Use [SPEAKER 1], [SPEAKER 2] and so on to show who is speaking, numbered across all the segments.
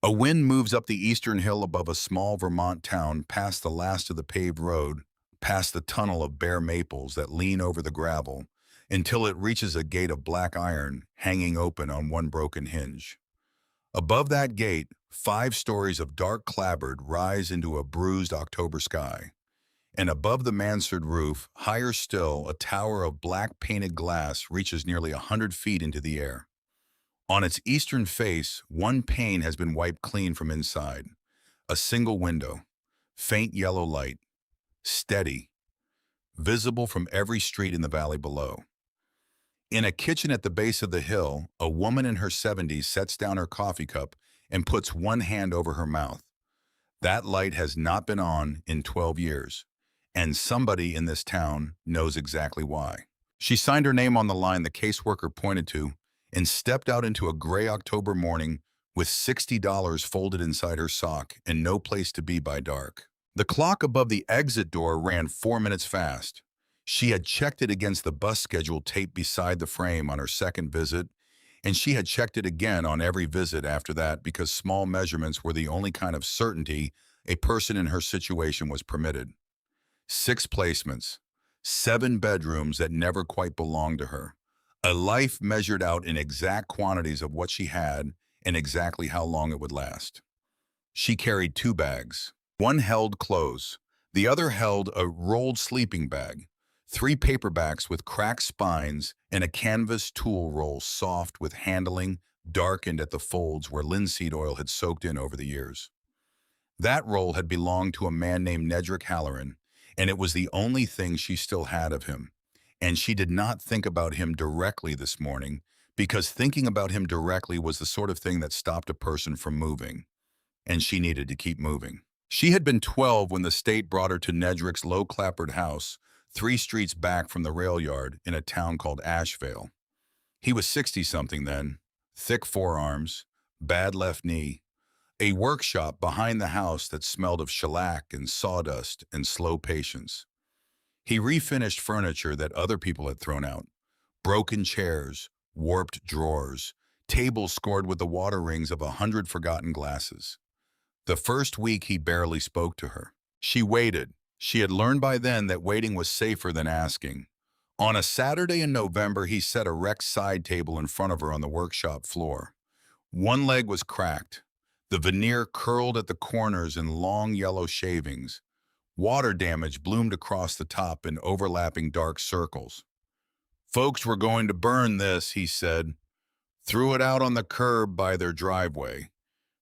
[SPEAKER 1] A wind moves up the eastern hill above a small Vermont town, past the last of the paved road, past the tunnel of bare maples that lean over the gravel, until it reaches a gate of black iron hanging open on one broken hinge. Above that gate, 5 stories of dark clapboard rise into a bruised October sky. And above the mansard roof, higher still, a tower of black painted glass reaches nearly 100 feet into the air. On its eastern face, one pane has been wiped clean from inside. A single window, faint yellow light, steady, visible from every street in the valley below. In a kitchen at the base of the hill, a woman in her 70s sets down her coffee cup and puts one hand over her mouth. That light has not been on in 12 years, and somebody in this town knows exactly why. She signed her name on the line the caseworker pointed to and stepped out into a gray October morning with $60 folded inside her sock and no place to be by dark. The clock above the exit door ran 4 minutes fast. She had checked it against the bus schedule taped beside the frame on her second visit, and she had checked it again on every visit after that because small measurements were the only kind of certainty a person in her situation was permitted. 6 placements, 7 bedrooms that never quite belonged to her. A life measured out in exact quantities of what she had and exactly how long it would last. She carried 2 bags. One held clothes. The other held a rolled sleeping bag, 3 paperbacks with cracked spines, and a canvas tool roll soft with handling, darkened at the folds where linseed oil had soaked in over the years. That roll had belonged to a man named Nedrick Halloran, and it was the only thing she still had of him. And she did not think about him directly this morning, because thinking about him directly was the sort of thing that stopped a person from moving, and she needed to keep moving. She had been 12 when the state brought her to Nedrick's low-clapboard house, 3 streets back from the rail yard in a town called Ashevale. He was 60-something then, thick forearms, bad left knee, a workshop behind the house that smelled of shellac and sawdust and slow patience. He refinished furniture that other people had thrown out, broken chairs, warped drawers, tables scored with the water rings of 100 forgotten glasses. The first week he barely spoke to her. She waited. She had learned by then that waiting was safer than asking. On a Saturday in November, he set a wrecked side table in front of her on the workshop floor. One leg was cracked. The veneer curled at the corners in long yellow shavings. Water damage bloomed across the top in overlapping dark circles. Folks were going to burn this, he said. Threw it out on the curb by their driveway.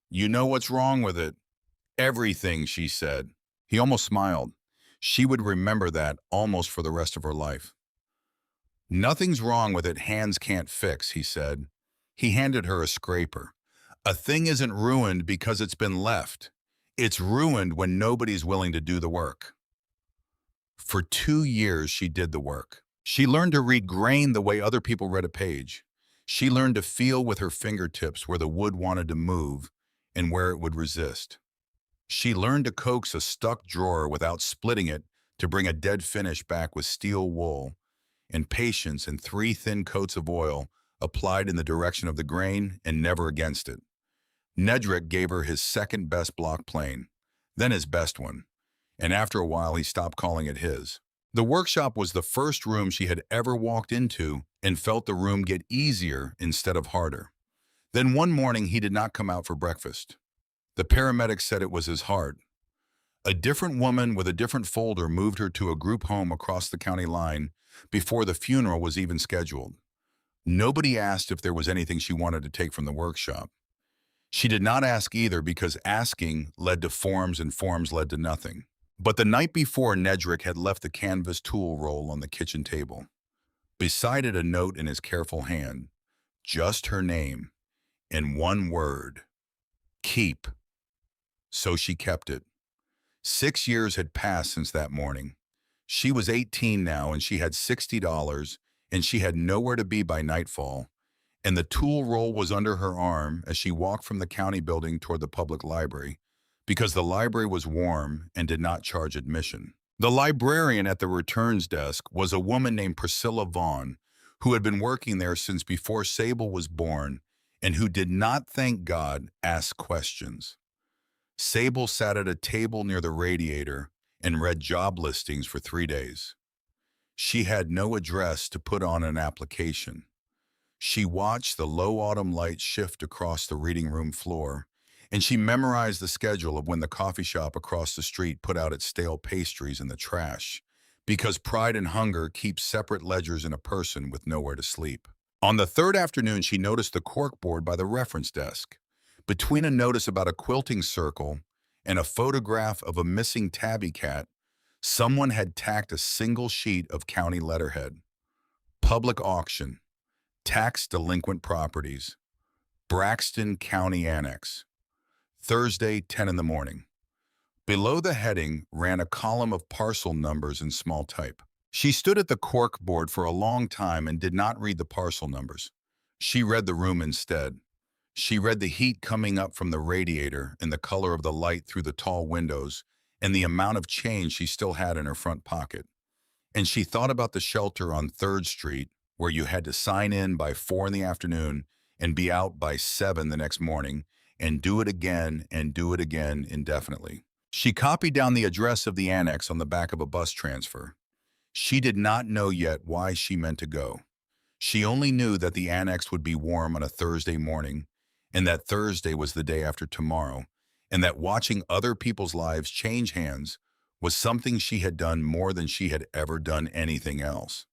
[SPEAKER 1] You know what's wrong with it? Everything, she said. He almost smiled. She would remember that almost for the rest of her life. Nothing's wrong with it hands can't fix, he said. He handed her a scraper. A thing isn't ruined because it's been left. It's ruined when nobody's willing to do the work. For 2 years, she did the work. She learned to read grain the way other people read a page. She learned to feel with her fingertips where the wood wanted to move and where it would resist. She learned to coax a stuck drawer without splitting it to bring a dead finish back with steel wool and patience and 3 thin coats of oil applied in the direction of the grain and never against it. Nedrick gave her his second best block plane, then his best one, and after a while he stopped calling it his. The workshop was the first room she had ever walked into and felt the room get easier instead of harder. Then one morning he did not come out for breakfast. The paramedics said it was his heart. A different woman with a different folder moved her to a group home across the county line before the funeral was even scheduled. Nobody asked if there was anything she wanted to take from the workshop. She did not ask either because asking led to forms and forms led to nothing. But the night before, Nedrick had left the canvas tool roll on the kitchen table. Beside it, a note in his careful hand, just her name, and one word, keep. So she kept it. 6 years had passed since that morning. She was 18 now, and she had $60, and she had nowhere to be by nightfall, and the tool roll was under her arm as she walked from the county building toward the public library, because the library was warm and did not charge admission. The librarian at the returns desk was a woman named Priscilla Vaughn, who had been working there since before Sable was born and who did not, thank God, ask questions. Sable sat at a table near the radiator and read job listings for 3 days. She had no address to put on an application. She watched the low autumn light shift across the reading room floor, and she memorized the schedule of when the coffee shop across the street put out its stale pastries in the trash, because pride and hunger keep separate ledgers in a person with nowhere to sleep. On the third afternoon, she noticed the corkboard by the reference desk. Between a notice about a quilting circle and a photograph of a missing tabby cat, someone had tacked a single sheet of county letterhead. Public auction. Tax delinquent properties. Braxton County Annex. Thursday, 10 in the morning. Below the heading ran a column of parcel numbers in small type. She stood at the corkboard for a long time and did not read the parcel numbers. She read the room instead. She read the heat coming up from the radiator and the color of the light through the tall windows and the amount of change she still had in her front pocket. And she thought about the shelter on 3rd Street where you had to sign in by 4 in the afternoon and be out by 7 the next morning and do it again indefinitely. She copied down the address of the annex on the back of a bus transfer. She did not know yet why she meant to go. She only knew that the annex would be warm on a Thursday morning, and that Thursday was the day after tomorrow, and that watching other people's lives change hands was something she had done more than she had ever done anything else.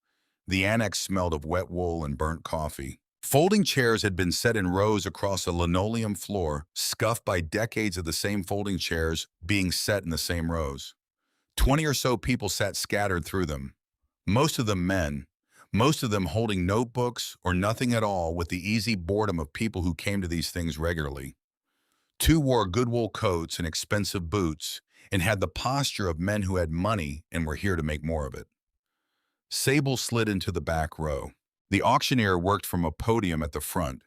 [SPEAKER 1] The annex smelled of wet wool and burnt coffee. Folding chairs had been set in rows across a linoleum floor, scuffed by decades of the same folding chairs being set in the same rows. 20 or so people sat scattered through them, most of them men, most of them holding notebooks or nothing at all, with the easy boredom of people who came to these things regularly. 2 wore good wool coats and expensive boots and had the posture of men who had money and were here to make more of it. Sable slid into the back row. The auctioneer worked from a podium at the front.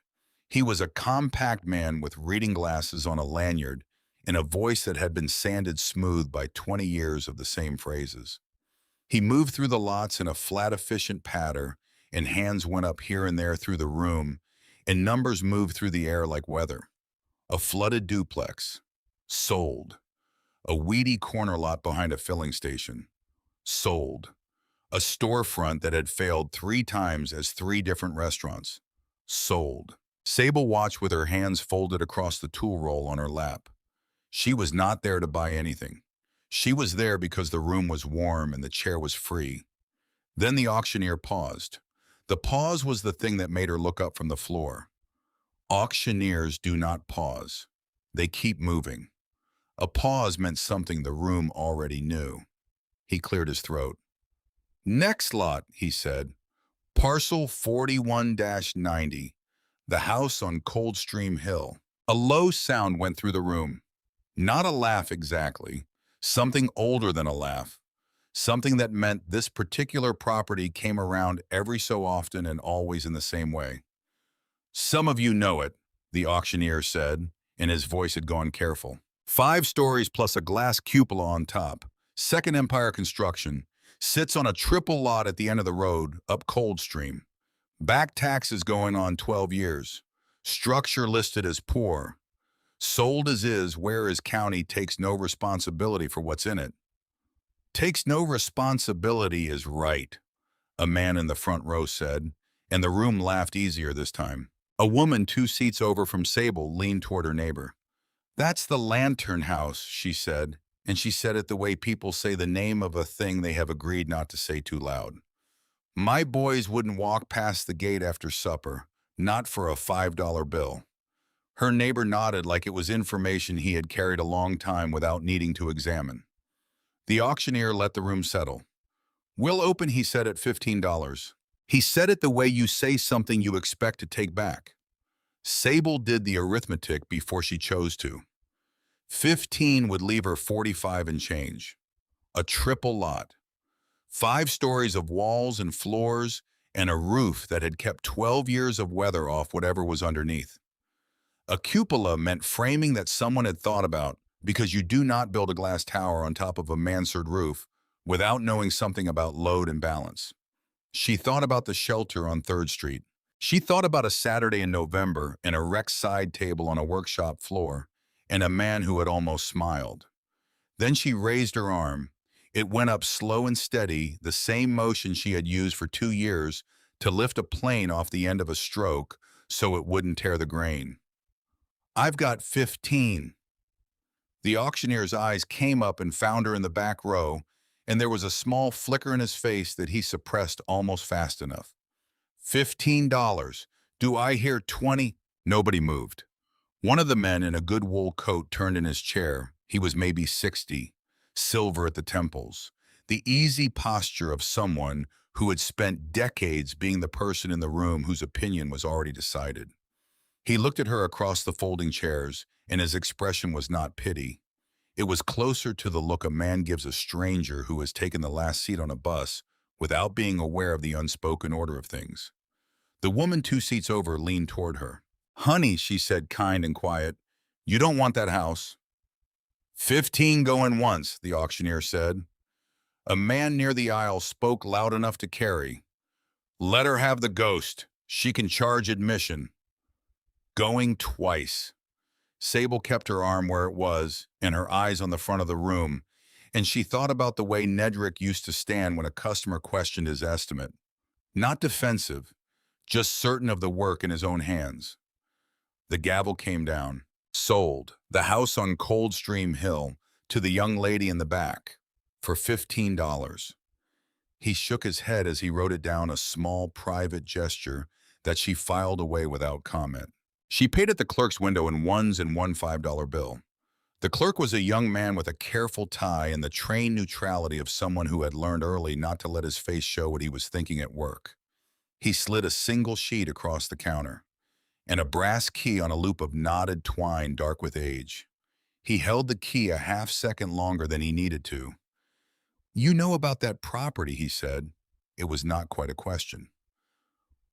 [SPEAKER 1] He was a compact man with reading glasses on a lanyard and a voice that had been sanded smooth by 20 years of the same phrases. He moved through the lots in a flat, efficient patter, and hands went up here and there through the room, and numbers moved through the air like weather. A flooded duplex. Sold. A weedy corner lot behind a filling station. Sold. A storefront that had failed 3 times as 3 different restaurants. Sold. Sable watched with her hands folded across the tool roll on her lap. She was not there to buy anything. She was there because the room was warm and the chair was free. Then the auctioneer paused. The pause was the thing that made her look up from the floor. Auctioneers do not pause. They keep moving. A pause meant something the room already knew. He cleared his throat. "Next lot," he said. "Parcel 41-90. The house on Coldstream Hill." A low sound went through the room. Not a laugh exactly. Something older than a laugh. Something that meant this particular property came around every so often and always in the same way. "Some of you know it," the auctioneer said, and his voice had gone careful. 5 stories plus a glass cupola on top. Second Empire construction. Sits on a triple lot at the end of the road, up Coldstream. Back taxes going on 12 years. Structure listed as poor. Sold as is, whereas county takes no responsibility for what's in it. "Takes no responsibility is right," a man in the front row said, and the room laughed easier this time. A woman 2 seats over from Sable leaned toward her neighbor. "That's the Lantern House," she said, and she said it the way people say the name of a thing they have agreed not to say too loud. "My boys wouldn't walk past the gate after supper, not for a $5 bill." Her neighbor nodded like it was information he had carried a long time without needing to examine. The auctioneer let the room settle. "We'll open," he said, "at $15. He said it the way you say something you expect to take back. Sable did the arithmetic before she chose to. 15 would leave her 45 and change. A triple lot. 5 stories of walls and floors and a roof that had kept 12 years of weather off whatever was underneath. A cupola meant framing that someone had thought about, because you do not build a glass tower on top of a mansard roof without knowing something about load and balance. She thought about the shelter on 3rd Street. She thought about a Saturday in November and a wrecked side table on a workshop floor and a man who had almost smiled. Then she raised her arm. It went up slow and steady, the same motion she had used for 2 years to lift a plane off the end of a stroke so it wouldn't tear the grain. I've got 15. The auctioneer's eyes came up and found her in the back row, and there was a small flicker in his face that he suppressed almost fast enough. $15. Do I hear 20? Nobody moved. One of the men in a good wool coat turned in his chair. He was maybe 60, silver at the temples, the easy posture of someone who had spent decades being the person in the room whose opinion was already decided. He looked at her across the folding chairs, and his expression was not pity. It was closer to the look a man gives a stranger who has taken the last seat on a bus without being aware of the unspoken order of things. The woman 2 seats over leaned toward her. "Honey," she said, kind and quiet, "you don't want that house." 15 going once, the auctioneer said. A man near the aisle spoke loud enough to carry. "Let her have the ghost. She can charge admission." Going twice. Sable kept her arm where it was and her eyes on the front of the room, and she thought about the way Nedrick used to stand when a customer questioned his estimate. Not defensive, just certain of the work in his own hands. The gavel came down. Sold. The house on Coldstream Hill to the young lady in the back for $15. He shook his head as he wrote it down, a small private gesture that she filed away without comment. She paid at the clerk's window in ones and one $5 bill. The clerk was a young man with a careful tie and the trained neutrality of someone who had learned early not to let his face show what he was thinking at work. He slid a single sheet across the counter, and a brass key on a loop of knotted twine dark with age. He held the key a half-second longer than he needed to. "You know about that property," he said. It was not quite a question.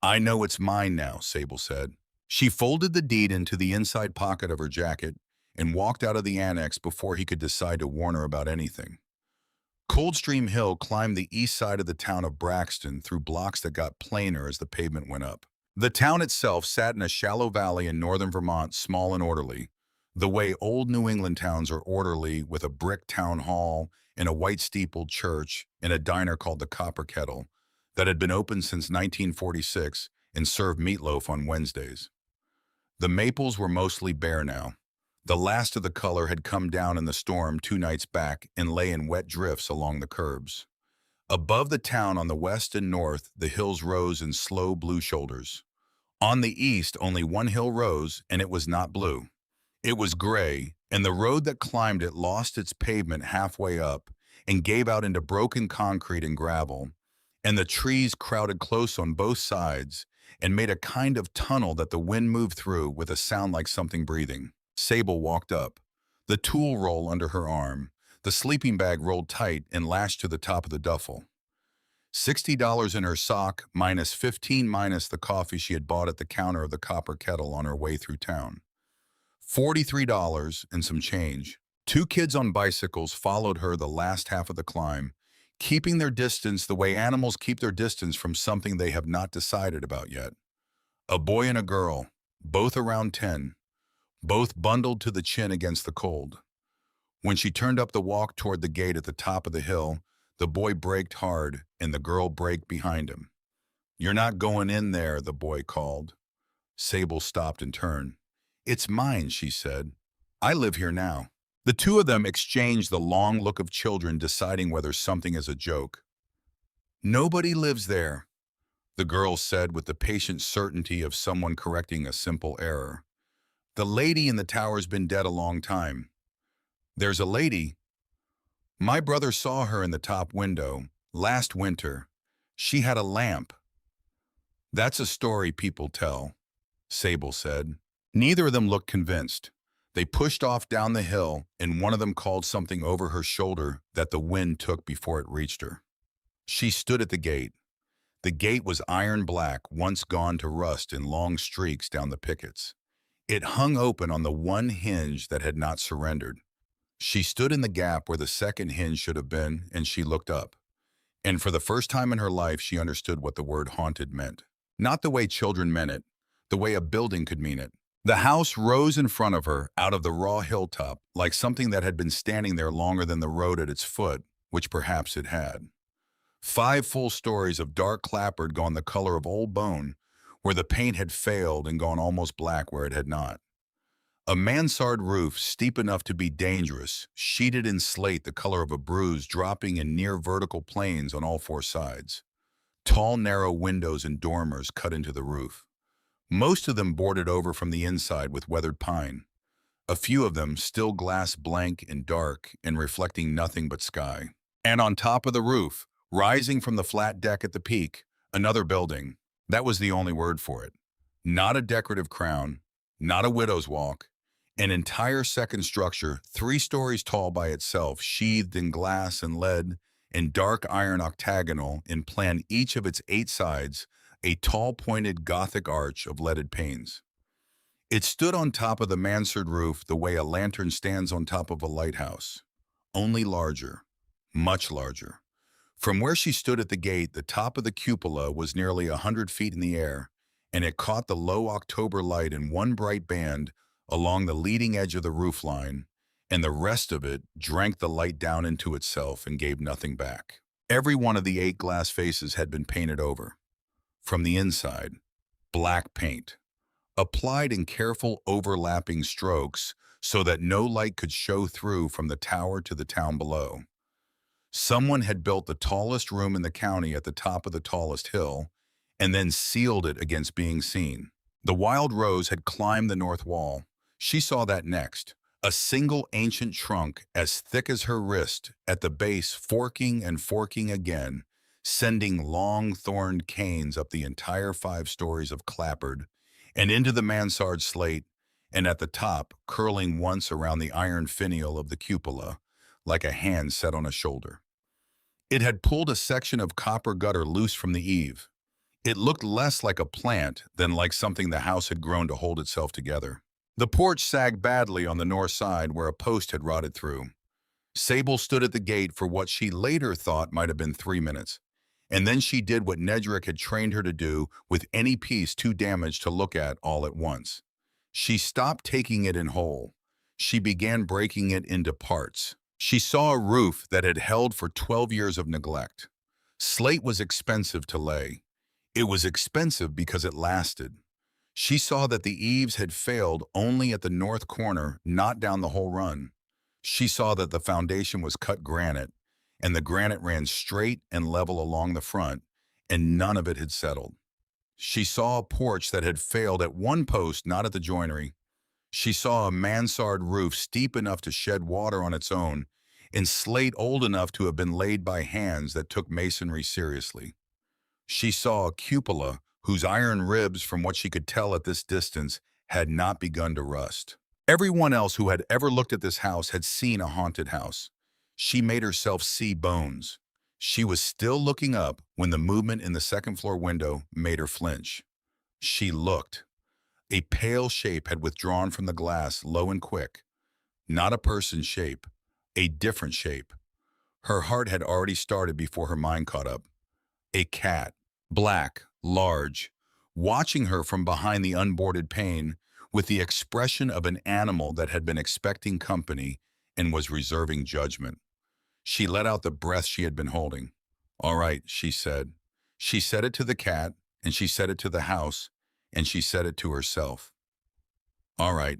[SPEAKER 1] "I know it's mine now," Sable said. She folded the deed into the inside pocket of her jacket and walked out of the annex before he could decide to warn her about anything. Coldstream Hill climbed the east side of the town of Braxton through blocks that got plainer as the pavement went up. The town itself sat in a shallow valley in northern Vermont, small and orderly, the way old New England towns are orderly, with a brick town hall and a white steepled church and a diner called the Copper Kettle that had been open since 1946 and served meatloaf on Wednesdays. The maples were mostly bare now. The last of the color had come down in the storm 2 nights back and lay in wet drifts along the curbs. Above the town on the west and north, the hills rose in slow blue shoulders. On the east, only one hill rose, and it was not blue. It was gray, and the road that climbed it lost its pavement halfway up and gave out into broken concrete and gravel, and the trees crowded close on both sides and made a kind of tunnel that the wind moved through with a sound like something breathing. Sable walked up, the tool roll under her arm, the sleeping bag rolled tight and lashed to the top of the duffel. $60 in her sock, minus 15 minus the coffee she had bought at the counter of the Copper Kettle on her way through town. $43 and some change. 2 kids on bicycles followed her the last half of the climb, keeping their distance the way animals keep their distance from something they have not decided about yet. A boy and a girl, both around 10, both bundled to the chin against the cold. When she turned up the walk toward the gate at the top of the hill, the boy braked hard and the girl braked behind him. "You're not going in there," the boy called. Sable stopped and turned. "It's mine," she said. "I live here now." The two of them exchanged the long look of children deciding whether something is a joke. "Nobody lives there," the girl said with the patient certainty of someone correcting a simple error. "The lady in the tower's been dead a long time." "There's a lady. My brother saw her in the top window last winter. She had a lamp." "That's a story people tell," Sable said. Neither of them looked convinced. They pushed off down the hill, and one of them called something over her shoulder that the wind took before it reached her. She stood at the gate. The gate was iron black, once gone to rust in long streaks down the pickets. It hung open on the one hinge that had not surrendered. She stood in the gap where the second hinge should have been, and she looked up. And for the first time in her life, she understood what the word haunted meant. Not the way children meant it, the way a building could mean it. The house rose in front of her out of the raw hilltop like something that had been standing there longer than the road at its foot, which perhaps it had. 5 full stories of dark clapboard gone the color of old bone, where the paint had failed and gone almost black where it had not. A mansard roof steep enough to be dangerous, sheeted in slate the color of a bruise dropping in near vertical planes on all 4 sides. Tall, narrow windows and dormers cut into the roof. Most of them boarded over from the inside with weathered pine. A few of them still glass blank and dark and reflecting nothing but sky. And on top of the roof, rising from the flat deck at the peak, another building. That was the only word for it. Not a decorative crown, not a widow's walk. An entire second structure, 3 stories tall by itself, sheathed in glass and lead, and dark iron octagonal in plan each of its 8 sides, a tall pointed Gothic arch of leaded panes. It stood on top of the mansard roof the way a lantern stands on top of a lighthouse, only larger, much larger. From where she stood at the gate, the top of the cupola was nearly 100 feet in the air, and it caught the low October light in one bright band along the leading edge of the roof line, and the rest of it drank the light down into itself and gave nothing back. Every one of the 8 glass faces had been painted over. From the inside, black paint, applied in careful overlapping strokes so that no light could show through from the tower to the town below. Someone had built the tallest room in the county at the top of the tallest hill, and then sealed it against being seen. The wild rose had climbed the north wall. She saw that next. A single ancient trunk as thick as her wrist at the base forking and forking again, sending long thorned canes up the entire 5 stories of clapboard and into the mansard slate, and at the top curling once around the iron finial of the cupola, like a hand set on a shoulder. It had pulled a section of copper gutter loose from the eave. It looked less like a plant than like something the house had grown to hold itself together. The porch sagged badly on the north side where a post had rotted through. Sable stood at the gate for what she later thought might have been 3 minutes, and then she did what Nedrick had trained her to do with any piece too damaged to look at all at once. She stopped taking it in whole. She began breaking it into parts. She saw a roof that had held for 12 years of neglect. Slate was expensive to lay. It was expensive because it lasted. She saw that the eaves had failed only at the north corner, not down the whole run. She saw that the foundation was cut granite, and the granite ran straight and level along the front, and none of it had settled. She saw a porch that had failed at one post, not at the joinery. She saw a mansard roof steep enough to shed water on its own, and slate old enough to have been laid by hands that took masonry seriously. She saw a cupola whose iron ribs, from what she could tell at this distance, had not begun to rust. Everyone else who had ever looked at this house had seen a haunted house. She made herself see bones. She was still looking up when the movement in the second-floor window made her flinch. She looked. A pale shape had withdrawn from the glass, low and quick. Not a person's shape, a different shape. Her heart had already started before her mind caught up. A cat, black, large, watching her from behind the unboarded pane with the expression of an animal that had been expecting company and was reserving judgment. She let out the breath she had been holding. "All right," she said. She said it to the cat, and she said it to the house, and she said it to herself. "All right."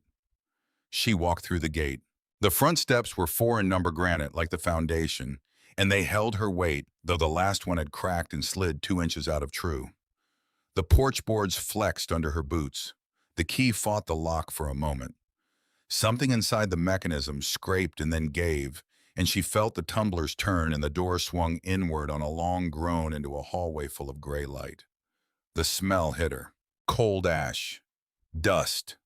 [SPEAKER 1] She walked through the gate. The front steps were 4 in number granite, like the foundation, and they held her weight, though the last one had cracked and slid 2 inches out of true. The porch boards flexed under her boots. The key fought the lock for a moment. Something inside the mechanism scraped and then gave, and she felt the tumblers turn and the door swung inward on a long groan into a hallway full of gray light. The smell hit her. Cold ash. Dust.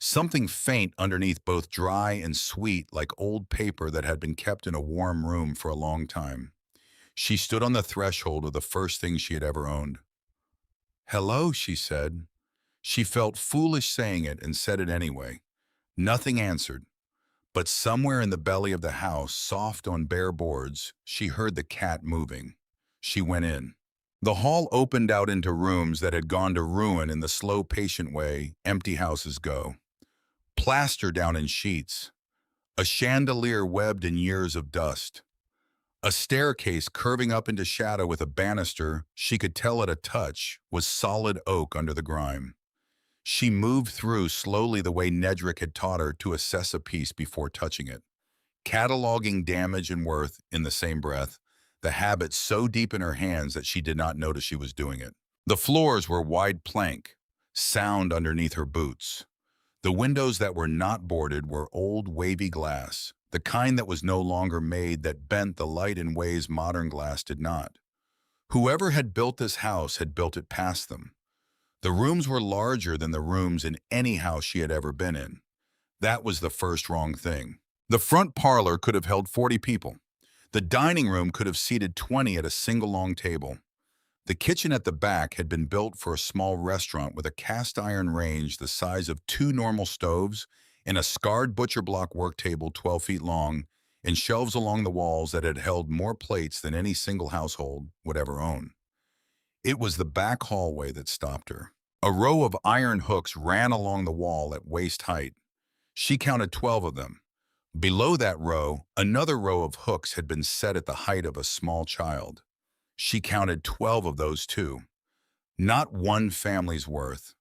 [SPEAKER 1] Something faint underneath, both dry and sweet, like old paper that had been kept in a warm room for a long time. She stood on the threshold of the first thing she had ever owned. "Hello," she said. She felt foolish saying it and said it anyway. Nothing answered, but somewhere in the belly of the house, soft on bare boards, she heard the cat moving. She went in. The hall opened out into rooms that had gone to ruin in the slow, patient way empty houses go. Plaster down in sheets, a chandelier webbed in years of dust, a staircase curving up into shadow with a banister she could tell at a touch was solid oak under the grime. She moved through slowly the way Nedrick had taught her to assess a piece before touching it, cataloging damage and worth in the same breath, the habit so deep in her hands that she did not notice she was doing it. The floors were wide plank, sound underneath her boots. The windows that were not boarded were old wavy glass, the kind that was no longer made that bent the light in ways modern glass did not. Whoever had built this house had built it past them. The rooms were larger than the rooms in any house she had ever been in. That was the first wrong thing. The front parlor could have held 40 people. The dining room could have seated 20 at a single long table. The kitchen at the back had been built for a small restaurant with a cast iron range the size of two normal stoves and a scarred butcher block work table 12 feet long and shelves along the walls that had held more plates than any single household would ever own. It was the back hallway that stopped her. A row of iron hooks ran along the wall at waist height. She counted 12 of them. Below that row, another row of hooks had been set at the height of a small child. She counted 12 of those too. Not one family's worth,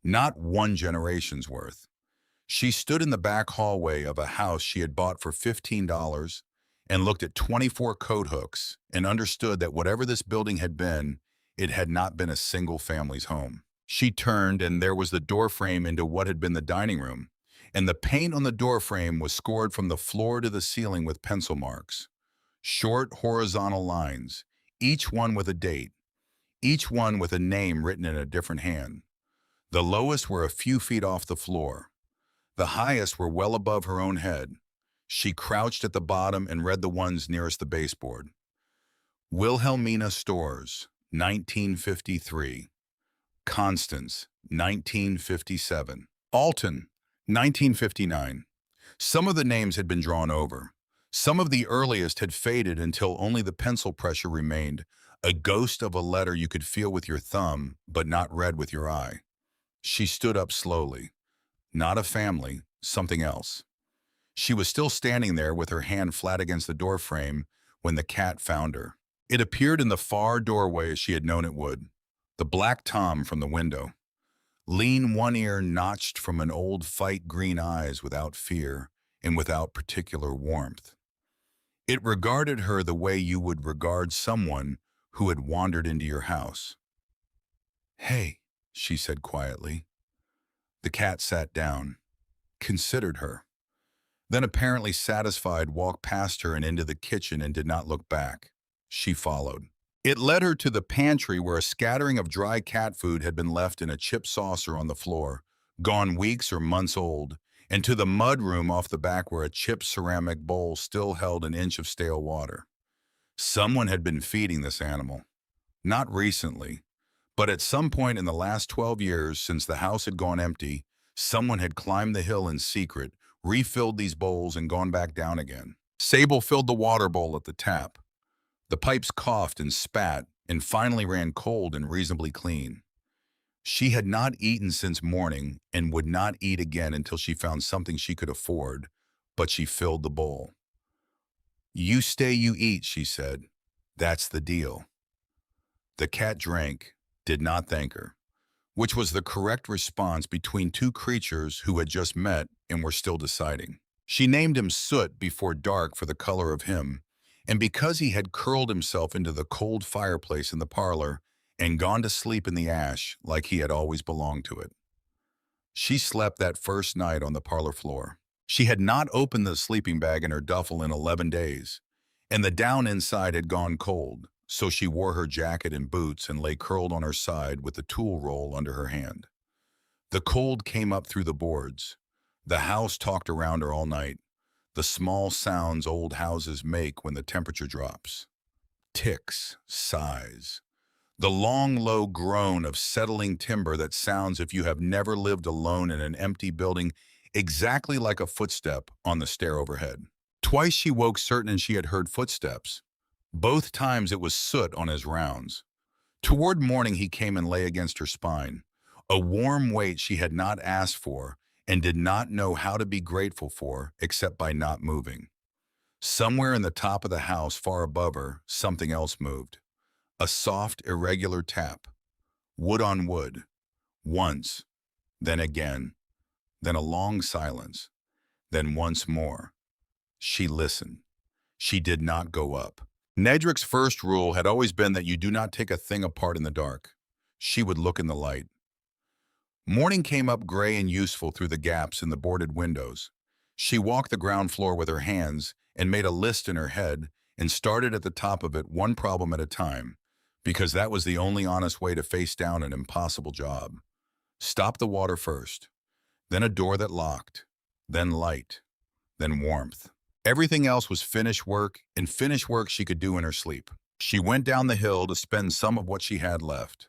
[SPEAKER 1] not one generation's worth. She stood in the back hallway of a house she had bought for $15 and looked at 24 coat hooks and understood that whatever this building had been, it had not been a single family's home. She turned and there was the door frame into what had been the dining room, and the paint on the door frame was scored from the floor to the ceiling with pencil marks. Short horizontal lines, each one with a date, each one with a name written in a different hand. The lowest were a few feet off the floor. The highest were well above her own head. She crouched at the bottom and read the ones nearest the baseboard. Wilhelmina Stores, 1953. Constance, 1957. Alton, 1959. Some of the names had been drawn over. Some of the earliest had faded until only the pencil pressure remained, a ghost of a letter you could feel with your thumb, but not read with your eye. She stood up slowly. Not a family, something else. She was still standing there with her hand flat against the door frame when the cat found her. It appeared in the far doorway as she had known it would. The black tom from the window. Lean one ear notched from an old fight green eyes without fear and without particular warmth. It regarded her the way you would regard someone who had wandered into your house. "Hey," she said quietly. The cat sat down, considered her, then apparently satisfied walked past her and into the kitchen and did not look back. She followed. It led her to the pantry where a scattering of dry cat food had been left in a chip saucer on the floor, gone weeks or months old, and to the mud room off the back where a chipped ceramic bowl still held an inch of stale water. Someone had been feeding this animal. Not recently, but at some point in the last 12 years since the house had gone empty, someone had climbed the hill in secret, refilled these bowls and gone back down again. Sable filled the water bowl at the tap. The pipes coughed and spat and finally ran cold and reasonably clean. She had not eaten since morning and would not eat again until she found something she could afford, but she filled the bowl. "You stay, you eat," she said. "That's the deal." The cat drank, did not thank her, which was the correct response between two creatures who had just met and were still deciding. She named him Soot before dark for the color of him, and because he had curled himself into the cold fireplace in the parlor and gone to sleep in the ash like he had always belonged to it. She slept that first night on the parlor floor. She had not opened the sleeping bag in her duffel in 11 days, and the down inside had gone cold, so she wore her jacket and boots and lay curled on her side with the tool roll under her hand. The cold came up through the boards. The house talked around her all night. The small sounds old houses make when the temperature drops. Ticks, sighs. The long, low groan of settling timber that sounds if you have never lived alone in an empty building, exactly like a footstep on the stair overhead. Twice she woke certain she had heard footsteps. Both times it was Soot on his rounds. Toward morning he came and lay against her spine, a warm weight she had not asked for and did not know how to be grateful for except by not moving. Somewhere in the top of the house far above her, something else moved. A soft, irregular tap. Wood on wood. Once, then again, then a long silence, then once more. She listened. She did not go up. Nedrick's first rule had always been that you do not take a thing apart in the dark. She would look in the light. Morning came up gray and useful through the gaps in the boarded windows. She walked the ground floor with her hands and made a list in her head and started at the top of it one problem at a time, because that was the only honest way to face down an impossible job. Stop the water first, then a door that locked, then light, then warmth. Everything else was finished work, and finished work she could do in her sleep. She went down the hill to spend some of what she had left.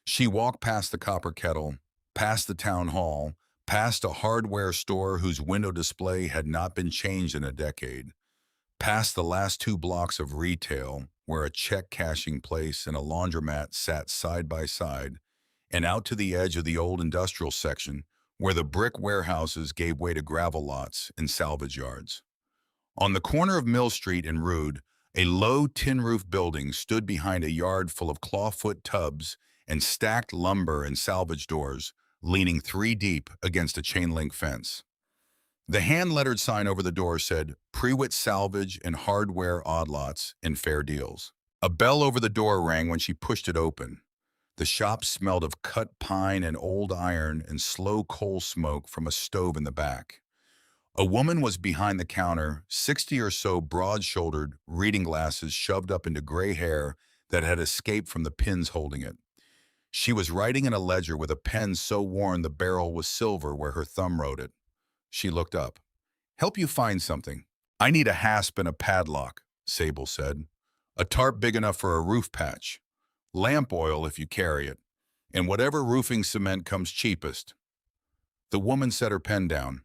[SPEAKER 1] She walked past the copper kettle, past the town hall, past a hardware store whose window display had not been changed in a decade, past the last 2 blocks of retail where a check cashing place and a laundromat sat side by side, and out to the edge of the old industrial section where the brick warehouses gave way to gravel lots and salvage yards. On the corner of Mill Street and Rood, a low tin-roof building stood behind a yard full of clawfoot tubs and stacked lumber and salvage doors, leaning 3 deep against a chain-link fence. The hand-lettered sign over the door said, Prewitt Salvage and Hardware Odd Lots and Fair Deals. A bell over the door rang when she pushed it open. The shop smelled of cut pine and old iron and slow coal smoke from a stove in the back. A woman was behind the counter, 60 or so broad-shouldered, reading glasses shoved up into gray hair that had escaped from the pins holding it. She was writing in a ledger with a pen so worn the barrel was silver where her thumb wrote it. She looked up. Help you find something. I need a hasp and a padlock, Sable said. A tarp big enough for a roof patch. Lamp oil if you carry it. And whatever roofing cement comes cheapest. The woman set her pen down.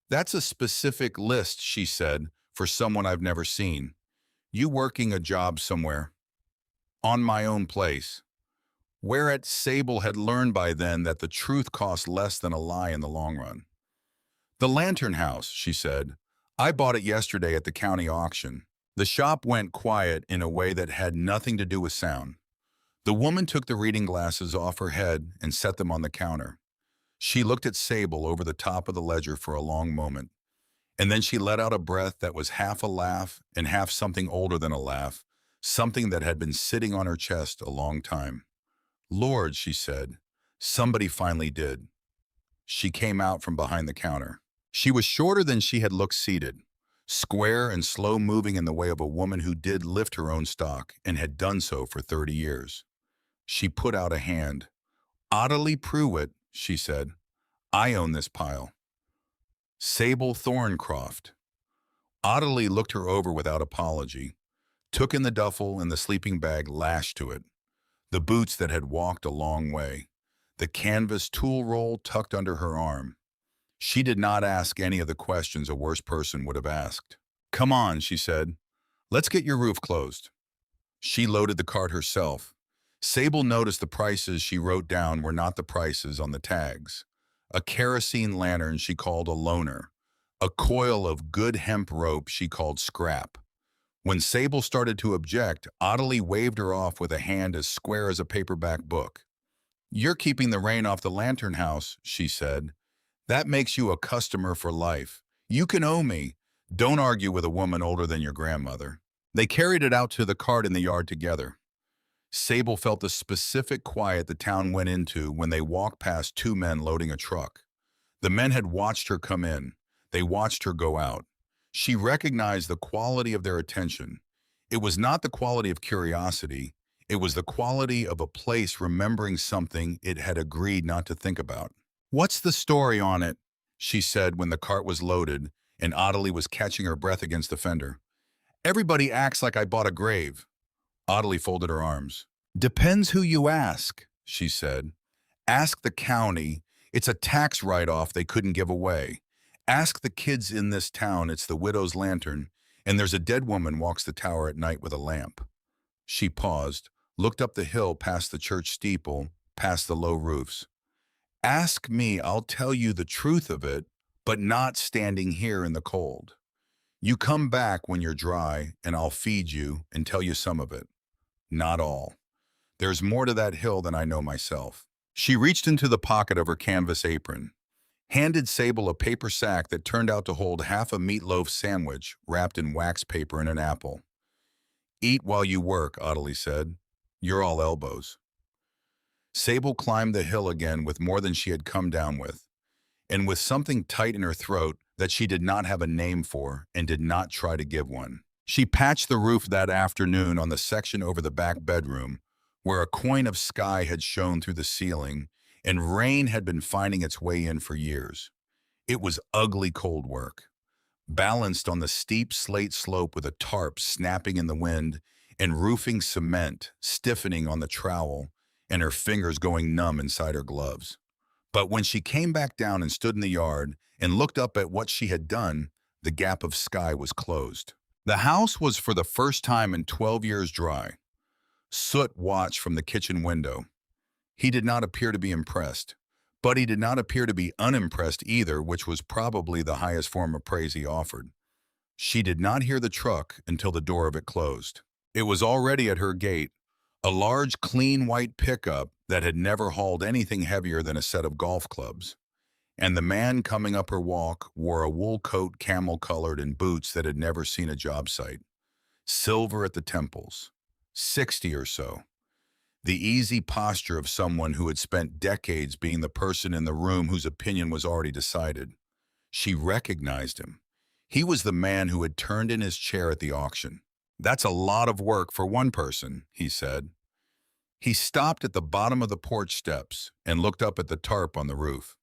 [SPEAKER 1] That's a specific list, she said, for someone I've never seen. You working a job somewhere. On my own place. Whereat Sable had learned by then that the truth costs less than a lie in the long run. The Lantern House, she said. I bought it yesterday at the county auction. The shop went quiet in a way that had nothing to do with sound. The woman took the reading glasses off her head and set them on the counter. She looked at Sable over the top of the ledger for a long moment, and then she let out a breath that was half a laugh and half something older than a laugh, something that had been sitting on her chest a long time. Lord, she said, somebody finally did. She came out from behind the counter. She was shorter than she had looked seated, square and slow-moving in the way of a woman who did lift her own stock and had done so for 30 years. She put out a hand. Ottilie Prewitt, she said. I own this pile. Sable Thorncroft. Ottilie looked her over without apology, took in the duffel and the sleeping bag lashed to it, the boots that had walked a long way, the canvas tool roll tucked under her arm. She did not ask any of the questions a worse person would have asked. Come on, she said. Let's get your roof closed. She loaded the cart herself. Sable noticed the prices she wrote down were not the prices on the tags. A kerosene lantern she called a loaner. A coil of good hemp rope she called scrap. When Sable started to object, Ottilie waved her off with a hand as square as a paperback book. You're keeping the rain off the Lantern House, she said. That makes you a customer for life. You can owe me. Don't argue with a woman older than your grandmother. They carried it out to the cart in the yard together. Sable felt the specific quiet the town went into when they walked past 2 men loading a truck. The men had watched her come in. They watched her go out. She recognized the quality of their attention. It was not the quality of curiosity. It was the quality of a place remembering something it had agreed not to think about. What's the story on it? She said when the cart was loaded and Ottilie was catching her breath against the fender. Everybody acts like I bought a grave. Ottilie folded her arms. Depends who you ask, she said. Ask the county. It's a tax write-off they couldn't give away. Ask the kids in this town it's the widow's lantern, and there's a dead woman walks the tower at night with a lamp. She paused, looked up the hill past the church steeple, past the low roofs. Ask me, I'll tell you the truth of it, but not standing here in the cold. You come back when you're dry, and I'll feed you and tell you some of it. Not all. There's more to that hill than I know myself. She reached into the pocket of her canvas apron, handed Sable a paper sack that turned out to hold half a meatloaf sandwich wrapped in wax paper and an apple. Eat while you work, Ottilie said. You're all elbows. Sable climbed the hill again with more than she had come down with, and with something tight in her throat that she did not have a name for and did not try to give one. She patched the roof that afternoon on the section over the back bedroom, where a coin of sky had shone through the ceiling and rain had been finding its way in for years. It was ugly cold work, balanced on the steep slate slope with a tarp snapping in the wind and roofing cement stiffening on the trowel and her fingers going numb inside her gloves. But when she came back down and stood in the yard and looked up at what she had done, the gap of sky was closed. The house was for the first time in 12 years dry. Soot watched from the kitchen window. He did not appear to be impressed, but he did not appear to be unimpressed either, which was probably the highest form of praise he offered. She did not hear the truck until the door of it closed. It was already at her gate, a large, clean white pickup that had never hauled anything heavier than a set of golf clubs. And the man coming up her walk wore a wool coat, camel-colored, and boots that had never seen a job site. Silver at the temples. 60 or so. The easy posture of someone who had spent decades being the person in the room whose opinion was already decided. She recognized him. He was the man who had turned in his chair at the auction. That's a lot of work for one person, he said. He stopped at the bottom of the porch steps and looked up at the tarp on the roof.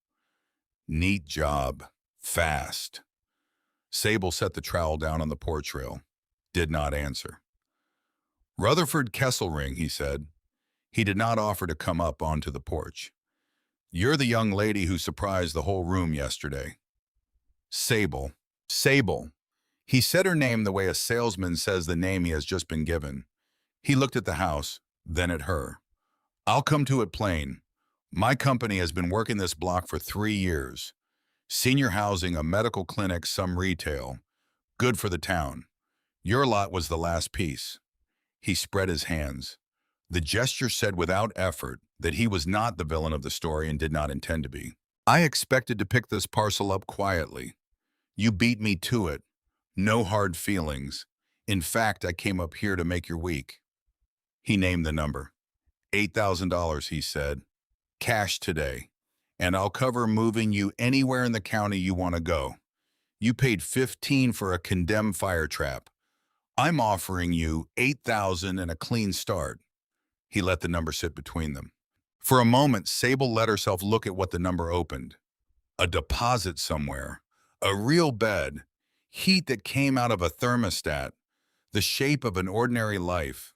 [SPEAKER 1] Neat job. Fast. Sable set the trowel down on the porch rail. Did not answer. Rutherford Kesselring, he said. He did not offer to come up onto the porch. You're the young lady who surprised the whole room yesterday. Sable. Sable. He said her name the way a salesman says the name he has just been given. He looked at the house, then at her. I'll come to it plain. My company has been working this block for 3 years. Senior housing, a medical clinic, some retail. Good for the town. Your lot was the last piece. He spread his hands. The gesture said without effort that he was not the villain of the story and did not intend to be. I expected to pick this parcel up quietly. You beat me to it. No hard feelings. In fact, I came up here to make your week. He named the number. $8,000, he said. Cash today. And I'll cover moving you anywhere in the county you want to go. You paid $15,000 for a condemned fire trap. I'm offering you $8,000 and a clean start. He let the number sit between them. For a moment, Sable let herself look at what the number opened. A deposit somewhere. A real bed. Heat that came out of a thermostat. The shape of an ordinary life.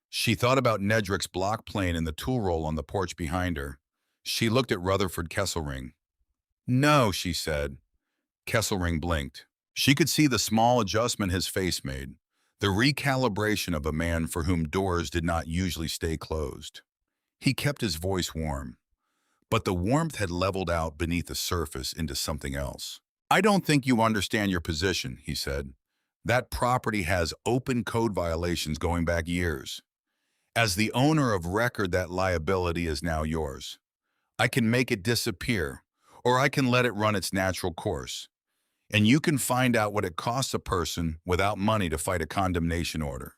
[SPEAKER 1] She thought about Nedrick's block plane and the tool roll on the porch behind her. She looked at Rutherford Kesselring. No, she said. Kesselring blinked. She could see the small adjustment his face made. The recalibration of a man for whom doors did not usually stay closed. He kept his voice warm, but the warmth had leveled out beneath the surface into something else. I don't think you understand your position, he said. That property has open code violations going back years. As the owner of record, that liability is now yours. I can make it disappear, or I can let it run its natural course. And you can find out what it costs a person without money to fight a condemnation order.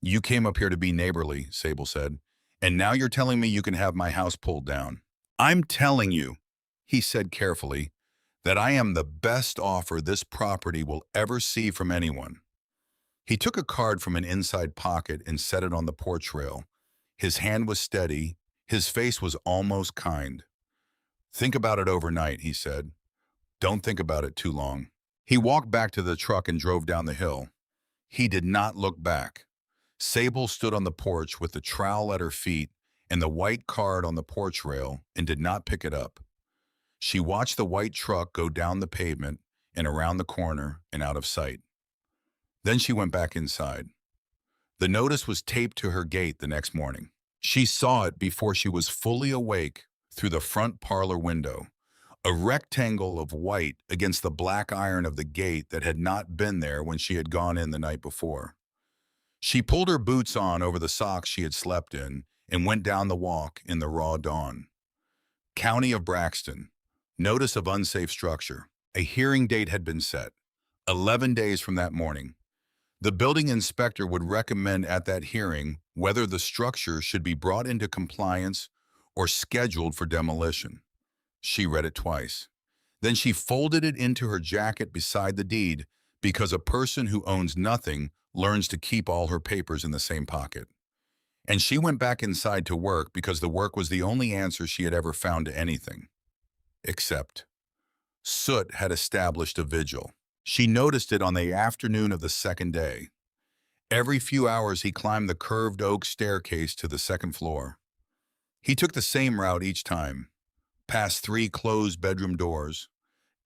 [SPEAKER 1] You came up here to be neighborly, Sable said, and now you're telling me you can have my house pulled down. I'm telling you, he said carefully, that I am the best offer this property will ever see from anyone. He took a card from an inside pocket and set it on the porch rail. His hand was steady. His face was almost kind. Think about it overnight, he said. Don't think about it too long. He walked back to the truck and drove down the hill. He did not look back. Sable stood on the porch with the trowel at her feet and the white card on the porch rail and did not pick it up. She watched the white truck go down the pavement and around the corner and out of sight. Then she went back inside. The notice was taped to her gate the next morning. She saw it before she was fully awake through the front parlor window, a rectangle of white against the black iron of the gate that had not been there when she had gone in the night before. She pulled her boots on over the socks she had slept in and went down the walk in the raw dawn. County of Braxton. Notice of unsafe structure. A hearing date had been set. 11 days from that morning. The building inspector would recommend at that hearing whether the structure should be brought into compliance or scheduled for demolition. She read it twice. Then she folded it into her jacket beside the deed, because a person who owns nothing learns to keep all her papers in the same pocket. And she went back inside to work because the work was the only answer she had ever found to anything. Except Soot had established a vigil. She noticed it on the afternoon of the second day. Every few hours he climbed the curved oak staircase to the second floor. He took the same route each time, past 3 closed bedroom doors,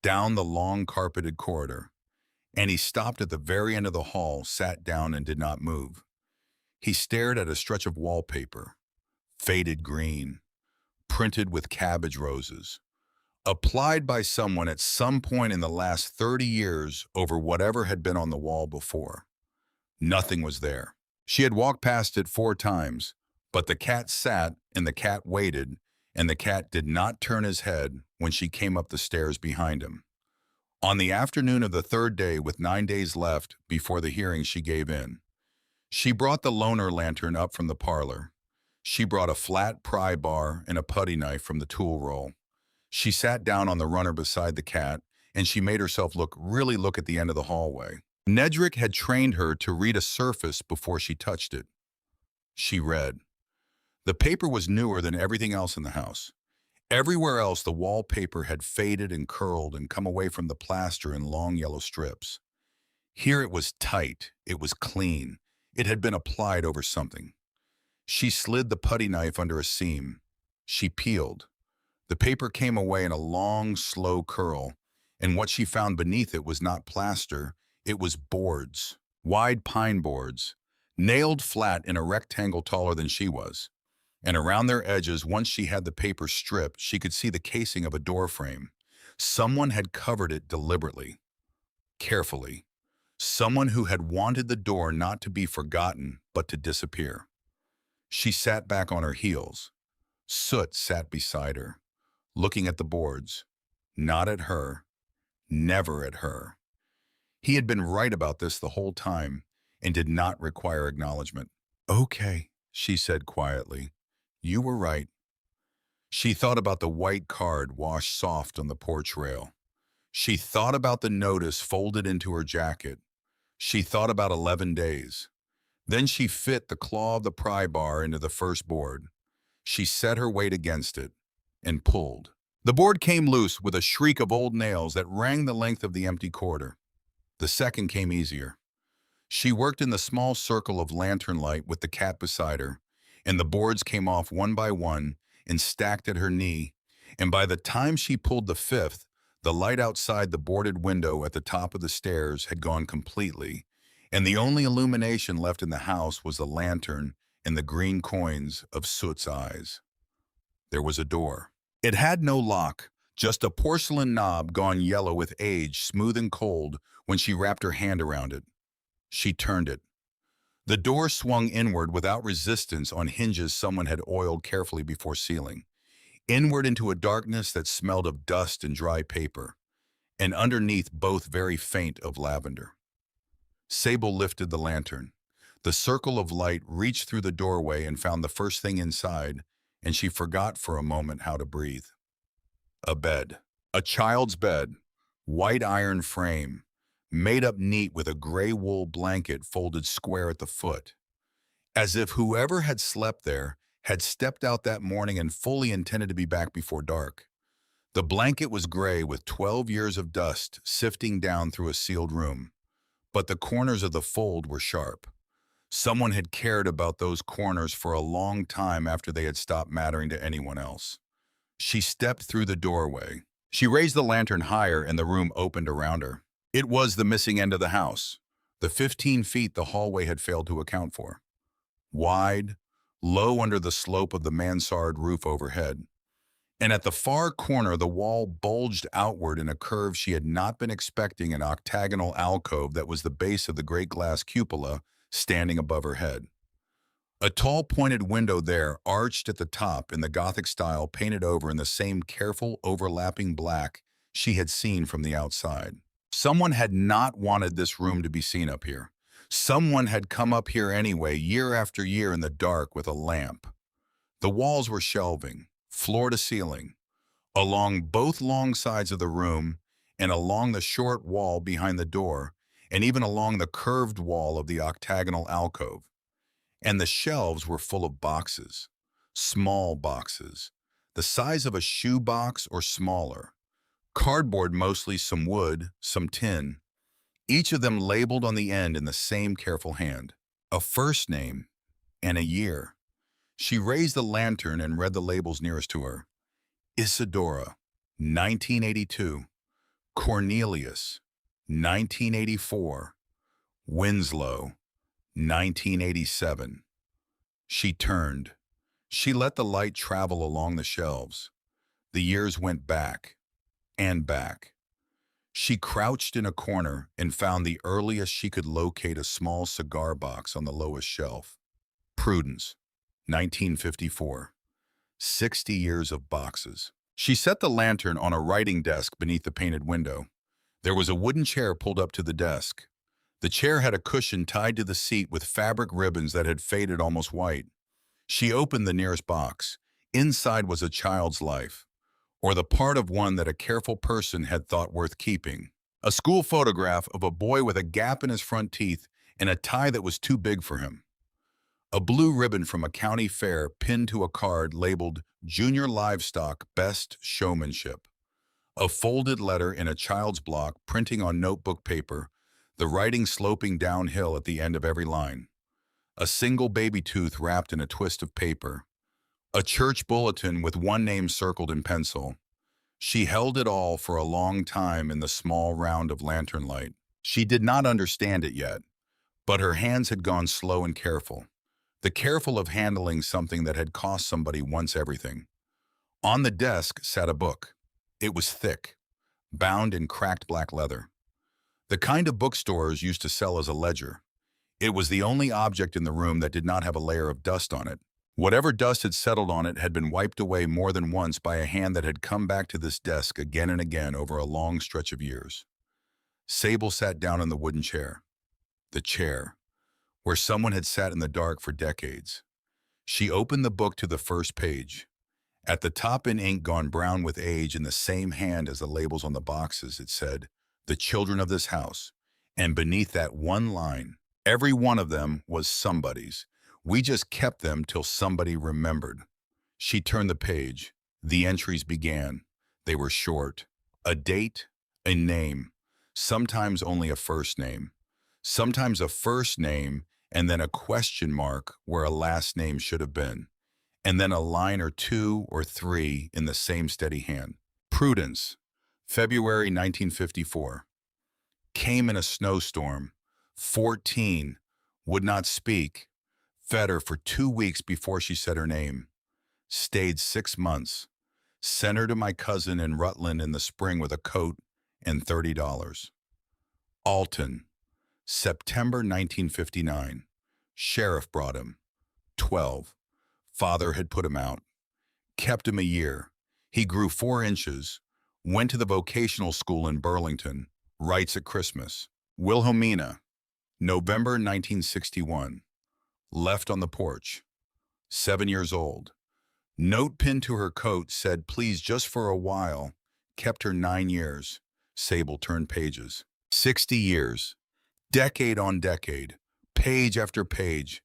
[SPEAKER 1] down the long carpeted corridor, and he stopped at the very end of the hall, sat down, and did not move. He stared at a stretch of wallpaper, faded green, printed with cabbage roses, applied by someone at some point in the last 30 years over whatever had been on the wall before. Nothing was there. She had walked past it 4 times, but the cat sat and the cat waited, and the cat did not turn his head when she came up the stairs behind him. On the afternoon of the 3rd day, with 9 days left before the hearing, she gave in. She brought the loaner lantern up from the parlor. She brought a flat pry bar and a putty knife from the tool roll. She sat down on the runner beside the cat, and she made herself really look at the end of the hallway. Nedrick had trained her to read a surface before she touched it. She read. The paper was newer than everything else in the house. Everywhere else, the wallpaper had faded and curled and come away from the plaster in long yellow strips. Here it was tight, it was clean, it had been applied over something. She slid the putty knife under a seam. She peeled. The paper came away in a long, slow curl, and what she found beneath it was not plaster, it was boards, wide pine boards, nailed flat in a rectangle taller than she was. And around their edges, once she had the paper stripped, she could see the casing of a door frame. Someone had covered it deliberately, carefully. Someone who had wanted the door not to be forgotten, but to disappear. She sat back on her heels. Soot sat beside her, looking at the boards, not at her, never at her. He had been right about this the whole time and did not require acknowledgement. Okay, she said quietly. You were right. She thought about the white card washed soft on the porch rail. She thought about the notice folded into her jacket. She thought about 11 days. Then she fit the claw of the pry bar into the first board. She set her weight against it and pulled. The board came loose with a shriek of old nails that rang the length of the empty corridor. The second came easier. She worked in the small circle of lantern light with the cat beside her, and the boards came off one by one and stacked at her knee, and by the time she pulled the 5th, the light outside the boarded window at the top of the stairs had gone completely, and the only illumination left in the house was the lantern and the green coins of Soot's eyes. There was a door. It had no lock, just a porcelain knob gone yellow with age, smooth and cold when she wrapped her hand around it. She turned it. The door swung inward without resistance on hinges someone had oiled carefully before sealing, inward into a darkness that smelled of dust and dry paper, and underneath both very faint of lavender. Sable lifted the lantern. The circle of light reached through the doorway and found the first thing inside, and she forgot for a moment how to breathe. A bed. A child's bed, white iron frame, made up neat with a gray wool blanket folded square at the foot, as if whoever had slept there had stepped out that morning and fully intended to be back before dark. The blanket was gray with 12 years of dust sifting down through a sealed room, but the corners of the fold were sharp. Someone had cared about those corners for a long time after they had stopped mattering to anyone else. She stepped through the doorway. She raised the lantern higher and the room opened around her. It was the missing end of the house, the 15 feet the hallway had failed to account for. wide, low under the slope of the mansard roof overhead. And at the far corner, the wall bulged outward in a curve she had not been expecting, an octagonal alcove that was the base of the great glass cupola standing above her head. A tall pointed window there, arched at the top in the Gothic style, painted over in the same careful overlapping black she had seen from the outside. Someone had not wanted this room to be seen up here. Someone had come up here anyway, year after year in the dark with a lamp. The walls were shelving, floor to ceiling, along both long sides of the room and along the short wall behind the door, and even along the curved wall of the octagonal alcove. And the shelves were full of boxes, small boxes, the size of a shoe box or smaller, cardboard mostly, some wood, some tin, each of them labeled on the end in the same careful hand. A first name and a year. She raised the lantern and read the labels nearest to her. Isadora, 1982. Cornelius, 1984. Winslow, 1987. She turned. She let the light travel along the shelves. The years went back and back. She crouched in a corner and found the earliest she could locate, a small cigar box on the lowest shelf. Prudence, 1954. 60 years of boxes. She set the lantern on a writing desk beneath the painted window. There was a wooden chair pulled up to the desk. The chair had a cushion tied to the seat with fabric ribbons that had faded almost white. She opened the nearest box. Inside was a child's life, or the part of one that a careful person had thought worth keeping. A school photograph of a boy with a gap in his front teeth and a tie that was too big for him. A blue ribbon from a county fair pinned to a card labeled Junior Livestock Best Showmanship. A folded letter in a child's block printing on notebook paper, the writing sloping downhill at the end of every line. A single baby tooth wrapped in a twist of paper. A church bulletin with one name circled in pencil. She held it all for a long time in the small round of lantern light. She did not understand it yet, but her hands had gone slow and careful. The careful of handling something that had cost somebody once everything. On the desk sat a book. It was thick, bound in cracked black leather. The kind of bookstores used to sell as a ledger. It was the only object in the room that did not have a layer of dust on it. Whatever dust had settled on it had been wiped away more than once by a hand that had come back to this desk again and again over a long stretch of years. Sable sat down in the wooden chair. The chair, where someone had sat in the dark for decades. She opened the book to the first page. At the top, in ink gone brown with age, in the same hand as the labels on the boxes, it said, "The children of this house." And beneath that one line, every one of them was somebody's. We just kept them till somebody remembered. She turned the page. The entries began. They were short. A date, a name, sometimes only a first name, sometimes a first name and then a question mark where a last name should have been, and then a line or two or three in the same steady hand. Prudence, February 1954. Came in a snowstorm. 14. Would not speak. Fed her for 2 weeks before she said her name. Stayed 6 months. Sent her to my cousin in Rutland in the spring with a coat and $30. Alton, September 1959. Sheriff brought him. 12. Father had put him out. Kept him a year. He grew 4 inches. Went to the vocational school in Burlington. Writes at Christmas. Wilhelmina, November 1961. Left on the porch. 7 years old. Note pinned to her coat said, "Please, just for a while." Kept her 9 years. Sable turned pages. 60 years. Decade on decade. Page after page.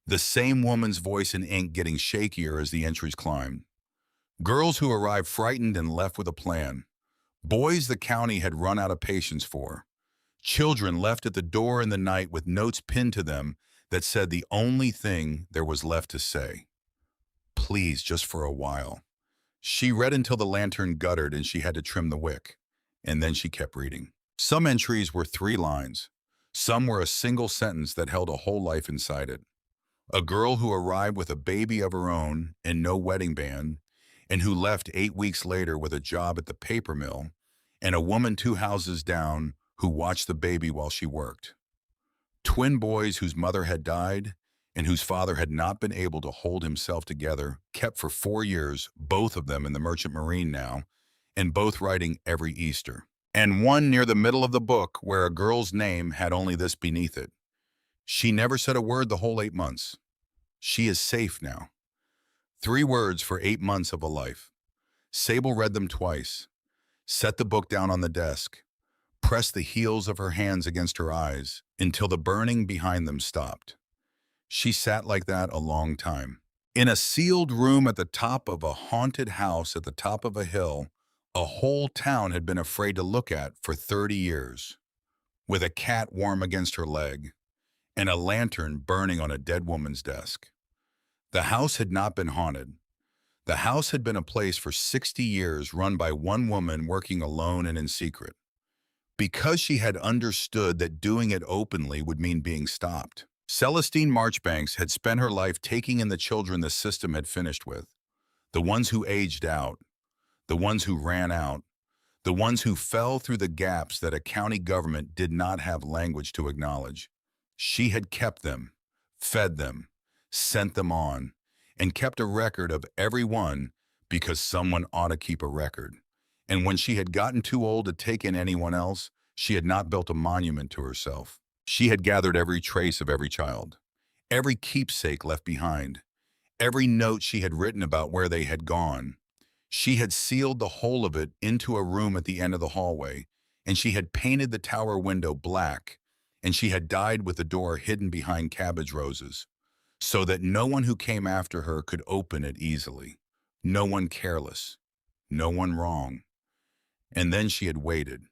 [SPEAKER 1] The same woman's voice in ink getting shakier as the entries climbed. Girls who arrived frightened and left with a plan. Boys the county had run out of patience for. Children left at the door in the night with notes pinned to them that said the only thing there was left to say. Please, just for a while. She read until the lantern guttered and she had to trim the wick. And then she kept reading. Some entries were 3 lines. Some were a single sentence that held a whole life inside it. A girl who arrived with a baby of her own and no wedding band, and who left 8 weeks later with a job at the paper mill, and a woman 2 houses down who watched the baby while she worked. Twin boys whose mother had died and whose father had not been able to hold himself together, kept for 4 years, both of them in the Merchant Marine now, and both writing every Easter. And one near the middle of the book where a girl's name had only this beneath it. She never said a word the whole 8 months. She is safe now. 3 words for 8 months of a life. Sable read them twice, set the book down on the desk, pressed the heels of her hands against her eyes until the burning behind them stopped. She sat like that a long time. In a sealed room at the top of a haunted house at the top of a hill, a whole town had been afraid to look at for 30 years, with a cat warm against her leg and a lantern burning on a dead woman's desk. The house had not been haunted. The house had been a place for 60 years run by one woman working alone and in secret, because she had understood that doing it openly would mean being stopped. Celestine Marchbanks had spent her life taking in the children the system had finished with, the ones who aged out, the ones who ran out, the ones who fell through the gaps that a county government did not have language to acknowledge. She had kept them, fed them, sent them on, and kept a record of every one because someone ought to keep a record. And when she had gotten too old to take in anyone else, she had not built a monument to herself. She had gathered every trace of every child, every keepsake left behind, every note she had written about where they had gone. She had sealed the whole of it into a room at the end of the hallway, and she had painted the tower window black, and she had dyed with the door hidden behind cabbage roses, so that no one who came after her could open it easily. No one careless, no one wrong. And then she had waited,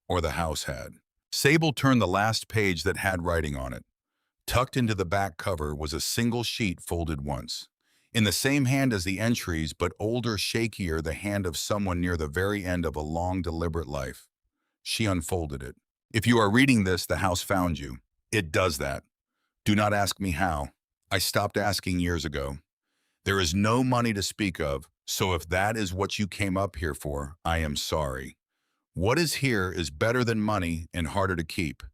[SPEAKER 1] or the house had. Sable turned the last page that had writing on it. Tucked into the back cover was a single sheet folded once. In the same hand as the entries, but older, shakier, the hand of someone near the very end of a long, deliberate life. She unfolded it. If you are reading this, the house found you. It does that. Do not ask me how. I stopped asking years ago. There is no money to speak of, so if that is what you came up here for, I am sorry. What is here is better than money and harder to keep.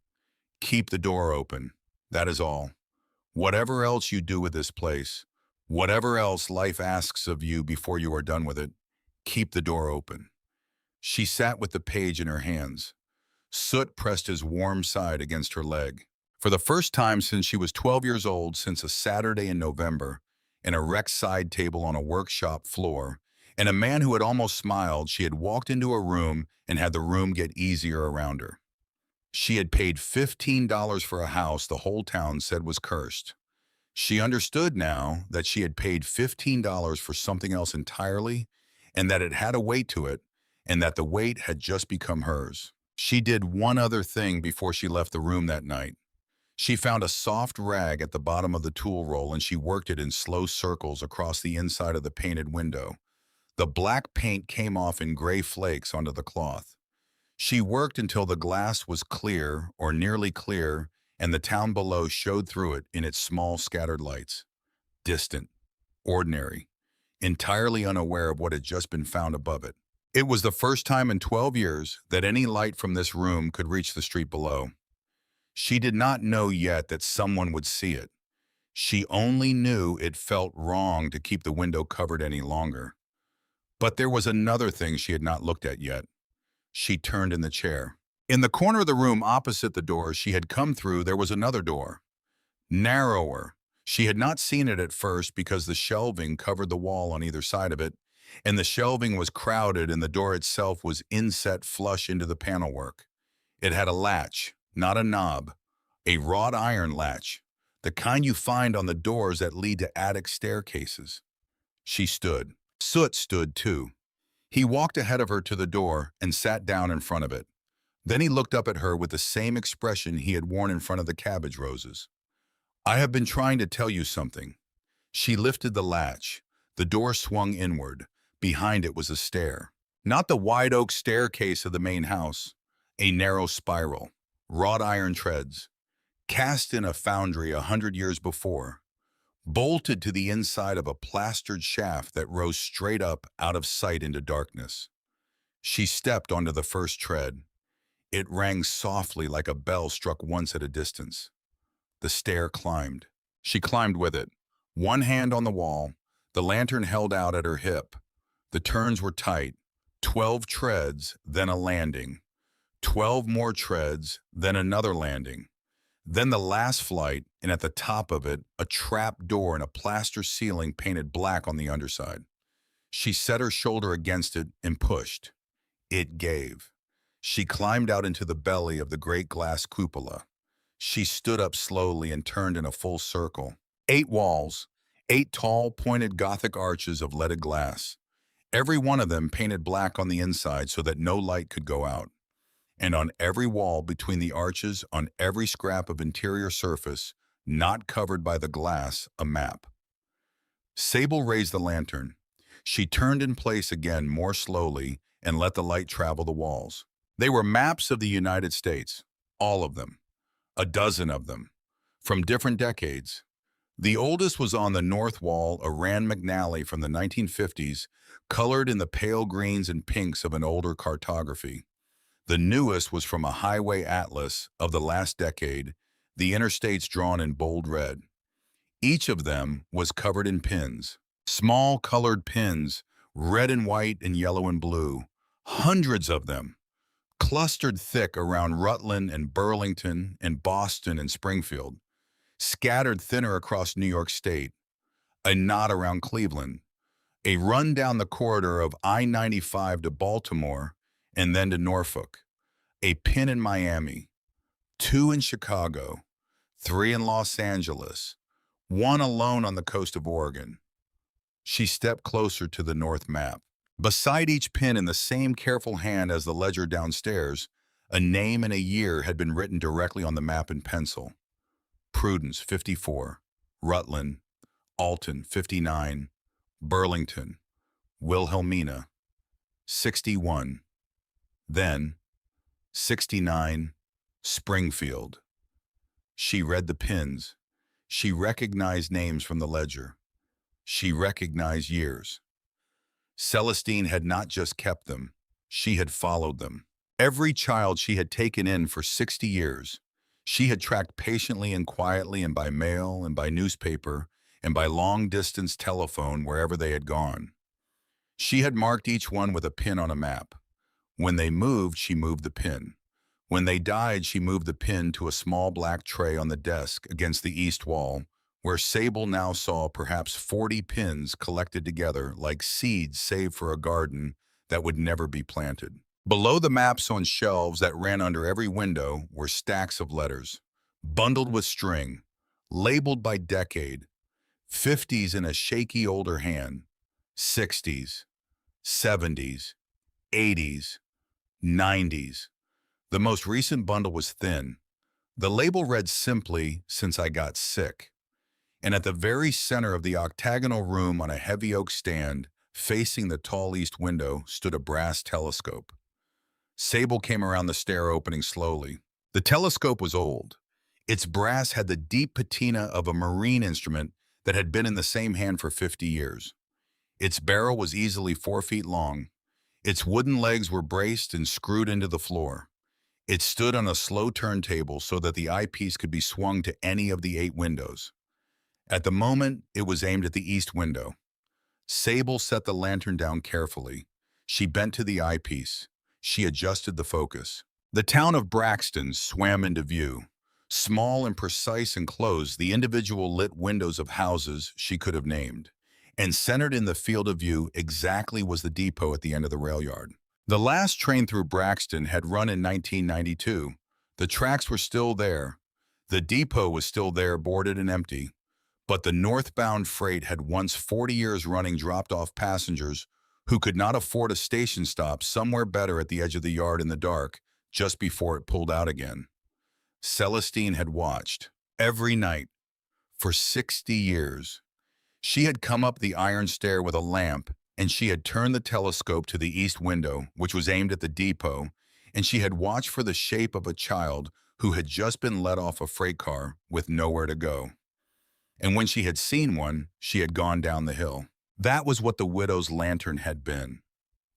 [SPEAKER 1] Keep the door open. That is all. Whatever else you do with this place, whatever else life asks of you before you are done with it, keep the door open. She sat with the page in her hands. Soot pressed his warm side against her leg. For the first time since she was 12 years old, since a Saturday in November, and a wrecked side table on a workshop floor, and a man who had almost smiled, she had walked into a room and had the room get easier around her. She had paid $15 for a house the whole town said was cursed. She understood now that she had paid $15 for something else entirely, and that it had a weight to it, and that the weight had just become hers. She did one other thing before she left the room that night. She found a soft rag at the bottom of the tool roll and she worked it in slow circles across the inside of the painted window. The black paint came off in gray flakes onto the cloth. She worked until the glass was clear or nearly clear and the town below showed through it in its small scattered lights. Distant, ordinary, entirely unaware of what had just been found above it. It was the first time in 12 years that any light from this room could reach the street below. She did not know yet that someone would see it. She only knew it felt wrong to keep the window covered any longer. But there was another thing she had not looked at yet. She turned in the chair. In the corner of the room opposite the door she had come through, there was another door. Narrower. She had not seen it at first because the shelving covered the wall on either side of it, and the shelving was crowded and the door itself was inset flush into the panelwork. It had a latch, not a knob, a wrought iron latch, the kind you find on the doors that lead to attic staircases. She stood. Soot stood too. He walked ahead of her to the door and sat down in front of it. Then he looked up at her with the same expression he had worn in front of the cabbage roses. I have been trying to tell you something. She lifted the latch. The door swung inward. Behind it was a stair. Not the wide oak staircase of the main house. A narrow spiral. Wrought iron treads. Cast in a foundry 100 years before. bolted to the inside of a plastered shaft that rose straight up out of sight into darkness. She stepped onto the first tread. It rang softly like a bell struck once at a distance. The stair climbed. She climbed with it, one hand on the wall, the lantern held out at her hip. The turns were tight. 12 treads, then a landing. 12 more treads, then another landing. Then the last flight, and at the top of it, a trap door and a plaster ceiling painted black on the underside. She set her shoulder against it and pushed. It gave. She climbed out into the belly of the great glass cupola. She stood up slowly and turned in a full circle. 8 walls, 8 tall, pointed Gothic arches of leaded glass. Every one of them painted black on the inside so that no light could go out. And on every wall between the arches, on every scrap of interior surface, not covered by the glass, a map. Sable raised the lantern. She turned in place again more slowly and let the light travel the walls. They were maps of the United States, all of them, a dozen of them, from different decades. The oldest was on the north wall, a Rand McNally from the 1950s, colored in the pale greens and pinks of an older cartography. The newest was from a highway atlas of the last decade, the interstates drawn in bold red. Each of them was covered in pins, small colored pins, red and white and yellow and blue, hundreds of them, clustered thick around Rutland and Burlington and Boston and Springfield, scattered thinner across New York State, a knot around Cleveland, a run down the corridor of I-95 to Baltimore and then to Norfolk, a pin in Miami, 2 in Chicago, 3 in Los Angeles, 1 alone on the coast of Oregon. She stepped closer to the north map. Beside each pin in the same careful hand as the ledger downstairs, a name and a year had been written directly on the map in pencil. Prudence, 54, Rutland, Alton, 59, Burlington, Wilhelmina, 61, then 69, Springfield. She read the pins. She recognized names from the ledger. She recognized years. Celestine had not just kept them, she had followed them. Every child she had taken in for 60 years, she had tracked patiently and quietly and by mail and by newspaper and by long-distance telephone wherever they had gone. She had marked each one with a pin on a map. When they moved, she moved the pin. When they died, she moved the pin to a small black tray on the desk against the east wall, where Sable now saw perhaps 40 pins collected together like seeds saved for a garden that would never be planted. Below the maps on shelves that ran under every window were stacks of letters, bundled with string, labeled by decade, 50s in a shaky older hand, 60s, 70s, 80s, 90s. The most recent bundle was thin. The label read simply, "Since I got sick." And at the very center of the octagonal room on a heavy oak stand, facing the tall east window, stood a brass telescope. Sable came around the stair opening slowly. The telescope was old. Its brass had the deep patina of a marine instrument that had been in the same hand for 50 years. Its barrel was easily 4 feet long. Its wooden legs were braced and screwed into the floor. It stood on a slow turntable so that the eyepiece could be swung to any of the 8 windows. At the moment, it was aimed at the east window. Sable set the lantern down carefully. She bent to the eyepiece. She adjusted the focus. The town of Braxton swam into view. Small and precise and closed, the individual lit windows of houses she could have named. And centered in the field of view exactly was the depot at the end of the rail yard. The last train through Braxton had run in 1992. The tracks were still there. The depot was still there, boarded and empty. But the northbound freight had once 40 years running dropped off passengers who could not afford a station stop somewhere better at the edge of the yard in the dark just before it pulled out again. Celestine had watched every night for 60 years. She had come up the iron stair with a lamp, and she had turned the telescope to the east window, which was aimed at the depot, and she had watched for the shape of a child who had just been let off a freight car with nowhere to go. and when she had seen one, she had gone down the hill. That was what the widow's lantern had been.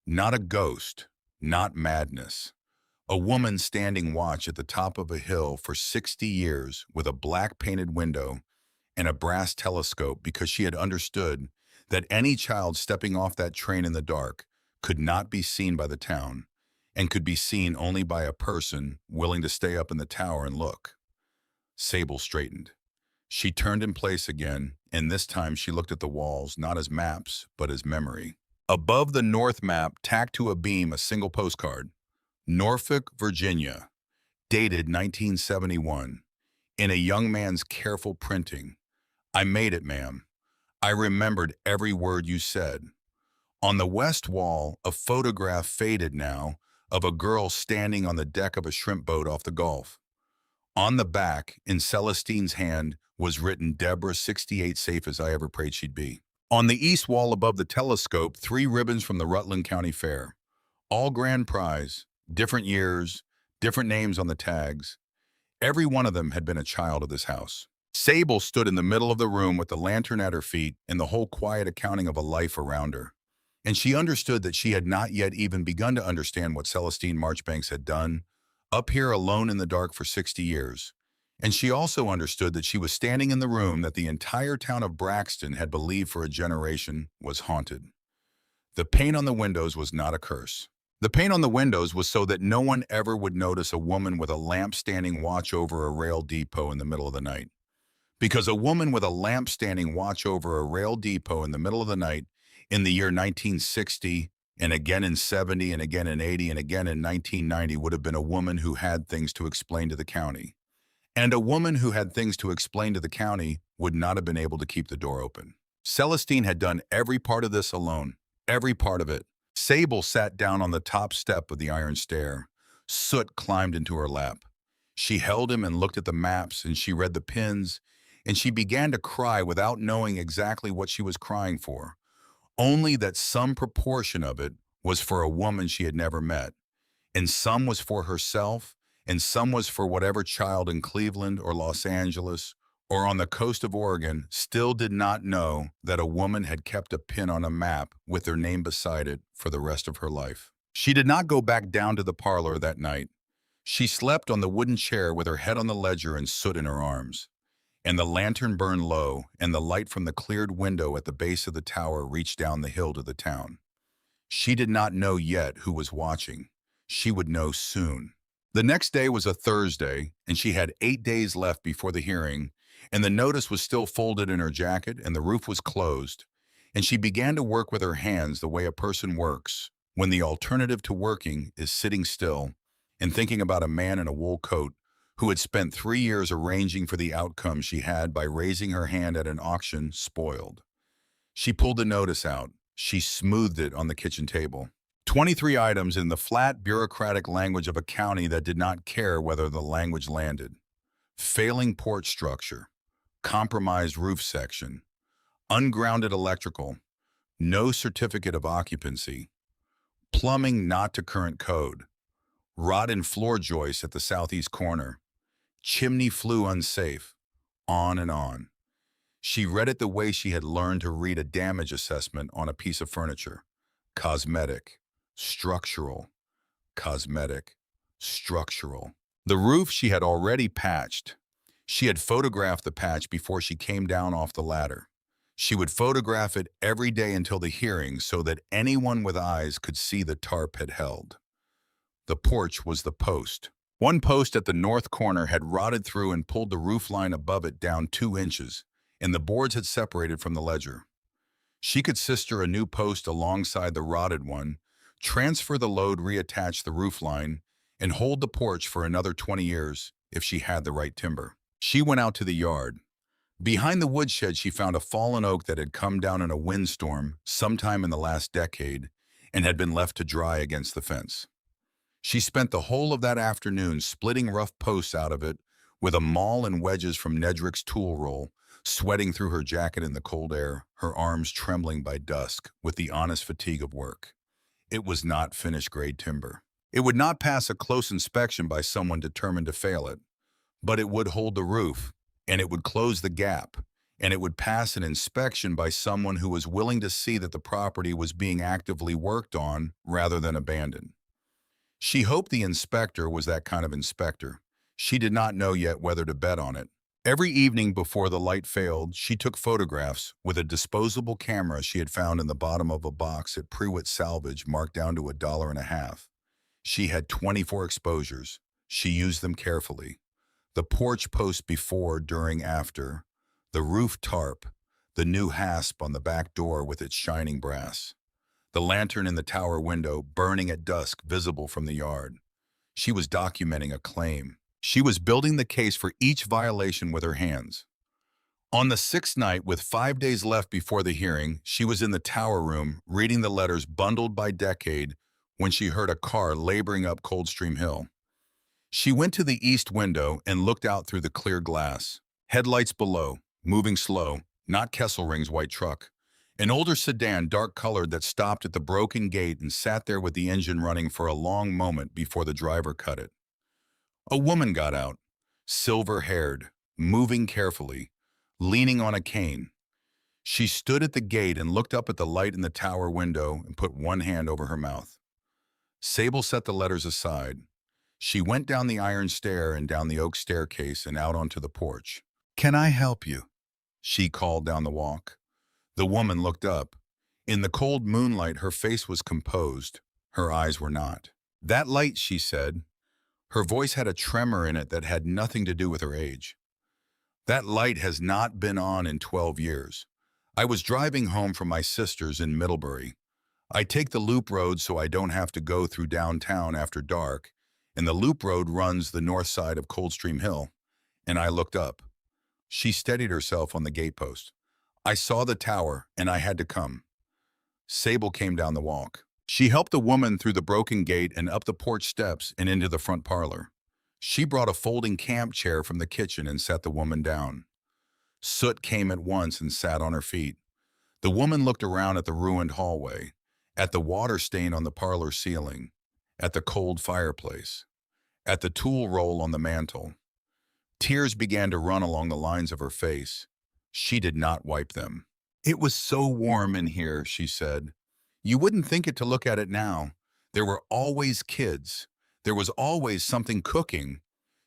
[SPEAKER 1] Not a ghost, not madness. A woman standing watch at the top of a hill for 60 years with a black painted window and a brass telescope because she had understood that any child stepping off that train in the dark could not be seen by the town and could be seen only by a person willing to stay up in the tower and look. Sable straightened. She turned in place again, and this time she looked at the walls not as maps, but as memory. Above the north map, tacked to a beam, a single postcard. Norfolk, Virginia, dated 1971, in a young man's careful printing. I made it, ma'am. I remembered every word you said. On the west wall, a photograph faded now of a girl standing on the deck of a shrimp boat off the Gulf. On the back, in Celestine's hand, was written, Deborah, 68, safe as I ever prayed she'd be. On the east wall above the telescope, 3 ribbons from the Rutland County Fair. All grand prize, different years, different names on the tags. Every one of them had been a child of this house. Sable stood in the middle of the room with the lantern at her feet and the whole quiet accounting of a life around her. And she understood that she had not yet even begun to understand what Celestine Marchbanks had done, up here alone in the dark for 60 years. And she also understood that she was standing in the room that the entire town of Braxton had believed for a generation was haunted. The paint on the windows was not a curse. The paint on the windows was so that no one ever would notice a woman with a lamp standing watch over a rail depot in the middle of the night. Because a woman with a lamp standing watch over a rail depot in the middle of the night in the year 1960, and again in 70, and again in 80, and again in 1990 would have been a woman who had things to explain to the county. And a woman who had things to explain to the county would not have been able to keep the door open. Celestine had done every part of this alone, every part of it. Sable sat down on the top step of the iron stair. Soot climbed into her lap. She held him and looked at the maps, and she read the pins, and she began to cry without knowing exactly what she was crying for, only that some proportion of it was for a woman she had never met, and some was for herself, and some was for whatever child in Cleveland or Los Angeles or on the coast of Oregon still did not know that a woman had kept a pin on a map with her name beside it for the rest of her life. She did not go back down to the parlor that night. She slept on the wooden chair with her head on the ledger and soot in her arms. And the lantern burned low, and the light from the cleared window at the base of the tower reached down the hill to the town. She did not know yet who was watching. She would know soon. The next day was a Thursday, and she had 8 days left before the hearing, and the notice was still folded in her jacket, and the roof was closed, and she began to work with her hands the way a person works, when the alternative to working is sitting still and thinking about a man in a wool coat who had spent 3 years arranging for the outcome she had by raising her hand at an auction spoiled. She pulled the notice out. She smoothed it on the kitchen table. 23 items in the flat, bureaucratic language of a county that did not care whether the language landed. Failing porch structure, compromised roof section, ungrounded electrical, no certificate of occupancy, plumbing not to current code, rot in floor joists at the southeast corner, chimney flue unsafe, on and on. She read it the way she had learned to read a damage assessment on a piece of furniture. Cosmetic, structural, cosmetic, structural. The roof she had already patched. She had photographed the patch before she came down off the ladder. She would photograph it every day until the hearing so that anyone with eyes could see the tarp had held. The porch was the post. One post at the north corner had rotted through and pulled the roof line above it down 2 inches, and the boards had separated from the ledger. She could sister a new post alongside the rotted one, transfer the load, reattach the roof line, and hold the porch for another 20 years if she had the right timber. She went out to the yard. Behind the woodshed, she found a fallen oak that had come down in a windstorm sometime in the last decade and had been left to dry against the fence. She spent the whole of that afternoon splitting rough posts out of it with a maul and wedges from Nedrick's tool roll, sweating through her jacket in the cold air, her arms trembling by dusk with the honest fatigue of work. It was not finished grade timber. It would not pass a close inspection by someone determined to fail it, but it would hold the roof, and it would close the gap, and it would pass an inspection by someone who was willing to see that the property was being actively worked on rather than abandoned. She hoped the inspector was that kind of inspector. She did not know yet whether to bet on it. Every evening before the light failed, she took photographs with a disposable camera she had found in the bottom of a box at Prewitt Salvage marked down to $1.50. She had 24 exposures. She used them carefully. The porch post before, during, after, the roof tarp, the new hasp on the back door with its shining brass, the lantern in the tower window burning at dusk visible from the yard. She was documenting a claim. She was building the case for each violation with her hands. On the sixth night, with 5 days left before the hearing, she was in the tower room reading the letters bundled by decade when she heard a car laboring up Coldstream Hill. She went to the east window and looked out through the clear glass. Headlights below, moving slow, not Kesselring's white truck. An older sedan, dark-colored, that stopped at the broken gate and sat there with the engine running for a long moment before the driver cut it. A woman got out, silver-haired, moving carefully, leaning on a cane. She stood at the gate and looked up at the light in the tower window and put one hand over her mouth. Sable set the letters aside. She went down the iron stair and down the oak staircase and out onto the porch. "Can I help you?" she called down the walk. The woman looked up. In the cold moonlight, her face was composed. Her eyes were not. "That light," she said. Her voice had a tremor in it that had nothing to do with her age. "That light has not been on in 12 years. I was driving home from my sister's in Middlebury. I take the loop road so I don't have to go through downtown after dark, and the loop road runs the north side of Coldstream Hill, and I looked up." She steadied herself on the gatepost. "I saw the tower, and I had to come." Sable came down the walk. She helped the woman through the broken gate and up the porch steps and into the front parlor. She brought a folding camp chair from the kitchen and sat the woman down. Soot came at once and sat on her feet. The woman looked around at the ruined hallway, at the water stain on the parlor ceiling, at the cold fireplace, at the tool roll on the mantel. Tears began to run along the lines of her face. She did not wipe them. "It was so warm in here," she said. "You wouldn't think it to look at it now. There were always kids. There was always something cooking.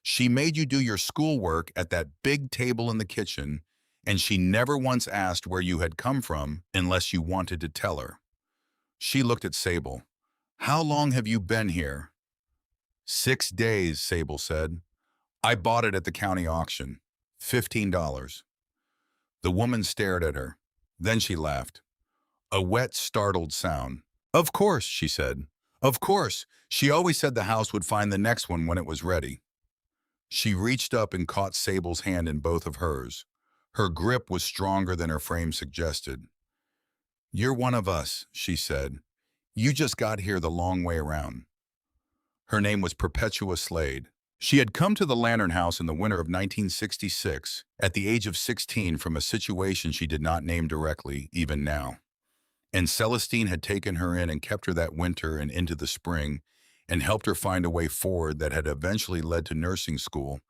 [SPEAKER 1] She made you do your schoolwork at that big table in the kitchen, and she never once asked where you had come from unless you wanted to tell her." She looked at Sable. "How long have you been here?" 6 days, Sable said. "I bought it at the county auction. $15. The woman stared at her. Then she laughed. A wet, startled sound. "Of course," she said. "Of course. She always said the house would find the next one when it was ready." She reached up and caught Sable's hand in both of hers. Her grip was stronger than her frame suggested. "You're one of us," she said. "You just got here the long way around." Her name was Perpetua Slade. She had come to the Lantern House in the winter of 1966, at the age of 16, from a situation she did not name directly, even now. And Celestine had taken her in and kept her that winter and into the spring, and helped her find a way forward that had eventually led to nursing school,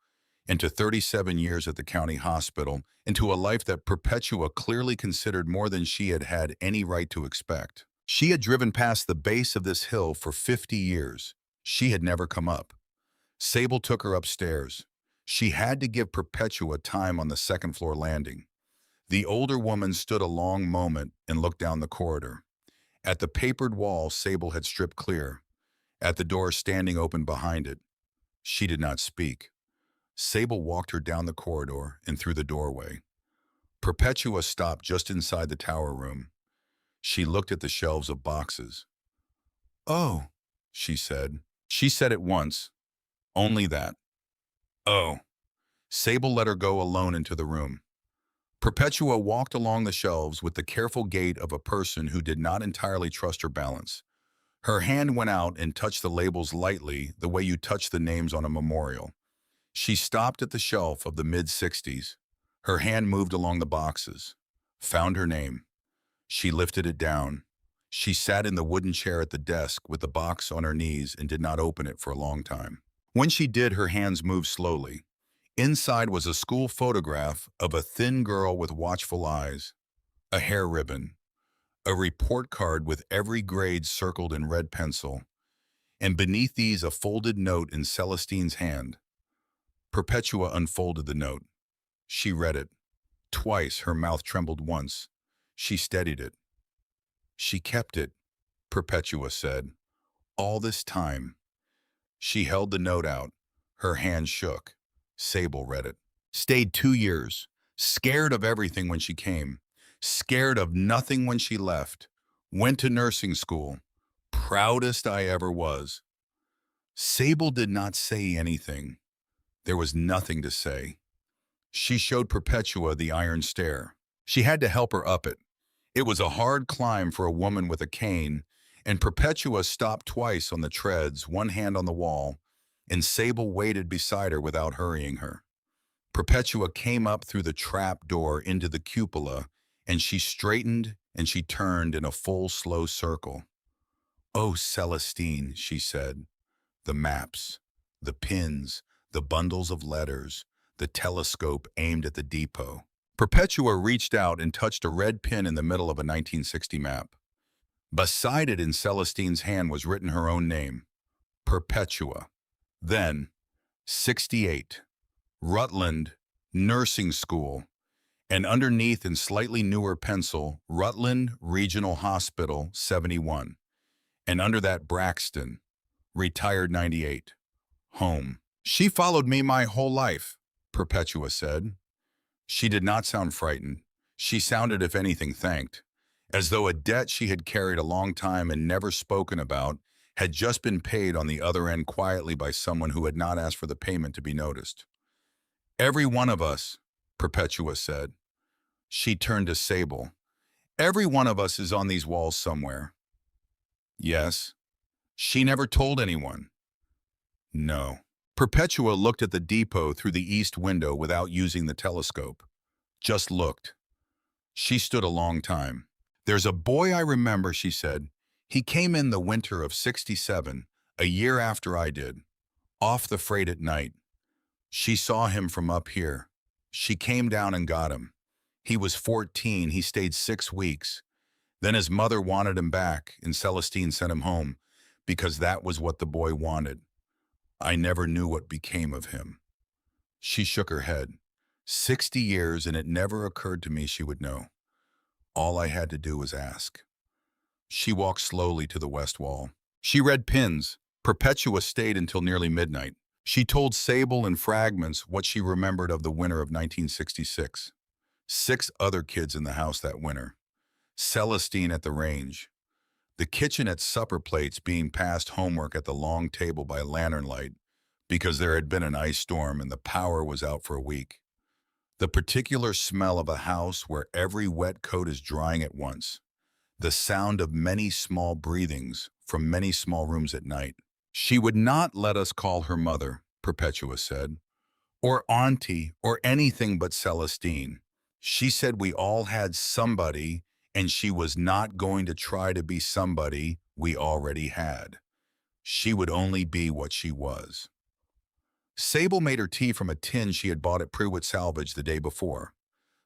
[SPEAKER 1] into 37 years at the county hospital, into a life that Perpetua clearly considered more than she had had any right to expect. She had driven past the base of this hill for 50 years. She had never come up. Sable took her upstairs. She had to give Perpetua time on the second-floor landing. The older woman stood a long moment and looked down the corridor. At the papered wall, Sable had stripped clear. At the door standing open behind it, she did not speak. Sable walked her down the corridor and through the doorway. Perpetua stopped just inside the tower room. She looked at the shelves of boxes. "Oh," she said. She said it once. Only that. "Oh." Sable let her go alone into the room. Perpetua walked along the shelves with the careful gait of a person who did not entirely trust her balance. Her hand went out and touched the labels lightly, the way you touch the names on a memorial. She stopped at the shelf of the mid-60s. Her hand moved along the boxes. Found her name. She lifted it down. She sat in the wooden chair at the desk with the box on her knees and did not open it for a long time. When she did, her hands moved slowly. Inside was a school photograph of a thin girl with watchful eyes, a hair ribbon, a report card with every grade circled in red pencil, and beneath these a folded note in Celestine's hand. Perpetua unfolded the note. She read it. Twice her mouth trembled once. She steadied it. She kept it, Perpetua said. All this time. She held the note out. Her hand shook. Sable read it. Stayed 2 years. Scared of everything when she came. Scared of nothing when she left. Went to nursing school. Proudest I ever was. Sable did not say anything. There was nothing to say. She showed Perpetua the iron stair. She had to help her up it. It was a hard climb for a woman with a cane, and Perpetua stopped twice on the treads, one hand on the wall, and Sable waited beside her without hurrying her. Perpetua came up through the trap door into the cupola, and she straightened and she turned in a full, slow circle. "Oh, Celestine," she said, "the maps, the pins, the bundles of letters, the telescope aimed at the depot." Perpetua reached out and touched a red pin in the middle of a 1960 map. Beside it in Celestine's hand was written her own name, Perpetua. Then, 68, Rutland Nursing School, and underneath in slightly newer pencil, Rutland Regional Hospital, 71. And under that, Braxton, retired 98, home. "She followed me my whole life," Perpetua said. She did not sound frightened. She sounded, if anything, thanked, as though a debt she had carried a long time and never spoken about had just been paid on the other end quietly by someone who had not asked for the payment to be noticed. "Every one of us," Perpetua said. She turned to Sable. "Every one of us is on these walls somewhere." "Yes." "She never told anyone." "No." Perpetua looked at the depot through the east window without using the telescope. Just looked. She stood a long time. "There's a boy I remember," she said. "He came in the winter of 67, a year after I did, off the freight at night. She saw him from up here. She came down and got him. He was 14, he stayed 6 weeks. Then his mother wanted him back, and Celestine sent him home, because that was what the boy wanted. I never knew what became of him." She shook her head. 60 years, and it never occurred to me she would know. All I had to do was ask. She walked slowly to the west wall. She read pins. Perpetua stayed until nearly midnight. She told Sable in fragments what she remembered of the winter of 1966. 6 other kids in the house that winter. Celestine at the range. The kitchen at supper plates being passed homework at the long table by lantern light because there had been an ice storm and the power was out for a week. The particular smell of a house where every wet coat is drying at once. The sound of many small breathings from many small rooms at night. She would not let us call her mother, Perpetua said, or auntie, or anything but Celestine. She said we all had somebody, and she was not going to try to be somebody we already had. She would only be what she was. Sable made her tea from a tin she had bought at Prewitt Salvage the day before.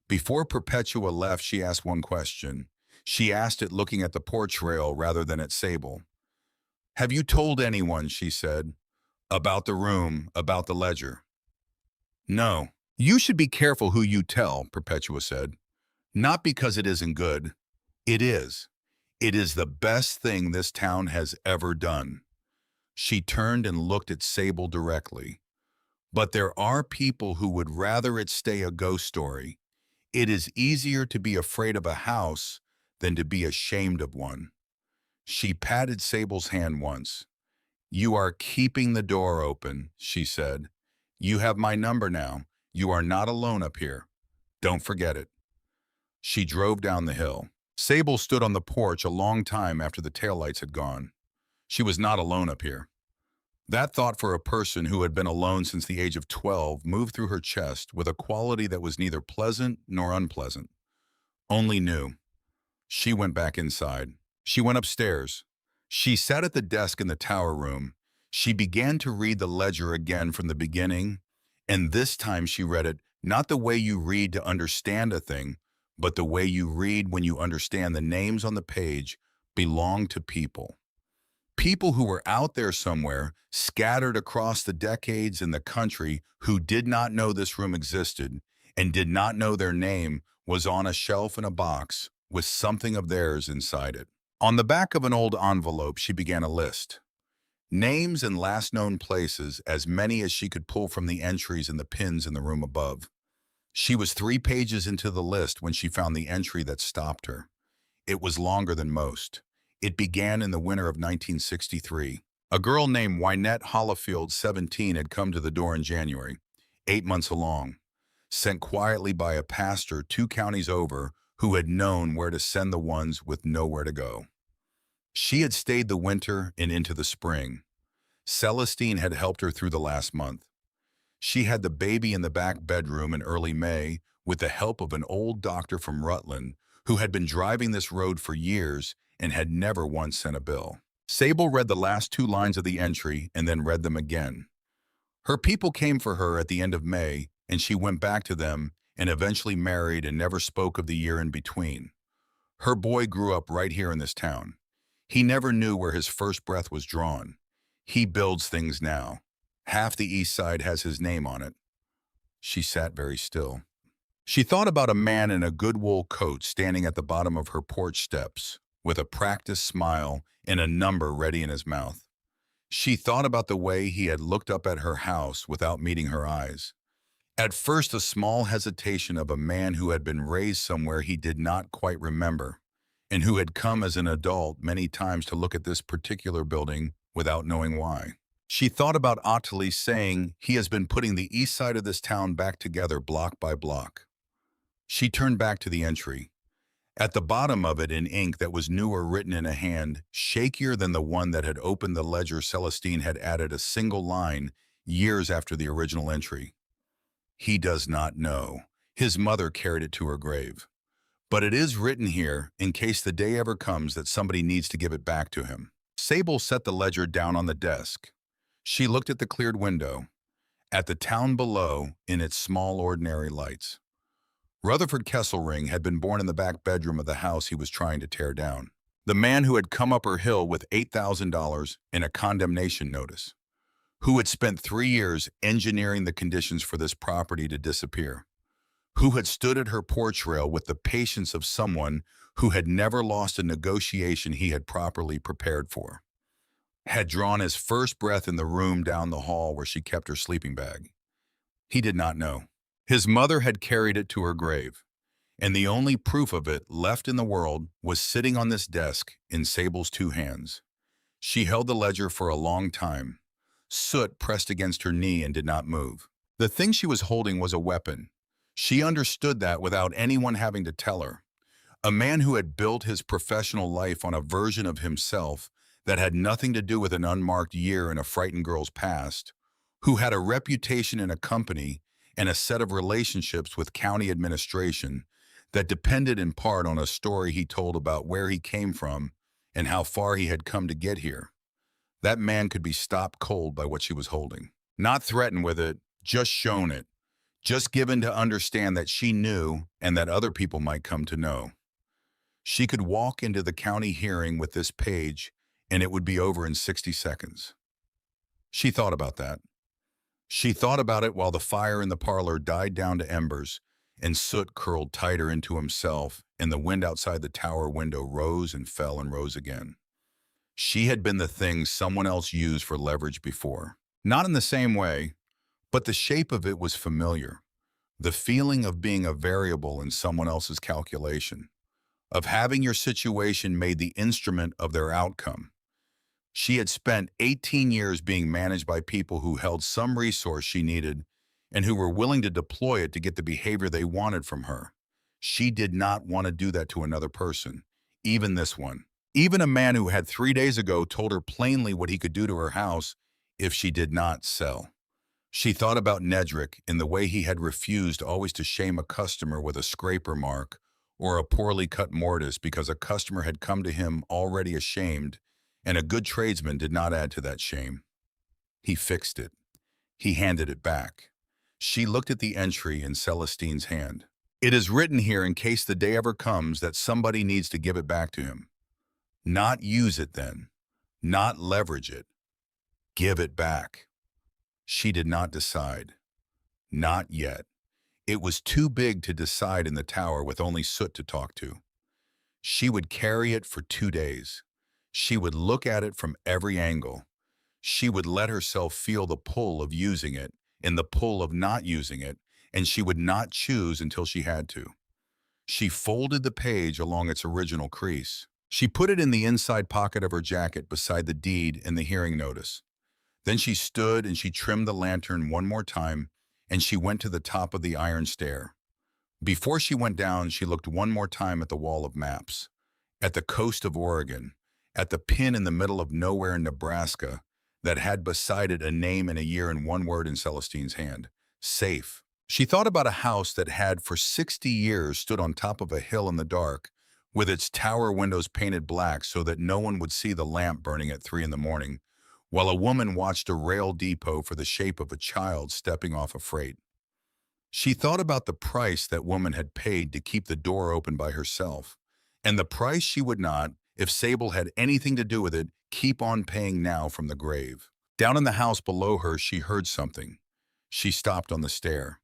[SPEAKER 1] Before Perpetua left, she asked one question. She asked it looking at the porch rail rather than at Sable. "Have you told anyone," she said, "about the room, about the ledger?" "No." "You should be careful who you tell," Perpetua said. "Not because it isn't good. It is. It is the best thing this town has ever done." She turned and looked at Sable directly. "But there are people who would rather it stay a ghost story. It is easier to be afraid of a house than to be ashamed of one." She patted Sable's hand once. "You are keeping the door open," she said. "You have my number now. You are not alone up here. Don't forget it." She drove down the hill. Sable stood on the porch a long time after the taillights had gone. She was not alone up here. That thought for a person who had been alone since the age of 12 moved through her chest with a quality that was neither pleasant nor unpleasant, only new. She went back inside. She went upstairs. She sat at the desk in the tower room. She began to read the ledger again from the beginning, And this time she read it not the way you read to understand a thing, but the way you read when you understand the names on the page belong to people. People who were out there somewhere, scattered across the decades in the country, who did not know this room existed and did not know their name was on a shelf in a box with something of theirs inside it. On the back of an old envelope, she began a list. Names and last known places, as many as she could pull from the entries and the pins in the room above. She was 3 pages into the list when she found the entry that stopped her. It was longer than most. It began in the winter of 1963. A girl named Wynette Hollifield, 17, had come to the door in January, 8 months along, sent quietly by a pastor 2 counties over who had known where to send the ones with nowhere to go. She had stayed the winter and into the spring. Celestine had helped her through the last month. She had the baby in the back bedroom in early May with the help of an old doctor from Rutland who had been driving this road for years and had never once sent a bill. Sable read the last 2 lines of the entry and then read them again. Her people came for her at the end of May, and she went back to them and eventually married and never spoke of the year in between. Her boy grew up right here in this town. He never knew where his first breath was drawn. He builds things now. Half the east side has his name on it. She sat very still. She thought about a man in a good wool coat standing at the bottom of her porch steps, with a practiced smile and a number ready in his mouth. She thought about the way he had looked up at her house without meeting her eyes. At first, a small hesitation of a man who had been raised somewhere he did not quite remember, and who had come as an adult many times to look at this particular building without knowing why. She thought about Ottilie saying he has been putting the east side of this town back together block by block. She turned back to the entry. At the bottom of it, in ink that was newer written in a hand, shakier than the one that had opened the ledger, Celestine had added a single line years after the original entry. He does not know. His mother carried it to her grave. But it is written here in case the day ever comes that somebody needs to give it back to him. Sable set the ledger down on the desk. She looked at the cleared window, at the town below in its small ordinary lights. Rutherford Kesselring had been born in the back bedroom of the house he was trying to tear down. The man who had come up her hill with $8,000 in a condemnation notice. Who had spent 3 years engineering the conditions for this property to disappear. Who had stood at her porch rail with the patience of someone who had never lost a negotiation he had properly prepared for. Had drawn his first breath in the room down the hall where she kept her sleeping bag. He did not know. His mother had carried it to her grave, and the only proof of it left in the world was sitting on this desk in Sable's 2 hands. She held the ledger for a long time. Soot pressed against her knee and did not move. The thing she was holding was a weapon. She understood that without anyone having to tell her. A man who had built his professional life on a version of himself that had nothing to do with an unmarked year in a frightened girl's past, who had a reputation in a company and a set of relationships with county administration that depended in part on a story he told about where he came from and how far he had come to get here. That man could be stopped cold by what she was holding. Not threatened with it, just shown it. Just given to understand that she knew and that other people might come to know. She could walk into the county hearing with this page and it would be over in 60 seconds. She thought about that. She thought about it while the fire in the parlor died down to embers and Soot curled tighter into himself and the wind outside the tower window rose and fell and rose again. She had been the thing someone else used for leverage before. Not in the same way, but the shape of it was familiar. The feeling of being a variable in someone else's calculation, of having your situation made the instrument of their outcome. She had spent 18 years being managed by people who held some resource she needed and who were willing to deploy it to get the behavior they wanted from her. She did not want to do that to another person, even this one. Even a man who had 3 days ago told her plainly what he could do to her house if she did not sell. She thought about Nedrick in the way he had refused always to shame a customer with a scraper mark or a poorly cut mortise because a customer had come to him already ashamed, and a good tradesman did not add to that shame. He fixed it. He handed it back. She looked at the entry in Celestine's hand. It is written here in case the day ever comes that somebody needs to give it back to him. Not use it then. Not leverage it. Give it back. She did not decide. Not yet. It was too big to decide in the tower with only Soot to talk to. She would carry it for 2 days. She would look at it from every angle. She would let herself feel the pull of using it and the pull of not using it, and she would not choose until she had to. She folded the page along its original crease. She put it in the inside pocket of her jacket beside the deed and the hearing notice. Then she stood and she trimmed the lantern one more time, and she went to the top of the iron stair. Before she went down, she looked one more time at the wall of maps, at the coast of Oregon, at the pin in the middle of nowhere in Nebraska that had beside it a name and a year and one word in Celestine's hand: safe. She thought about a house that had for 60 years stood on top of a hill in the dark, with its tower windows painted black so that no one would see the lamp burning at 3 in the morning, while a woman watched a rail depot for the shape of a child stepping off a freight. She thought about the price that woman had paid to keep the door open by herself, and the price she would not, if Sable had anything to do with it, keep on paying now from the grave. Down in the house below her, she heard something. She stopped on the stair.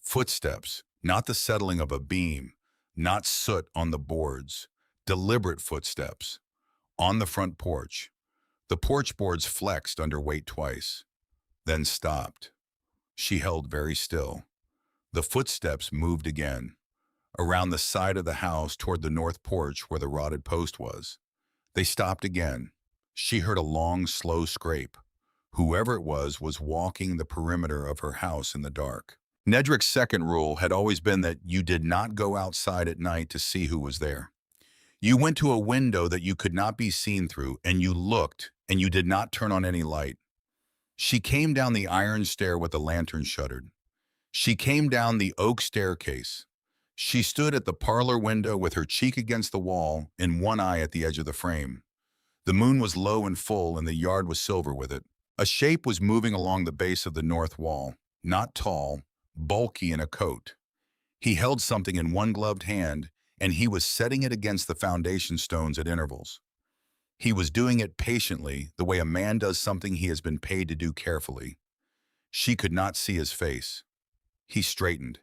[SPEAKER 1] Footsteps, not the settling of a beam, not soot on the boards, deliberate footsteps. On the front porch. The porch boards flexed under weight twice, then stopped. She held very still. The footsteps moved again, around the side of the house toward the north porch where the rotted post was. They stopped again. She heard a long, slow scrape. Whoever it was walking the perimeter of her house in the dark. Nedrick's second rule had always been that you did not go outside at night to see who was there. You went to a window that you could not be seen through, and you looked, and you did not turn on any light. She came down the iron stair with the lantern shuttered. She came down the oak staircase. She stood at the parlor window with her cheek against the wall and one eye at the edge of the frame. The moon was low and full, and the yard was silver with it. A shape was moving along the base of the north wall, not tall, bulky in a coat. He held something in one gloved hand, and he was setting it against the foundation stones at intervals. He was doing it patiently, the way a man does something he has been paid to do carefully. She could not see his face. He straightened.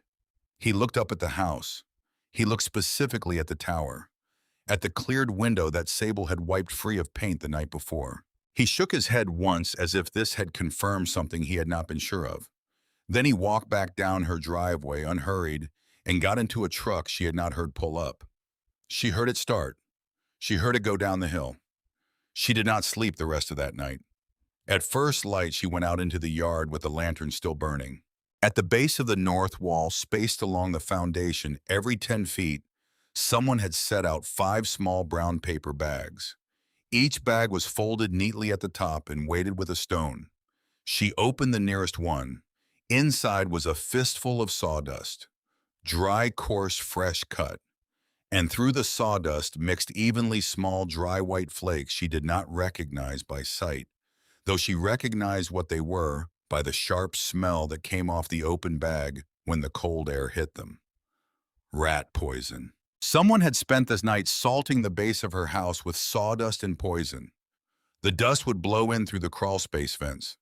[SPEAKER 1] He looked up at the house. He looked specifically at the tower, at the cleared window that Sable had wiped free of paint the night before. He shook his head once as if this had confirmed something he had not been sure of. Then he walked back down her driveway unhurried and got into a truck she had not heard pull up. She heard it start. She heard it go down the hill. She did not sleep the rest of that night. At first light, she went out into the yard with the lantern still burning. At the base of the north wall, spaced along the foundation every 10 feet, someone had set out 5 small brown paper bags. Each bag was folded neatly at the top and weighted with a stone. She opened the nearest one. Inside was a fistful of sawdust, dry, coarse, fresh cut. And through the sawdust mixed evenly small dry white flakes she did not recognize by sight, though she recognized what they were by the sharp smell that came off the open bag when the cold air hit them. Rat poison. Someone had spent this night salting the base of her house with sawdust and poison. The dust would blow in through the crawlspace fence.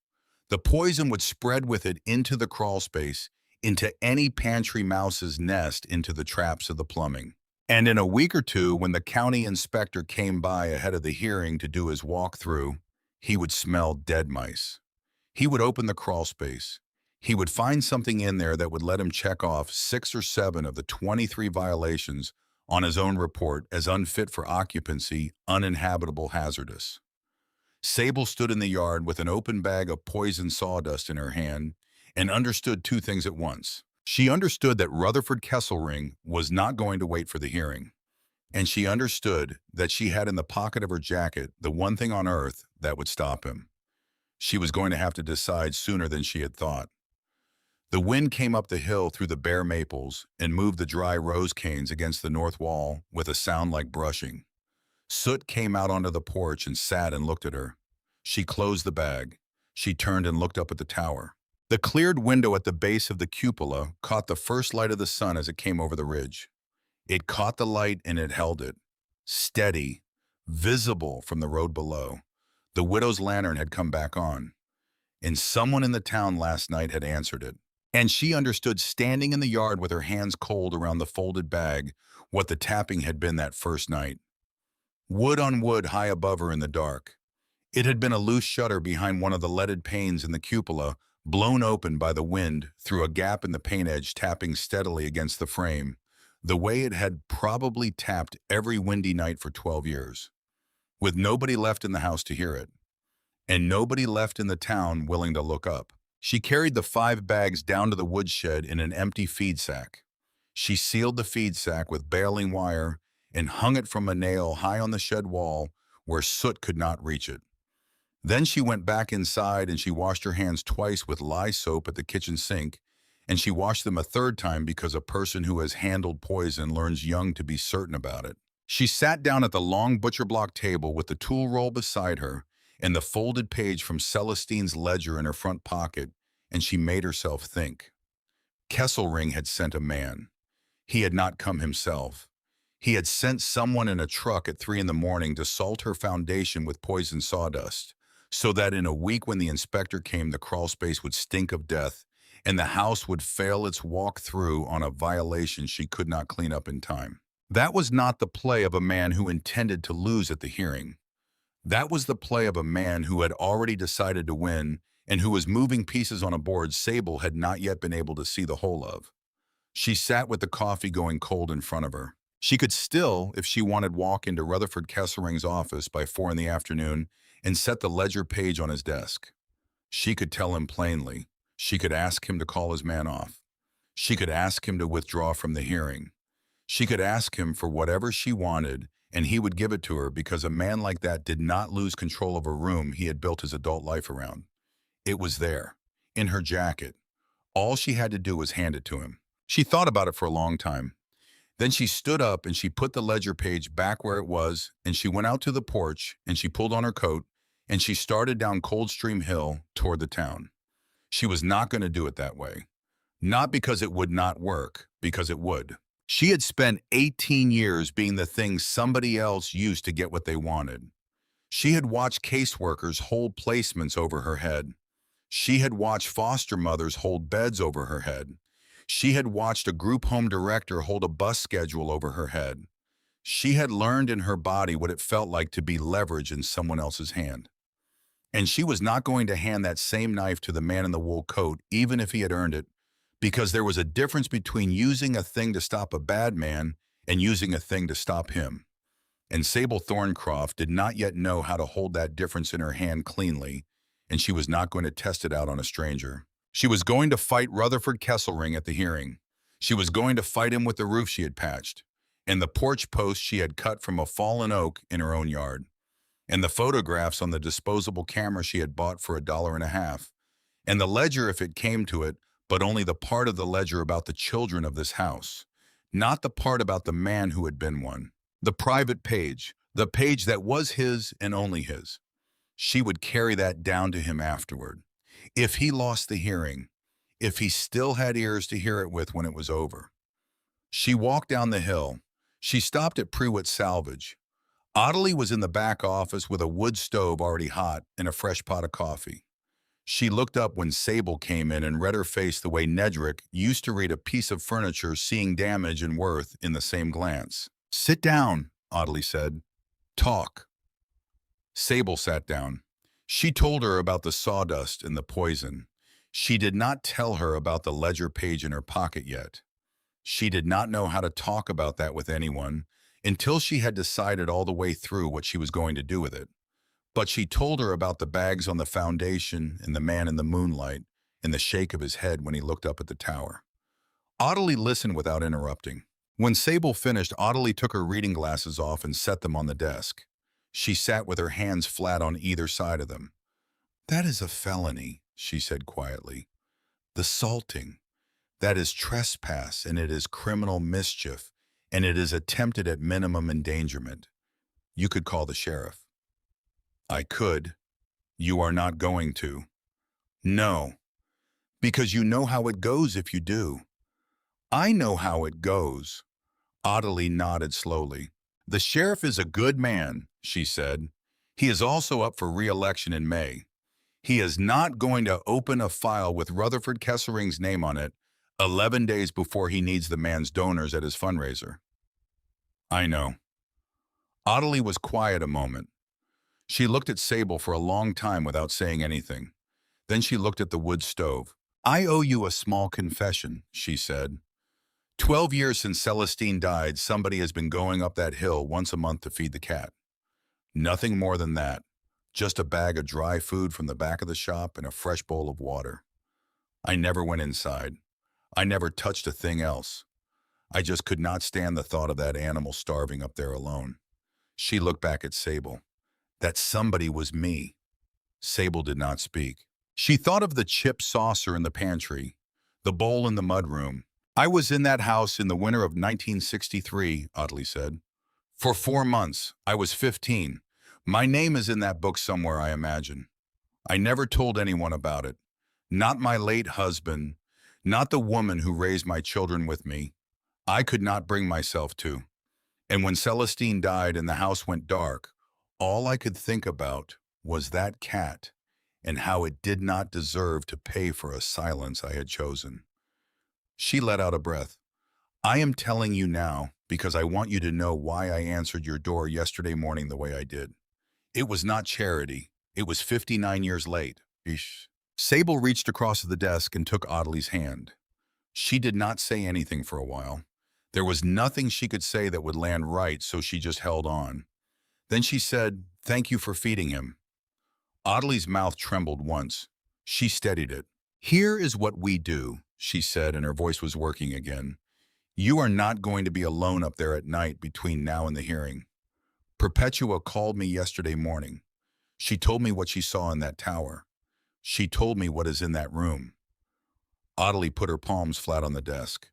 [SPEAKER 1] The poison would spread with it into the crawlspace, into any pantry mouse's nest, into the traps of the plumbing. And in a week or two, when the county inspector came by ahead of the hearing to do his walkthrough, he would smell dead mice. He would open the crawlspace. He would find something in there that would let him check off 6 or 7 of the 23 violations on his own report as unfit for occupancy, uninhabitable, hazardous. Sable stood in the yard with an open bag of poison sawdust in her hand and understood 2 things at once. She understood that Rutherford Kesselring was not going to wait for the hearing, and she understood that she had in the pocket of her jacket the one thing on earth that would stop him. She was going to have to decide sooner than she had thought. The wind came up the hill through the bare maples and moved the dry rose canes against the north wall with a sound like brushing. Soot came out onto the porch and sat and looked at her. She closed the bag. She turned and looked up at the tower. The cleared window at the base of the cupola caught the first light of the sun as it came over the ridge. It caught the light and it held it, steady, visible from the road below. The widow's lantern had come back on, and someone in the town last night had answered it. And she understood, standing in the yard with her hands cold around the folded bag, what the tapping had been that first night. Wood on wood high above her in the dark. It had been a loose shutter behind one of the leaded panes in the cupola, blown open by the wind through a gap in the pane edge, tapping steadily against the frame, the way it had probably tapped every windy night for 12 years, with nobody left in the house to hear it, and nobody left in the town willing to look up. She carried the 5 bags down to the woodshed in an empty feed sack. She sealed the feed sack with baling wire and hung it from a nail high on the shed wall where soot could not reach it. Then she went back inside and she washed her hands twice with lye soap at the kitchen sink, and she washed them a third time because a person who has handled poison learns young to be certain about it. She sat down at the long butcher block table with the tool roll beside her and the folded page from Celestine's ledger in her front pocket, and she made herself think. Kesselring had sent a man. He had not come himself. He had sent someone in a truck at 3 in the morning to salt her foundation with poison sawdust, so that in a week when the inspector came, the crawl space would stink of death, and the house would fail its walk-through on a violation she could not clean up in time. That was not the play of a man who intended to lose at the hearing. That was the play of a man who had already decided to win and who was moving pieces on a board Sable had not yet been able to see the whole of. She sat with the coffee going cold in front of her. She could still, if she wanted, walk into Rutherford Kesselring's office by 4 in the afternoon and set the ledger page on his desk. She could tell him plainly. She could ask him to call his man off. She could ask him to withdraw from the hearing. She could ask him for whatever she wanted, and he would give it to her, because a man like that did not lose control of a room he had built his adult life around. It was there, in her jacket. All she had to do was hand it to him. She thought about it for a long time. Then she stood up and she put the ledger page back where it was, and she went out to the porch and she pulled on her coat and she started down Coldstream Hill toward the town. She was not going to do it that way. Not because it would not work, because it would. She had spent 18 years being the thing somebody else used to get what they wanted. She had watched caseworkers hold placements over her head. She had watched foster mothers hold beds over her head. She had watched a group home director hold a bus schedule over her head. She had learned in her body what it felt like to be leverage in someone else's hand. And she was not going to hand that same knife to the man in the wool coat, even if he had earned it, because there was a difference between using a thing to stop a bad man and using a thing to stop him. And Sable Thorncroft did not yet know how to hold that difference in her hand cleanly, and she was not going to test it out on a stranger. She was going to fight Rutherford Kesselring at the hearing. She was going to fight him with the roof she had patched, and the porch post she had cut from a fallen oak in her own yard, and the photographs on the disposable camera she had bought for $1.50, and the ledger if it came to it, but only the part of the ledger about the children of this house, not the part about the man who had been one. The private page, the page that was his and only his. She would carry that down to him afterward. If he lost the hearing, if he still had ears to hear it with when it was over. She walked down the hill. She stopped at Prewitt Salvage. Ottilie was in the back office with a wood stove already hot and a fresh pot of coffee. She looked up when Sable came in and read her face the way Nedrick used to read a piece of furniture, seeing damage and worth in the same glance. "Sit down," Ottilie said. "Talk." Sable sat down. She told her about the sawdust and the poison. She did not tell her about the ledger page in her pocket yet. She did not know how to talk about that with anyone until she had decided all the way through what she was going to do with it. But she told her about the bags on the foundation and the man in the moonlight and the shake of his head when he looked up at the tower. Ottilie listened without interrupting. When Sable finished, Ottilie took her reading glasses off and set them on the desk. She sat with her hands flat on either side of them. "That is a felony," she said quietly. "The salting. That is trespass, and it is criminal mischief, and it is attempted at minimum endangerment. You could call the sheriff." "I could. You are not going to." "No. Because you know how it goes if you do. I know how it goes. Audley nodded slowly. The sheriff is a good man, she said. He is also up for re-election in May. He is not going to open a file with Rutherford Kesselring's name on it 11 days before he needs the man's donors at his fundraiser. I know. Audley was quiet a moment. She looked at Sable for a long time without saying anything. Then she looked at the wood stove. I owe you a small confession, she said. 12 years since Celestine died, somebody has been going up that hill once a month to feed the cat. Nothing more than that. Just a bag of dry food from the back of the shop and a fresh bowl of water. I never went inside. I never touched a thing else. I just could not stand the thought of that animal starving up there alone. She looked back at Sable. That somebody was me. Sable did not speak. She thought of the chip saucer in the pantry, the bowl in the mudroom. I was in that house in the winter of 1963, Audley said. For 4 months. I was 15. My name is in that book somewhere, I imagine. I never told anyone about it. Not my late husband, not the woman who raised my children with me. I could not bring myself to. And when Celestine died and the house went dark, all I could think about was that cat and how it did not deserve to pay for a silence I had chosen. She let out a breath. I am telling you now because I want you to know why I answered your door yesterday morning the way I did. It was not charity. It was 59 years late. Eesh. Sable reached across the desk and took Audley's hand. She did not say anything for a while. There was nothing she could say that would land right, so she just held on. Then she said, "Thank you for feeding him." Audley's mouth trembled once. She steadied it. "Here is what we do," she said, and her voice was working again. "You are not going to be alone up there at night between now and the hearing. Perpetua called me yesterday morning. She told me what she saw in that tower. She told me what is in that room." Audley put her palms flat on the desk.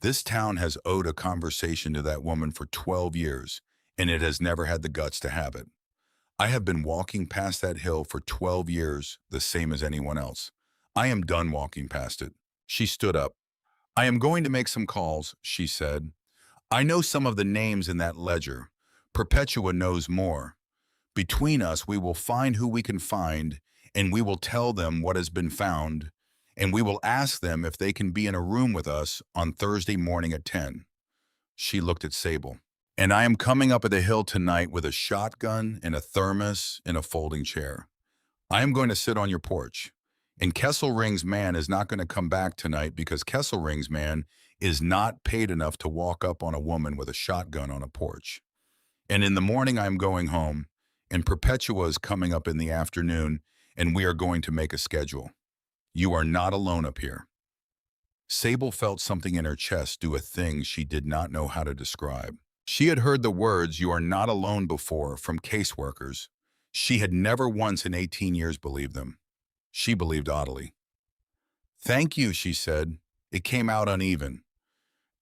[SPEAKER 1] This town has owed a conversation to that woman for 12 years, and it has never had the guts to have it. I have been walking past that hill for 12 years, the same as anyone else. I am done walking past it. She stood up. "I am going to make some calls," she said. "I know some of the names in that ledger. Perpetua knows more. Between us, we will find who we can find, and we will tell them what has been found, and we will ask them if they can be in a room with us on Thursday morning at 10. She looked at Sable. "And I am coming up at the hill tonight with a shotgun and a thermos and a folding chair. I am going to sit on your porch. And Kesselring's man is not going to come back tonight because Kesselring's man is not paid enough to walk up on a woman with a shotgun on a porch. And in the morning I am going home, and Perpetua is coming up in the afternoon, and we are going to make a schedule. You are not alone up here." Sable felt something in her chest do a thing she did not know how to describe. She had heard the words "you are not alone" before from caseworkers. She had never once in 18 years believed them. She believed Audley. "Thank you," she said. It came out uneven.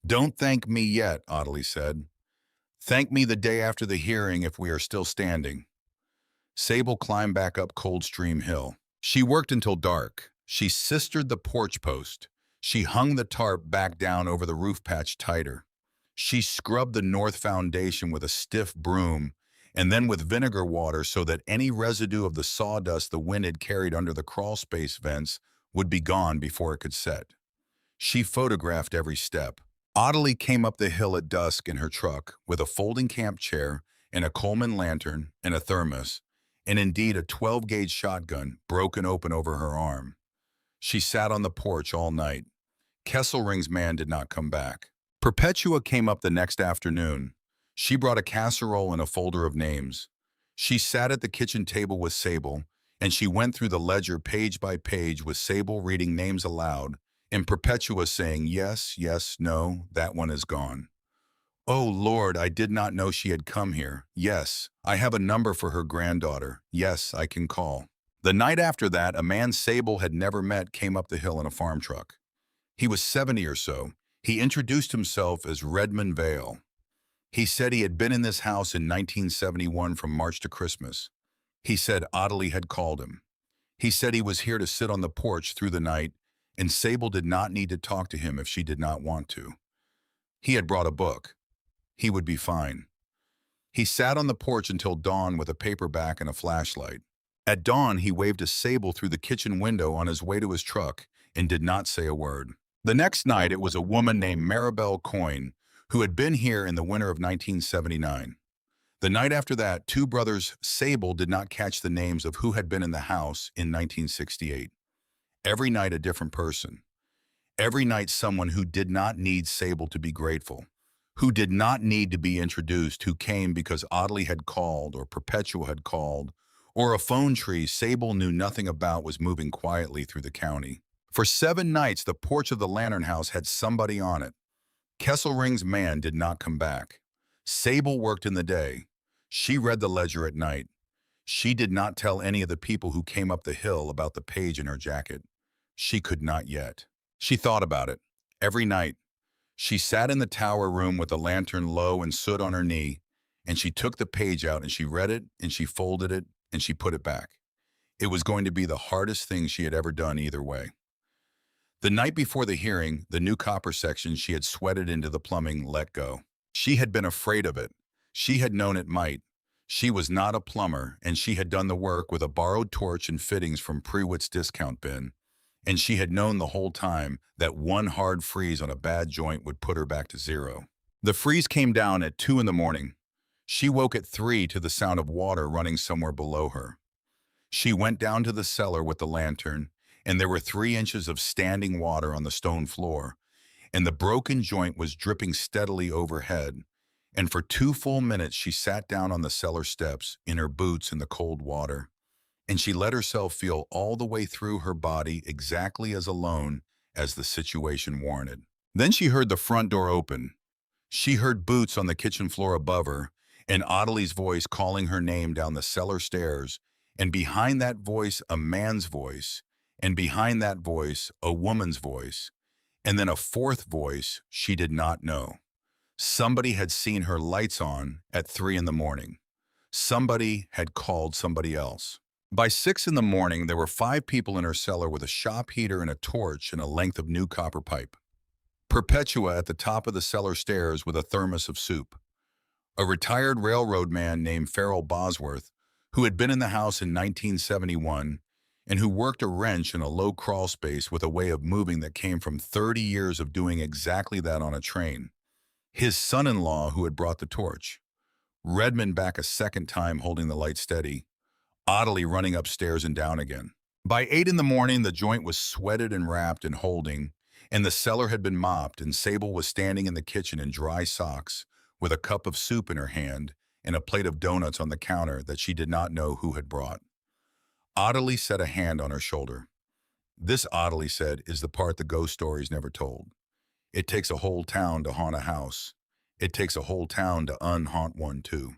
[SPEAKER 1] "Don't thank me yet," Audley said. "Thank me the day after the hearing if we are still standing." Sable climbed back up Coldstream Hill. She worked until dark. She sistered the porch post. She hung the tarp back down over the roof patch tighter. She scrubbed the north foundation with a stiff broom and then with vinegar water so that any residue of the sawdust the wind had carried under the crawlspace vents would be gone before it could set. She photographed every step. Audley came up the hill at dusk in her truck with a folding camp chair and a Coleman lantern and a thermos, and indeed a 12-gauge shotgun broken open over her arm. She sat on the porch all night. Kesselring's man did not come back. Perpetua came up the next afternoon. She brought a casserole and a folder of names. She sat at the kitchen table with Sable, and she went through the ledger page by page with Sable reading names aloud, and Perpetua saying, "Yes, yes, no, that one is gone. Oh, Lord, I did not know she had come here. Yes, I have a number for her granddaughter. Yes, I can call." The night after that, a man Sable had never met came up the hill in a farm truck. He was 70 or so. He introduced himself as Redmond Vale. He said he had been in this house in 1971 from March to Christmas. He said Audley had called him. He said he was here to sit on the porch through the night and Sable did not need to talk to him if she did not want to. He had brought a book. He would be fine. He sat on the porch until dawn with a paperback and a flashlight. At dawn, he waved to Sable through the kitchen window on his way to his truck and did not say a word. The next night, it was a woman named Maribel Coyne who had been here in the winter of 1979. The night after that, two brothers Sable did not catch the names of who had been in the house in 1968. Every night a different person. Every night someone who did not need Sable to be grateful, who did not need to be introduced, who came because Audley had called or Perpetua had called, or a phone tree Sable knew nothing about was moving quietly through the county. For 7 nights, the porch of the Lantern House had somebody on it. Kesselring's man did not come back. Sable worked in the day. She read the ledger at night. She did not tell any of the people who came up the hill about the page in her jacket. She could not yet. She thought about it. Every night, she sat in the tower room with the lantern low and stood on her knee, and she took the page out and she read it and she folded it and she put it back. It was going to be the hardest thing she had ever done either way. The night before the hearing, the new copper section she had sweated into the plumbing let go. She had been afraid of it. She had known it might. She was not a plumber, and she had done the work with a borrowed torch and fittings from Prewitt's discount bin. And she had known the whole time that one hard freeze on a bad joint would put her back to zero. The freeze came down at 2 in the morning. She woke at 3 to the sound of water running somewhere below her. She went down to the cellar with the lantern, and there were 3 inches of standing water on the stone floor, and the broken joint was dripping steadily overhead. And for 2 full minutes she sat down on the cellar steps in her boots in the cold water, and she let herself feel all the way through her body exactly as alone as the situation warranted. Then she heard the front door open. She heard boots on the kitchen floor above her, and Audley's voice calling her name down the cellar stairs, and behind that voice a man's voice, and behind that voice a woman's voice, and then a fourth voice she did not know. Somebody had seen her lights on at 3 in the morning. Somebody had called somebody else. By 6 in the morning, there were 5 people in her cellar with a shop heater and a torch and a length of new copper pipe. Perpetua at the top of the cellar stairs with a thermos of soup. A retired railroad man named Farrell Bosworth, who had been in the house in 1971 and who worked a wrench in a low crawl space with a way of moving that came from 30 years of doing exactly that on a train. His son-in-law who had brought the torch. Redmond back a second time holding the light steady. Audley running upstairs and down again. By 8 in the morning, the joint was sweated and wrapped and holding, and the cellar had been mopped, and Sable was standing in the kitchen in dry socks with a cup of soup in her hand and a plate of donuts on the counter that she did not know who had brought. Audley set a hand on her shoulder. This, Audley said, is the part the ghost stories never told. It takes a whole town to haunt a house. It takes a whole town to unhaunt one, too.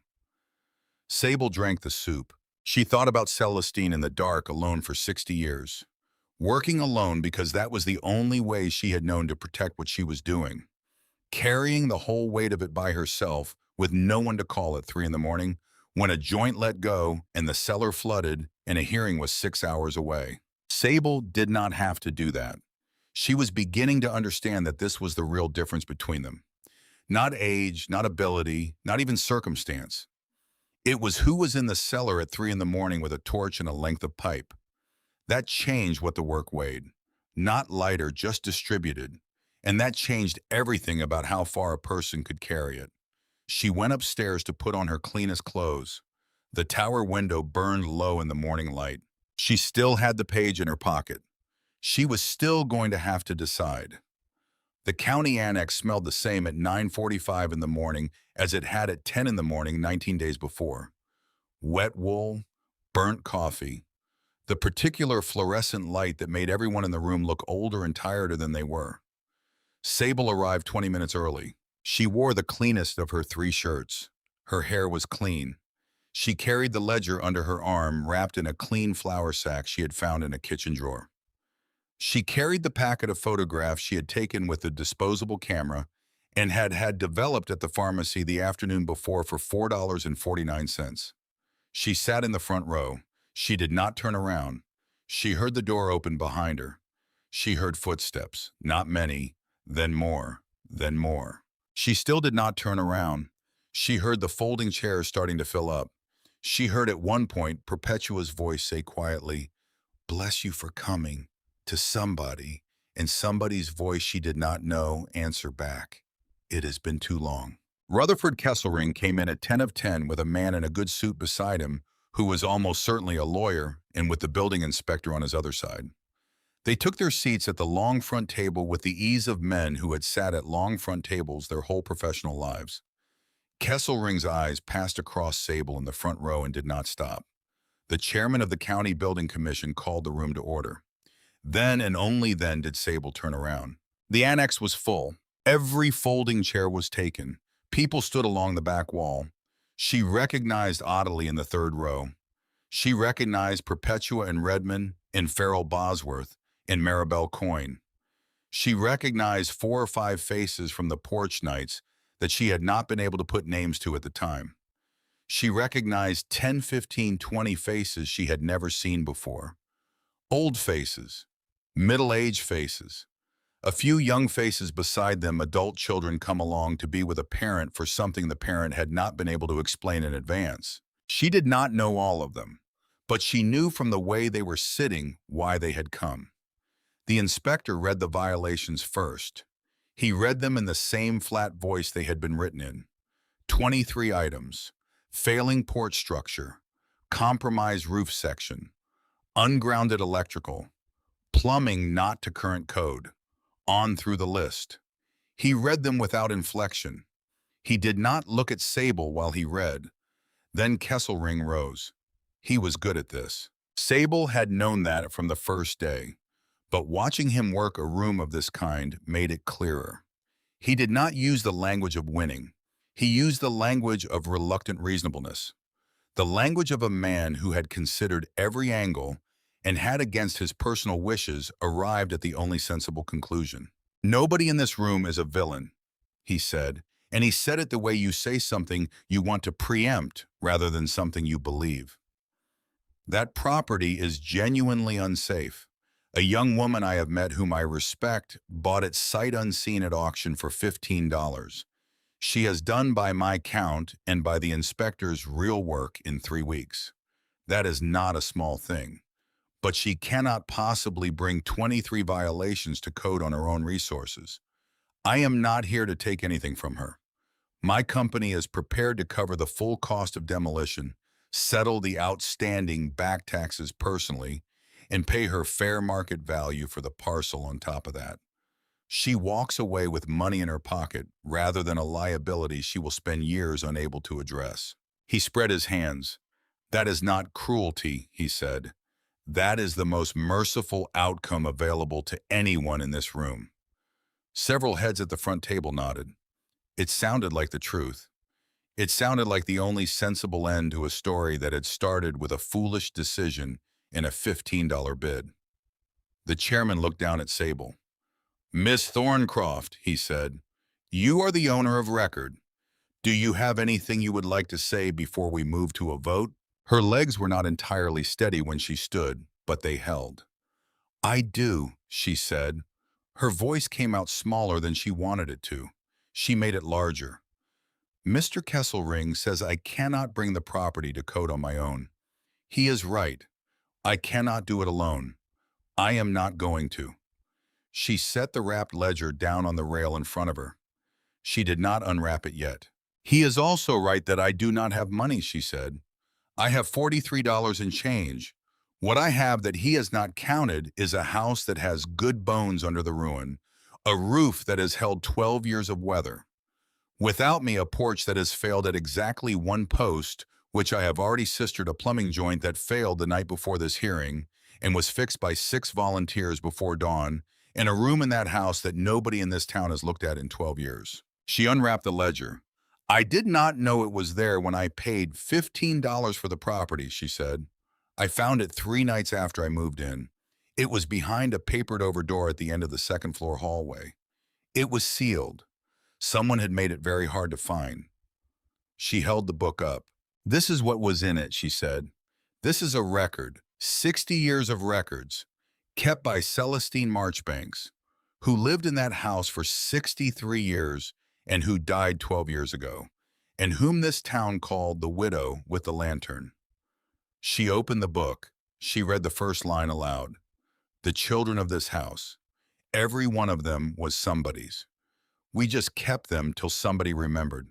[SPEAKER 1] Sable drank the soup. She thought about Celestine in the dark alone for 60 years. Working alone because that was the only way she had known to protect what she was doing. Carrying the whole weight of it by herself with no one to call at 3 in the morning when a joint let go and the cellar flooded and a hearing was 6 hours away. Sable did not have to do that. She was beginning to understand that this was the real difference between them. Not age, not ability, not even circumstance. It was who was in the cellar at 3 in the morning with a torch and a length of pipe. That changed what the work weighed. Not lighter, just distributed. And that changed everything about how far a person could carry it. She went upstairs to put on her cleanest clothes. The tower window burned low in the morning light. She still had the page in her pocket. She was still going to have to decide. The county annex smelled the same at 9:45 in the morning as it had at 10 in the morning 19 days before. Wet wool, burnt coffee, the particular fluorescent light that made everyone in the room look older and tireder than they were. Sable arrived 20 minutes early. She wore the cleanest of her 3 shirts. Her hair was clean. She carried the ledger under her arm, wrapped in a clean flour sack she had found in a kitchen drawer. She carried the packet of photographs she had taken with the disposable camera and had developed at the pharmacy the afternoon before for $4.49. She sat in the front row. She did not turn around. She heard the door open behind her. She heard footsteps, not many, then more, then more. She still did not turn around. She heard the folding chairs starting to fill up. She heard at one point Perpetua's voice say quietly, "Bless you for coming," to somebody, and somebody's voice she did not know answer back, "It has been too long." Rutherford Kesselring came in at 10 of 10 with a man in a good suit beside him who was almost certainly a lawyer and with the building inspector on his other side. They took their seats at the long front table with the ease of men who had sat at long front tables their whole professional lives. Kesselring's eyes passed across Sable in the front row and did not stop. The chairman of the County Building Commission called the room to order. Then and only then did Sable turn around. The annex was full. Every folding chair was taken. People stood along the back wall. She recognized Ottilie in the third row. She recognized Perpetua and Redmond and Farrell Bosworth and Maribel Coyne. She recognized 4 or 5 faces from the porch nights that she had not been able to put names to at the time. She recognized 10, 15, 20 faces she had never seen before. Old faces, middle-aged faces, a few young faces beside them, adult children come along to be with a parent for something the parent had not been able to explain in advance. She did not know all of them, but she knew from the way they were sitting why they had come. The inspector read the violations first. He read them in the same flat voice they had been written in. 23 items: failing porch structure, compromised roof section, ungrounded electrical, plumbing not to current code, on through the list. He read them without inflection. He did not look at Sable while he read. Then Kesselring rose. He was good at this. Sable had known that from the first day, but watching him work a room of this kind made it clearer. He did not use the language of winning. He used the language of reluctant reasonableness, the language of a man who had considered every angle and had, against his personal wishes, arrived at the only sensible conclusion. "Nobody in this room is a villain," he said, and he said it the way you say something you want to preempt rather than something you believe. "That property is genuinely unsafe. A young woman I have met whom I respect bought it sight unseen at auction for $15. She has done by my count and by the inspector's real work in 3 weeks. That is not a small thing. But she cannot possibly bring 23 violations to code on her own resources. I am not here to take anything from her. My company is prepared to cover the full cost of demolition, settle the outstanding back taxes personally, and pay her fair market value for the parcel on top of that. She walks away with money in her pocket rather than a liability she will spend years unable to address." He spread his hands. "That is not cruelty," he said. "That is the most merciful outcome available to anyone in this room." Several heads at the front table nodded. It sounded like the truth. It sounded like the only sensible end to a story that had started with a foolish decision and a $15 bid. The chairman looked down at Sable. "Miss Thorncroft," he said, "you are the owner of record. Do you have anything you would like to say before we move to a vote?" Her legs were not entirely steady when she stood, but they held. "I do," she said. Her voice came out smaller than she wanted it to. She made it larger. "Mr. Kesselring says I cannot bring the property to code on my own. He is right. I cannot do it alone. I am not going to." She set the wrapped ledger down on the rail in front of her. She did not unwrap it yet. "He is also right that I do not have money," she said. "I have $43 in change. What I have that he has not counted is a house that has good bones under the ruin, a roof that has held 12 years of weather. Without me, a porch that has failed at exactly 1 post, which I have already sistered a plumbing joint that failed the night before this hearing and was fixed by 6 volunteers before dawn, and a room in that house that nobody in this town has looked at in 12 years. She unwrapped the ledger. "I did not know it was there when I paid $15 for the property," she said. "I found it 3 nights after I moved in. It was behind a papered-over door at the end of the second-floor hallway. It was sealed. Someone had made it very hard to find." She held the book up. "This is what was in it," she said. "This is a record, 60 years of records. kept by Celestine Marchbanks, who lived in that house for 63 years and who died 12 years ago, and whom this town called the widow with the lantern. She opened the book. She read the first line aloud. The children of this house. Every one of them was somebody's. We just kept them till somebody remembered.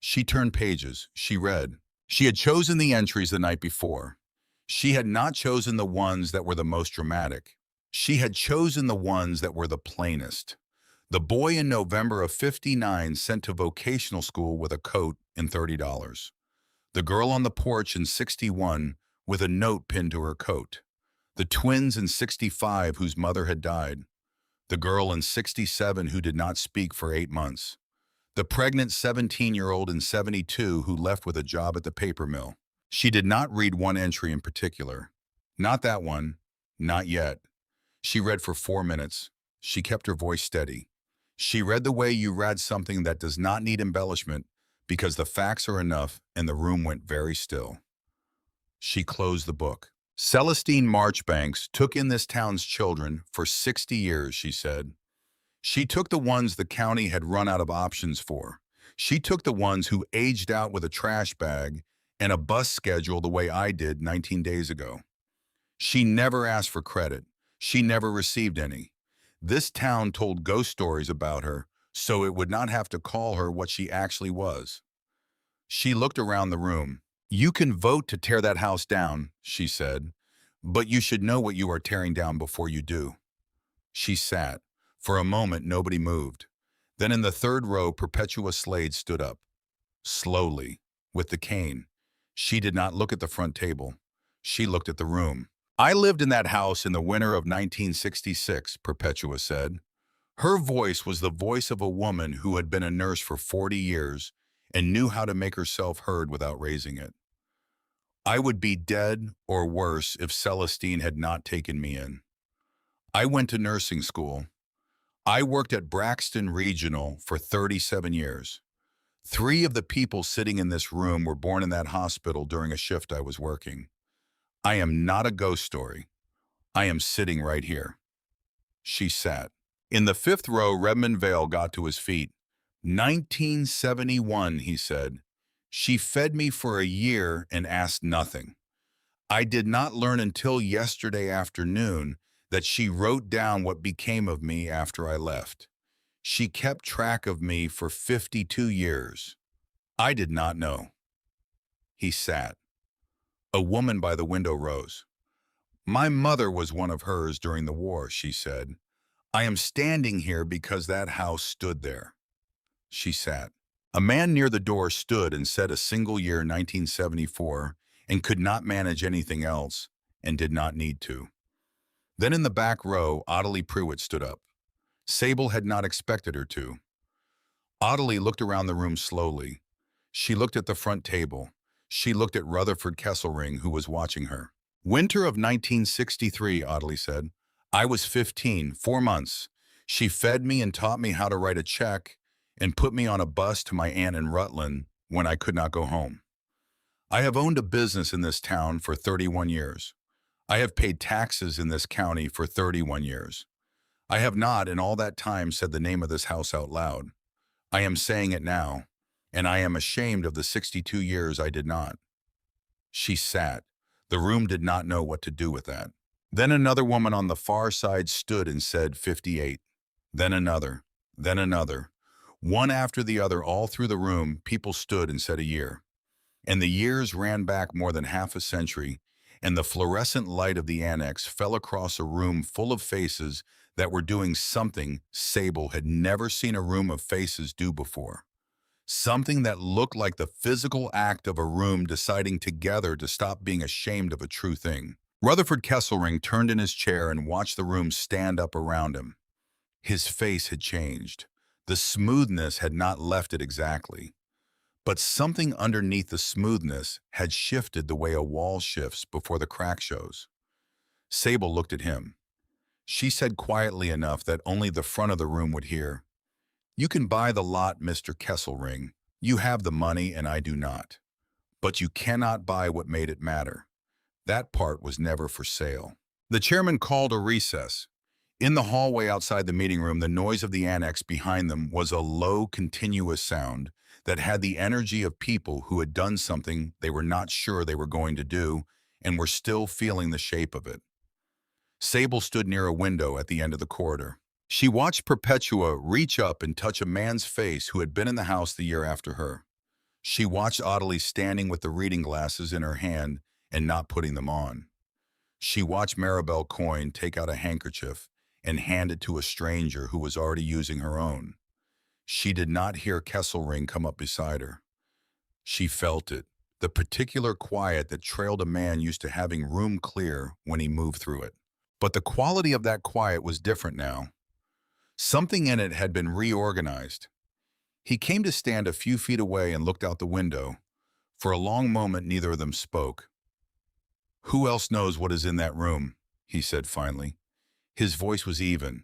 [SPEAKER 1] She turned pages. She read. She had chosen the entries the night before. She had not chosen the ones that were the most dramatic. She had chosen the ones that were the plainest. The boy in November of '59 sent to vocational school with a coat and $30. The girl on the porch in '61 with a note pinned to her coat. The twins in '65 whose mother had died. The girl in '67 who did not speak for 8 months. The pregnant 17-year-old in '72 who left with a job at the paper mill. She did not read one entry in particular. Not that one. Not yet. She read for 4 minutes. She kept her voice steady. She read the way you read something that does not need embellishment because the facts are enough, and the room went very still. She closed the book. Celestine Marchbanks took in this town's children for 60 years, she said. She took the ones the county had run out of options for. She took the ones who aged out with a trash bag and a bus schedule the way I did 19 days ago. She never asked for credit. She never received any. This town told ghost stories about her, so it would not have to call her what she actually was. She looked around the room. You can vote to tear that house down, she said, but you should know what you are tearing down before you do. She sat. For a moment, nobody moved. Then in the third row, Perpetua Slade stood up. Slowly, with the cane. She did not look at the front table. She looked at the room. I lived in that house in the winter of 1966, Perpetua said. Her voice was the voice of a woman who had been a nurse for 40 years and knew how to make herself heard without raising it. I would be dead or worse if Celestine had not taken me in. I went to nursing school. I worked at Braxton Regional for 37 years. 3 of the people sitting in this room were born in that hospital during a shift I was working. I am not a ghost story. I am sitting right here. She sat. In the 5th row, Redmond Vale got to his feet. 1971, he said. She fed me for a year and asked nothing. I did not learn until yesterday afternoon that she wrote down what became of me after I left. She kept track of me for 52 years. I did not know. He sat. A woman by the window rose. My mother was one of hers during the war, she said. I am standing here because that house stood there. She sat. A man near the door stood and said a single year 1974 and could not manage anything else and did not need to. Then in the back row, Ottilie Pruitt stood up. Sable had not expected her to. Ottilie looked around the room slowly. She looked at the front table. She looked at Rutherford Kesselring, who was watching her. Winter of 1963, Ottilie said. I was 15, 4 months. She fed me and taught me how to write a check and put me on a bus to my aunt in Rutland when I could not go home. I have owned a business in this town for 31 years. I have paid taxes in this county for 31 years. I have not in all that time said the name of this house out loud. I am saying it now, and I am ashamed of the 62 years I did not. She sat. The room did not know what to do with that. Then another woman on the far side stood and said 58. Then another. Then another. One after the other, all through the room, people stood and said a year. And the years ran back more than half a century, and the fluorescent light of the annex fell across a room full of faces that were doing something Sable had never seen a room of faces do before. Something that looked like the physical act of a room deciding together to stop being ashamed of a true thing. Rutherford Kesselring turned in his chair and watched the room stand up around him. His face had changed. The smoothness had not left it exactly. But something underneath the smoothness had shifted the way a wall shifts before the crack shows. Sable looked at him. She said quietly enough that only the front of the room would hear, You can buy the lot, Mr. Kesselring. You have the money and I do not. But you cannot buy what made it matter. That part was never for sale. The chairman called a recess. In the hallway outside the meeting room, the noise of the annex behind them was a low, continuous sound that had the energy of people who had done something they were not sure they were going to do and were still feeling the shape of it. Sable stood near a window at the end of the corridor. She watched Perpetua reach up and touch a man's face who had been in the house the year after her. She watched Audley standing with the reading glasses in her hand and not putting them on. She watched Maribel Coyne take out a handkerchief and hand it to a stranger who was already using her own. She did not hear Kesselring come up beside her. She felt it, the particular quiet that trailed a man used to having room clear when he moved through it. But the quality of that quiet was different now. Something in it had been reorganized. He came to stand a few feet away and looked out the window. For a long moment, neither of them spoke. "Who else knows what is in that room?" he said finally. His voice was even,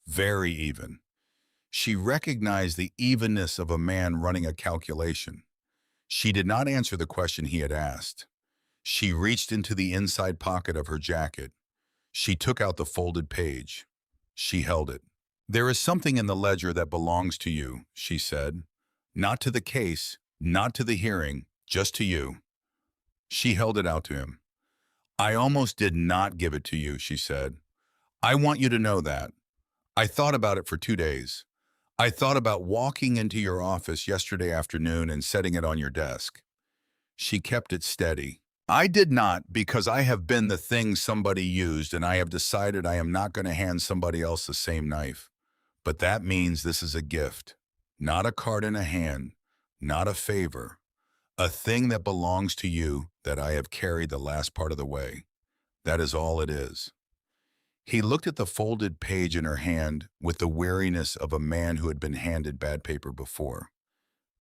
[SPEAKER 1] very even. She recognized the evenness of a man running a calculation. She did not answer the question he had asked. She reached into the inside pocket of her jacket. She took out the folded page. She held it. "There is something in the ledger that belongs to you," she said. "Not to the case, not to the hearing, just to you." She held it out to him. "I almost did not give it to you," she said. "I want you to know that. I thought about it for 2 days. I thought about walking into your office yesterday afternoon and setting it on your desk." She kept it steady. "I did not because I have been the thing somebody used and I have decided I am not going to hand somebody else the same knife. But that means this is a gift, not a card in a hand, not a favor, a thing that belongs to you that I have carried the last part of the way. That is all it is." He looked at the folded page in her hand with the weariness of a man who had been handed bad paper before.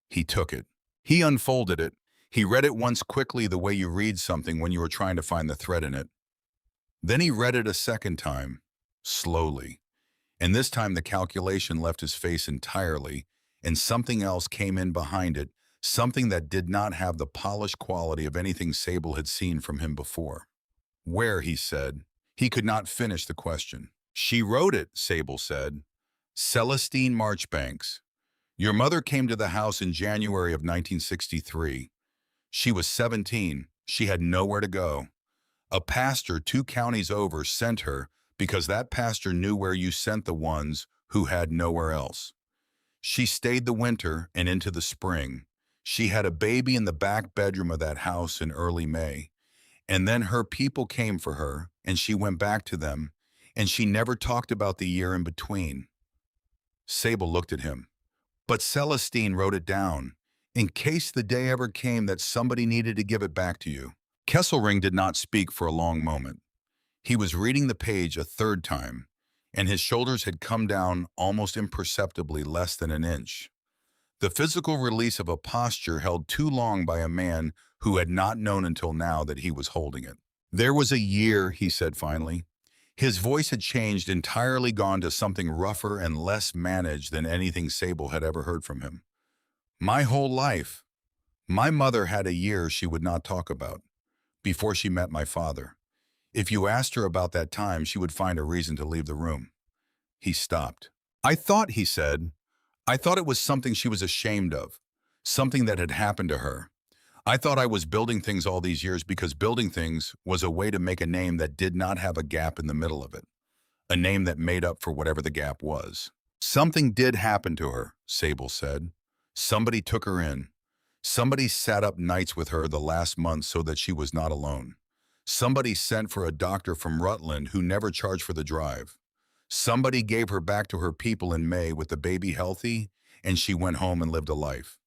[SPEAKER 1] He took it. He unfolded it. He read it once quickly the way you read something when you are trying to find the thread in it. Then he read it a second time, slowly. And this time the calculation left his face entirely, and something else came in behind it, something that did not have the polished quality of anything Sable had seen from him before. "Where?" he said. He could not finish the question. "She wrote it," Sable said. "Celestine Marchbanks. Your mother came to the house in January of 1963. She was 17. She had nowhere to go. A pastor 2 counties over sent her because that pastor knew where you sent the ones who had nowhere else. She stayed the winter and into the spring. She had a baby in the back bedroom of that house in early May. And then her people came for her, and she went back to them, and she never talked about the year in between." Sable looked at him. "But Celestine wrote it down, in case the day ever came that somebody needed to give it back to you." Kesselring did not speak for a long moment. He was reading the page a third time, and his shoulders had come down almost imperceptibly less than an inch. The physical release of a posture held too long by a man who had not known until now that he was holding it. "There was a year," he said finally. His voice had changed, entirely gone to something rougher and less managed than anything Sable had ever heard from him. "My whole life. My mother had a year she would not talk about, before she met my father. If you asked her about that time, she would find a reason to leave the room." He stopped. "I thought," he said, "I thought it was something she was ashamed of, something that had happened to her. I thought I was building things all these years because building things was a way to make a name that did not have a gap in the middle of it, a name that made up for whatever the gap was." "Something did happen to her," Sable said. "Somebody took her in. Somebody sat up nights with her the last month so that she was not alone. Somebody sent for a doctor from Rutland who never charged for the drive. Somebody gave her back to her people in May with the baby healthy, and she went home and lived a life.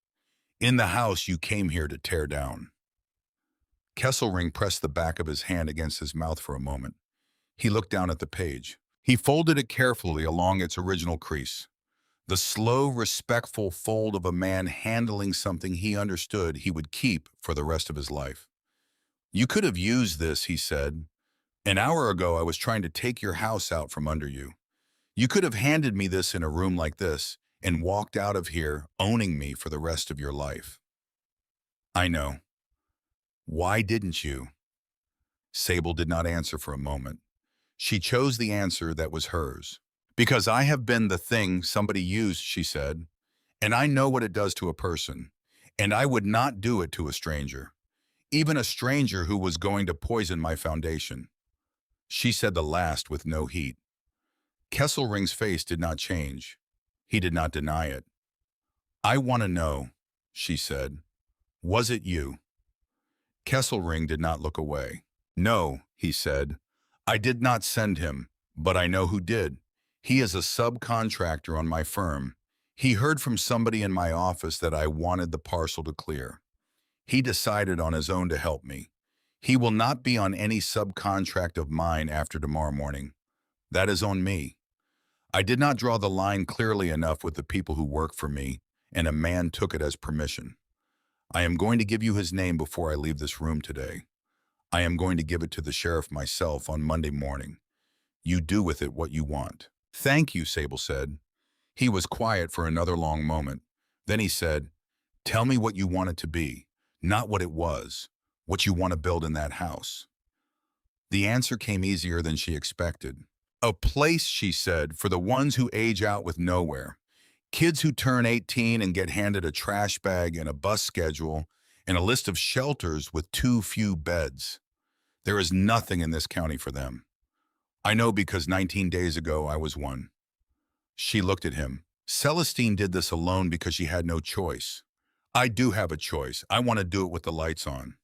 [SPEAKER 1] In the house you came here to tear down." Kesselring pressed the back of his hand against his mouth for a moment. He looked down at the page. He folded it carefully along its original crease. The slow, respectful fold of a man handling something he understood he would keep for the rest of his life. "You could have used this," he said. "An hour ago I was trying to take your house out from under you. You could have handed me this in a room like this and walked out of here owning me for the rest of your life." "I know. Why didn't you?" Sable did not answer for a moment. She chose the answer that was hers. Because I have been the thing somebody used, she said, and I know what it does to a person, and I would not do it to a stranger, even a stranger who was going to poison my foundation. She said the last with no heat. Kesselring's face did not change. He did not deny it. I want to know, she said. Was it you? Kesselring did not look away. No, he said. I did not send him, but I know who did. He is a subcontractor on my firm. He heard from somebody in my office that I wanted the parcel to clear. He decided on his own to help me. He will not be on any subcontract of mine after tomorrow morning. That is on me. I did not draw the line clearly enough with the people who work for me, and a man took it as permission. I am going to give you his name before I leave this room today. I am going to give it to the sheriff myself on Monday morning. You do with it what you want. Thank you, Sable said. He was quiet for another long moment. Then he said, tell me what you want it to be, not what it was, what you want to build in that house. The answer came easier than she expected. A place, she said, for the ones who age out with nowhere. Kids who turn 18 and get handed a trash bag and a bus schedule and a list of shelters with too few beds. There is nothing in this county for them. I know because 19 days ago I was one. She looked at him. Celestine did this alone because she had no choice. I do have a choice. I want to do it with the lights on.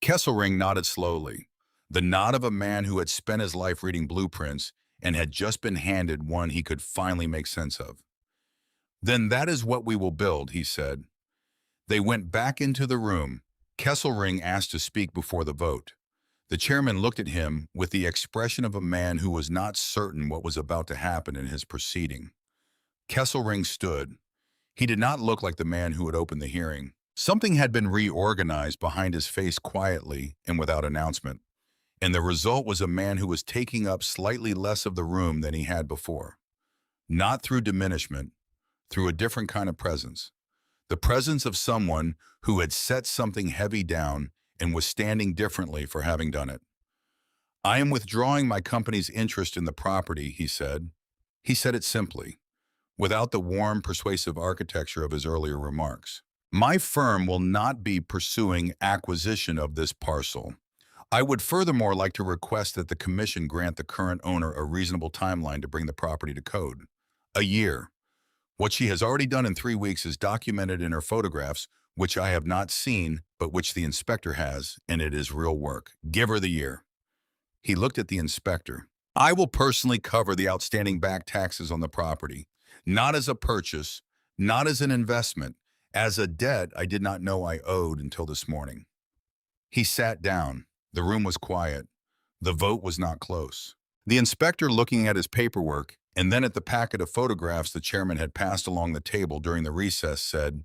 [SPEAKER 1] Kesselring nodded slowly, the nod of a man who had spent his life reading blueprints and had just been handed one he could finally make sense of. Then that is what we will build, he said. They went back into the room. Kesselring asked to speak before the vote. The chairman looked at him with the expression of a man who was not certain what was about to happen in his proceeding. Kesselring stood. He did not look like the man who had opened the hearing. Something had been reorganized behind his face quietly and without announcement, and the result was a man who was taking up slightly less of the room than he had before. Not through diminishment, through a different kind of presence. The presence of someone who had set something heavy down and was standing differently for having done it. I am withdrawing my company's interest in the property, he said. He said it simply, without the warm, persuasive architecture of his earlier remarks. My firm will not be pursuing acquisition of this parcel. I would furthermore like to request that the commission grant the current owner a reasonable timeline to bring the property to code. A year. What she has already done in 3 weeks is documented in her photographs, which I have not seen, but which the inspector has, and it is real work. Give her the year. He looked at the inspector. I will personally cover the outstanding back taxes on the property, not as a purchase, not as an investment, as a debt I did not know I owed until this morning. He sat down. The room was quiet. The vote was not close. The inspector, looking at his paperwork and then at the packet of photographs the chairman had passed along the table during the recess, said,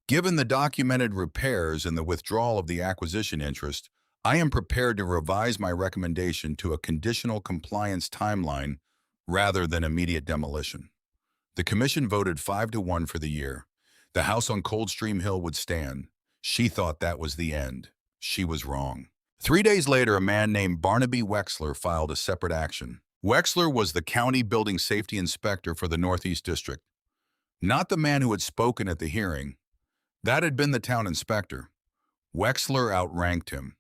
[SPEAKER 1] given the documented repairs and the withdrawal of the acquisition interest, I am prepared to revise my recommendation to a conditional compliance timeline rather than immediate demolition. The commission voted 5-1 for the year. The house on Coldstream Hill would stand. She thought that was the end. She was wrong. 3 days later, a man named Barnaby Wexler filed a separate action. Wexler was the county building safety inspector for the Northeast District. Not the man who had spoken at the hearing. That had been the town inspector. Wexler outranked him.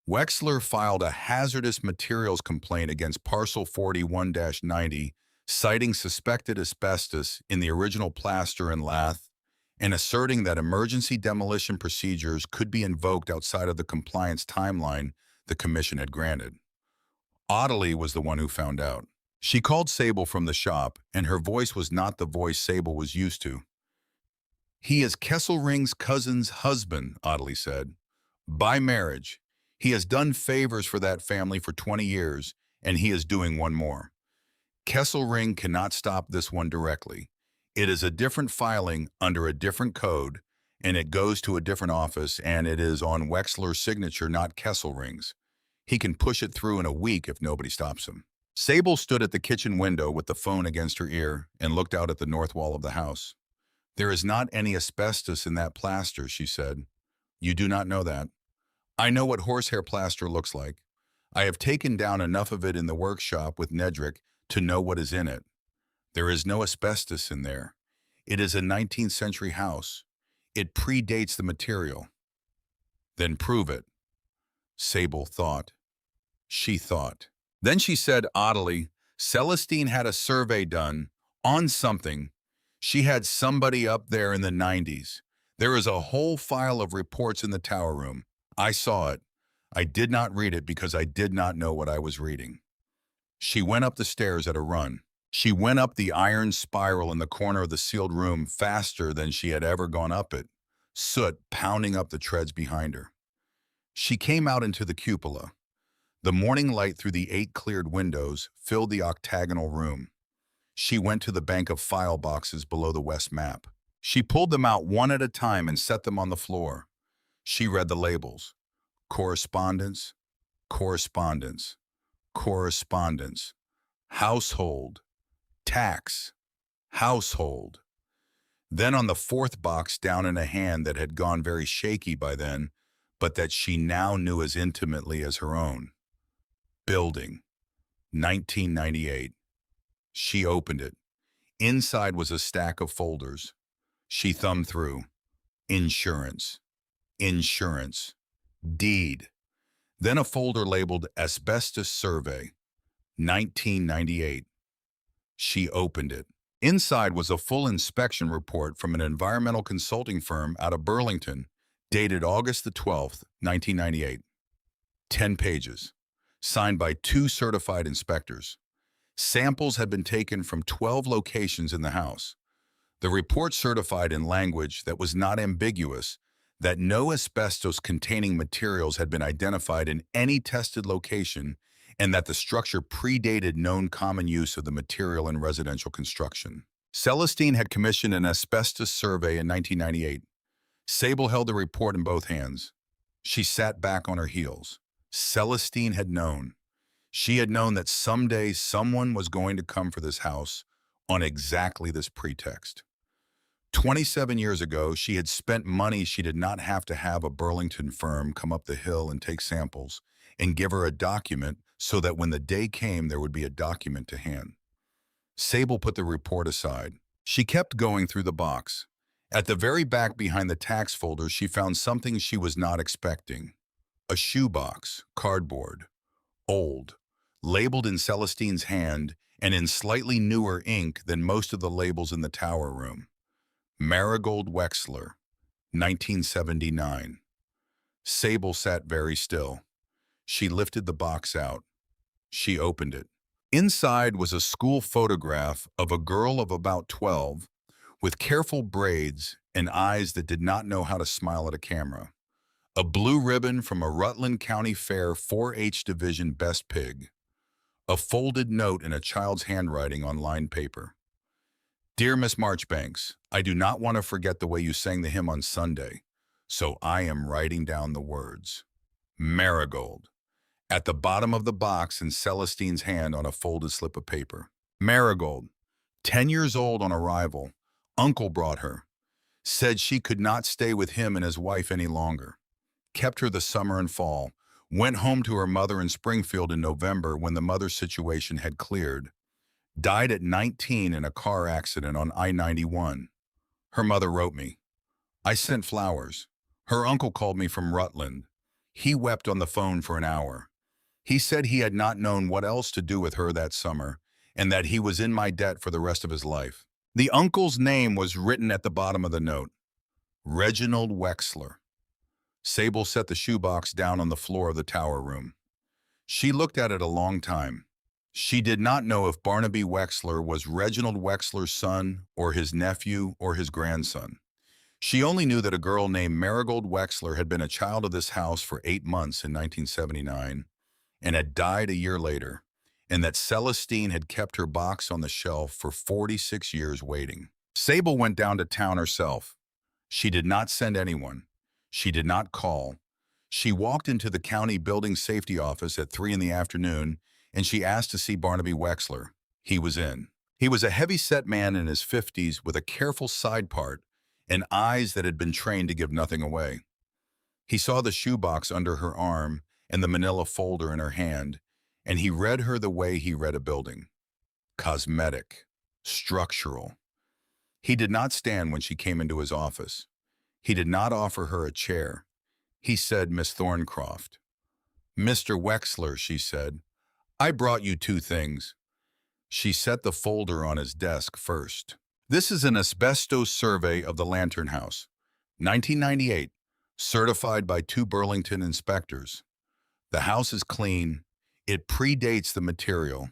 [SPEAKER 1] Wexler filed a hazardous materials complaint against Parcel 41-90, citing suspected asbestos in the original plaster and lath, and asserting that emergency demolition procedures could be invoked outside of the compliance timeline the commission had granted. Audley was the one who found out. She called Sable from the shop, and her voice was not the voice Sable was used to. He is Kesselring's cousin's husband, Audley said. By marriage. He has done favors for that family for 20 years, and he is doing one more. Kesselring cannot stop this one directly. It is a different filing under a different code, and it goes to a different office, and it is on Wexler's signature, not Kesselring's. He can push it through in a week if nobody stops him. Sable stood at the kitchen window with the phone against her ear and looked out at the north wall of the house. There is not any asbestos in that plaster, she said. You do not know that. I know what horsehair plaster looks like. I have taken down enough of it in the workshop with Nedrick to know what is in it. There is no asbestos in there. It is a 19th century house. It predates the material. Then prove it, Sable thought. She thought. Then she said oddly, Celestine had a survey done on something. She had somebody up there in the 90s. There is a whole file of reports in the tower room. I saw it. I did not read it because I did not know what I was reading. She went up the stairs at a run. She went up the iron spiral in the corner of the sealed room faster than she had ever gone up it, soot pounding up the treads behind her. She came out into the cupola. The morning light through the 8 cleared windows filled the octagonal room. She went to the bank of file boxes below the west map. She pulled them out one at a time and set them on the floor. She read the labels. Correspondence, correspondence, correspondence, household, tax, household. Then on the 4th box down in a hand that had gone very shaky by then, but that she now knew as intimately as her own. Building, 1998. She opened it. Inside was a stack of folders. She thumbed through. Insurance, insurance, deed. Then a folder labeled Asbestos Survey, 1998. She opened it. Inside was a full inspection report from an environmental consulting firm out of Burlington, dated August the 12th, 1998. 10 pages, signed by 2 certified inspectors. Samples had been taken from 12 locations in the house. The report certified in language that was not ambiguous that no asbestos-containing materials had been identified in any tested location and that the structure predated known common use of the material in residential construction. Celestine had commissioned an asbestos survey in 1998. Sable held the report in both hands. She sat back on her heels. Celestine had known. She had known that someday someone was going to come for this house on exactly this pretext. 27 years ago, she had spent money she did not have to have a Burlington firm come up the hill and take samples and give her a document so that when the day came, there would be a document to hand. Sable put the report aside. She kept going through the box. At the very back behind the tax folder, she found something she was not expecting. A shoebox, cardboard, old, labeled in Celestine's hand and in slightly newer ink than most of the labels in the tower room. Marigold Wexler, 1979. Sable sat very still. She lifted the box out. She opened it. Inside was a school photograph of a girl of about 12 with careful braids and eyes that did not know how to smile at a camera. A blue ribbon from a Rutland County Fair 4-H Division Best Pig. A folded note in a child's handwriting on lined paper. Dear Miss Marchbanks, I do not want to forget the way you sang the hymn on Sunday, so I am writing down the words. Marigold. At the bottom of the box in Celestine's hand on a folded slip of paper. Marigold, 10 years old on arrival, uncle brought her. Said she could not stay with him and his wife any longer. Kept her the summer and fall. Went home to her mother in Springfield in November when the mother's situation had cleared. Died at 19 in a car accident on I-91. Her mother wrote me. I sent flowers. Her uncle called me from Rutland. He wept on the phone for an hour. He said he had not known what else to do with her that summer and that he was in my debt for the rest of his life. The uncle's name was written at the bottom of the note. Reginald Wexler. Sable set the shoebox down on the floor of the tower room. She looked at it a long time. She did not know if Barnaby Wexler was Reginald Wexler's son or his nephew or his grandson. She only knew that a girl named Marigold Wexler had been a child of this house for 8 months in 1979 and had died a year later, and that Celestine had kept her box on the shelf for 46 years waiting. Sable went down to town herself. She did not send anyone. She did not call. She walked into the county building safety office at 3 in the afternoon and she asked to see Barnaby Wexler. He was in. He was a heavy-set man in his 50s with a careful side part and eyes that had been trained to give nothing away. He saw the shoebox under her arm and the manila folder in her hand, and he read her the way he read a building. Cosmetic. Structural. He did not stand when she came into his office. He did not offer her a chair. He said, "Miss Thorncroft." "Mr. Wexler," she said, "I brought you two things." She set the folder on his desk first. "This is an asbestos survey of the Lantern House, 1998, certified by two Burlington inspectors. The house is clean. It predates the material.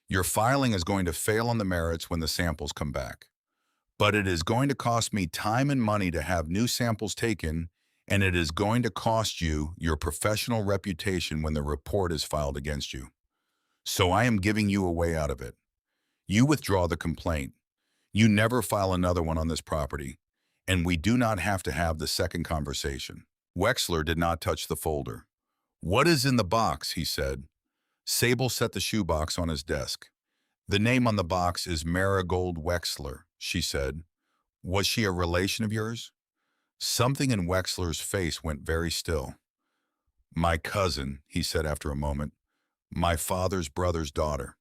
[SPEAKER 1] Your filing is going to fail on the merits when the samples come back. But it is going to cost me time and money to have new samples taken, and it is going to cost you your professional reputation when the report is filed against you. So I am giving you a way out of it. You withdraw the complaint. You never file another one on this property, and we do not have to have the second conversation." Wexler did not touch the folder. "What is in the box?" he said. Sable set the shoebox on his desk. "The name on the box is Marigold Wexler," she said. "Was she a relation of yours?" Something in Wexler's face went very still. "My cousin," he said after a moment. "My father's brother's daughter.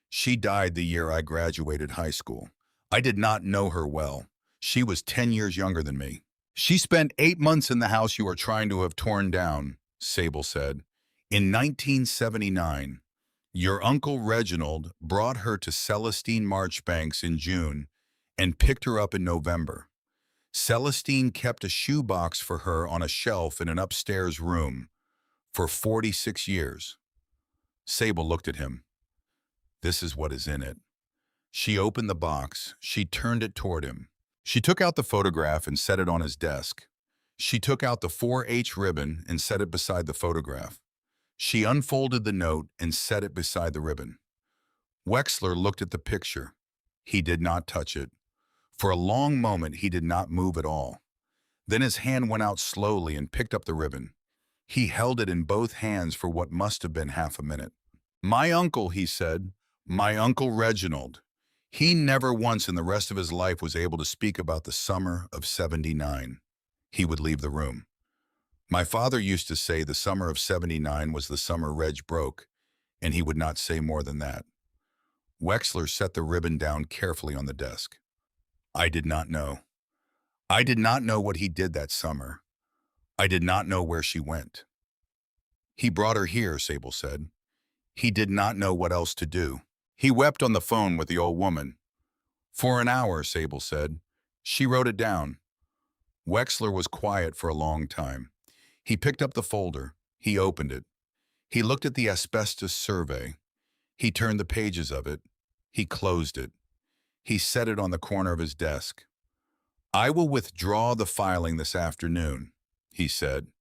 [SPEAKER 1] She died the year I graduated high school. I did not know her well. She was 10 years younger than me." "She spent 8 months in the house you are trying to have torn down," Sable said. "In 1979, your uncle Reginald brought her to Celestine Marchbanks in June and picked her up in November. Celestine kept a shoebox for her on a shelf in an upstairs room for 46 years. Sable looked at him. "This is what is in it." She opened the box. She turned it toward him. She took out the photograph and set it on his desk. She took out the 4H ribbon and set it beside the photograph. She unfolded the note and set it beside the ribbon. Wexler looked at the picture. He did not touch it. For a long moment, he did not move at all. Then his hand went out slowly and picked up the ribbon. He held it in both hands for what must have been half a minute. "My uncle," he said, "my Uncle Reginald. He never once in the rest of his life was able to speak about the summer of '79. He would leave the room. My father used to say the summer of '79 was the summer Reg broke, and he would not say more than that." Wexler set the ribbon down carefully on the desk. "I did not know. I did not know what he did that summer. I did not know where she went." "He brought her here," Sable said. "He did not know what else to do. He wept on the phone with the old woman." "For an hour," Sable said. "She wrote it down." Wexler was quiet for a long time. He picked up the folder. He opened it. He looked at the asbestos survey. He turned the pages of it. He closed it. He set it on the corner of his desk. "I will withdraw the filing this afternoon," he said.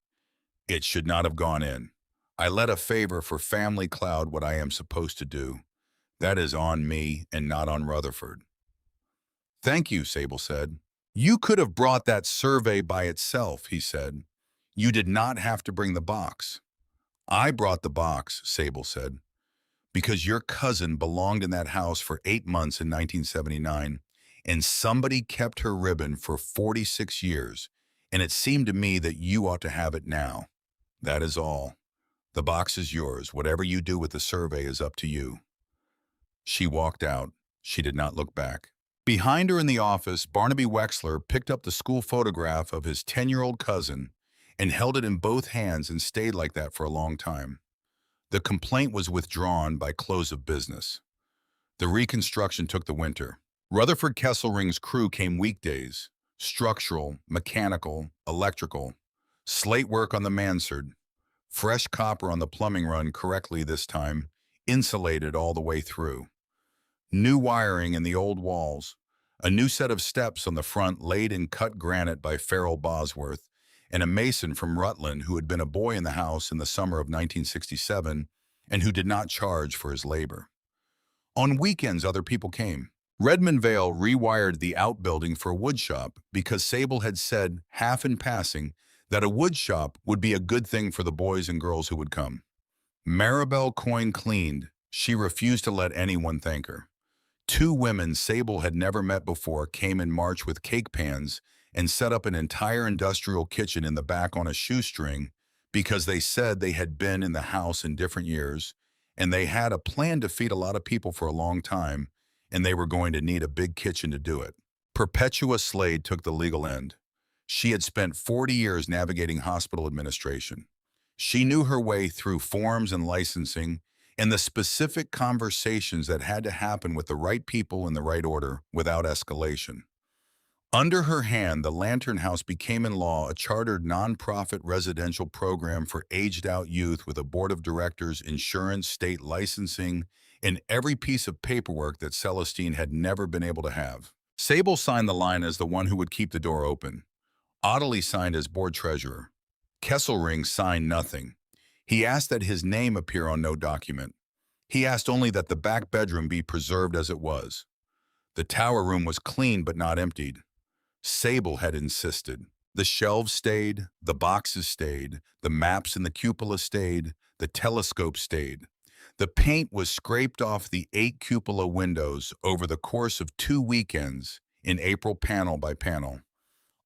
[SPEAKER 1] "It should not have gone in. I let a favor for Family cloud what I am supposed to do. That is on me and not on Rutherford." "Thank you," Sable said. "You could have brought that survey by itself," he said. "You did not have to bring the box." "I brought the box," Sable said, "because your cousin belonged in that house for 8 months in 1979, and somebody kept her ribbon for 46 years, and it seemed to me that you ought to have it now. That is all. The box is yours. Whatever you do with the survey is up to you." She walked out. She did not look back. Behind her in the office, Barnaby Wexler picked up the school photograph of his 10-year-old cousin and held it in both hands and stayed like that for a long time. The complaint was withdrawn by close of business. The reconstruction took the winter. Rutherford Kesselring's crew came weekdays, structural, mechanical, electrical, slate work on the mansard, fresh copper on the plumbing run correctly this time, insulated all the way through. New wiring in the old walls, a new set of steps on the front laid in cut granite by Farrell Bosworth, and a mason from Rutland who had been a boy in the house in the summer of 1967 and who did not charge for his labor. On weekends, other people came. Redmond Vale rewired the outbuilding for a wood shop because Sable had said, half in passing, that a wood shop would be a good thing for the boys and girls who would come. Maribel Coyne cleaned. She refused to let anyone thank her. 2 women Sable had never met before came in March with cake pans and set up an entire industrial kitchen in the back on a shoestring because they said they had been in the house in different years and they had a plan to feed a lot of people for a long time and they were going to need a big kitchen to do it. Perpetua Slade took the legal end. She had spent 40 years navigating hospital administration. She knew her way through forms and licensing and the specific conversations that had to happen with the right people in the right order without escalation. Under her hand, the Lantern House became in law a chartered nonprofit residential program for aged-out youth with a board of directors, insurance, state licensing, and every piece of paperwork that Celestine had never been able to have. Sable signed the line as the one who would keep the door open. Ottilie signed as board treasurer. Kesselring signed nothing. He asked that his name appear on no document. He asked only that the back bedroom be preserved as it was. The tower room was clean but not emptied. Sable had insisted. The shelves stayed, the boxes stayed, the maps in the cupola stayed, the telescope stayed. The paint was scraped off the 8 cupola windows over the course of 2 weekends in April, panel by panel.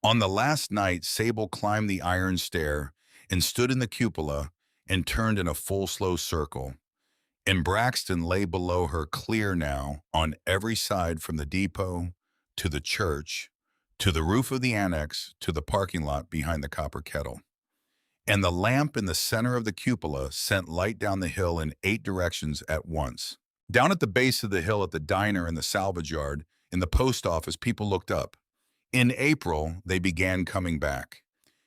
[SPEAKER 1] On the last night, Sable climbed the iron stair and stood in the cupola and turned in a full slow circle. And Braxton lay below her, clear now on every side, from the depot to the church, to the roof of the annex, to the parking lot behind the copper kettle. And the lamp in the center of the cupola sent light down the hill in 8 directions at once. Down at the base of the hill, at the diner and the salvage yard, in the post office, people looked up. In April, they began coming back.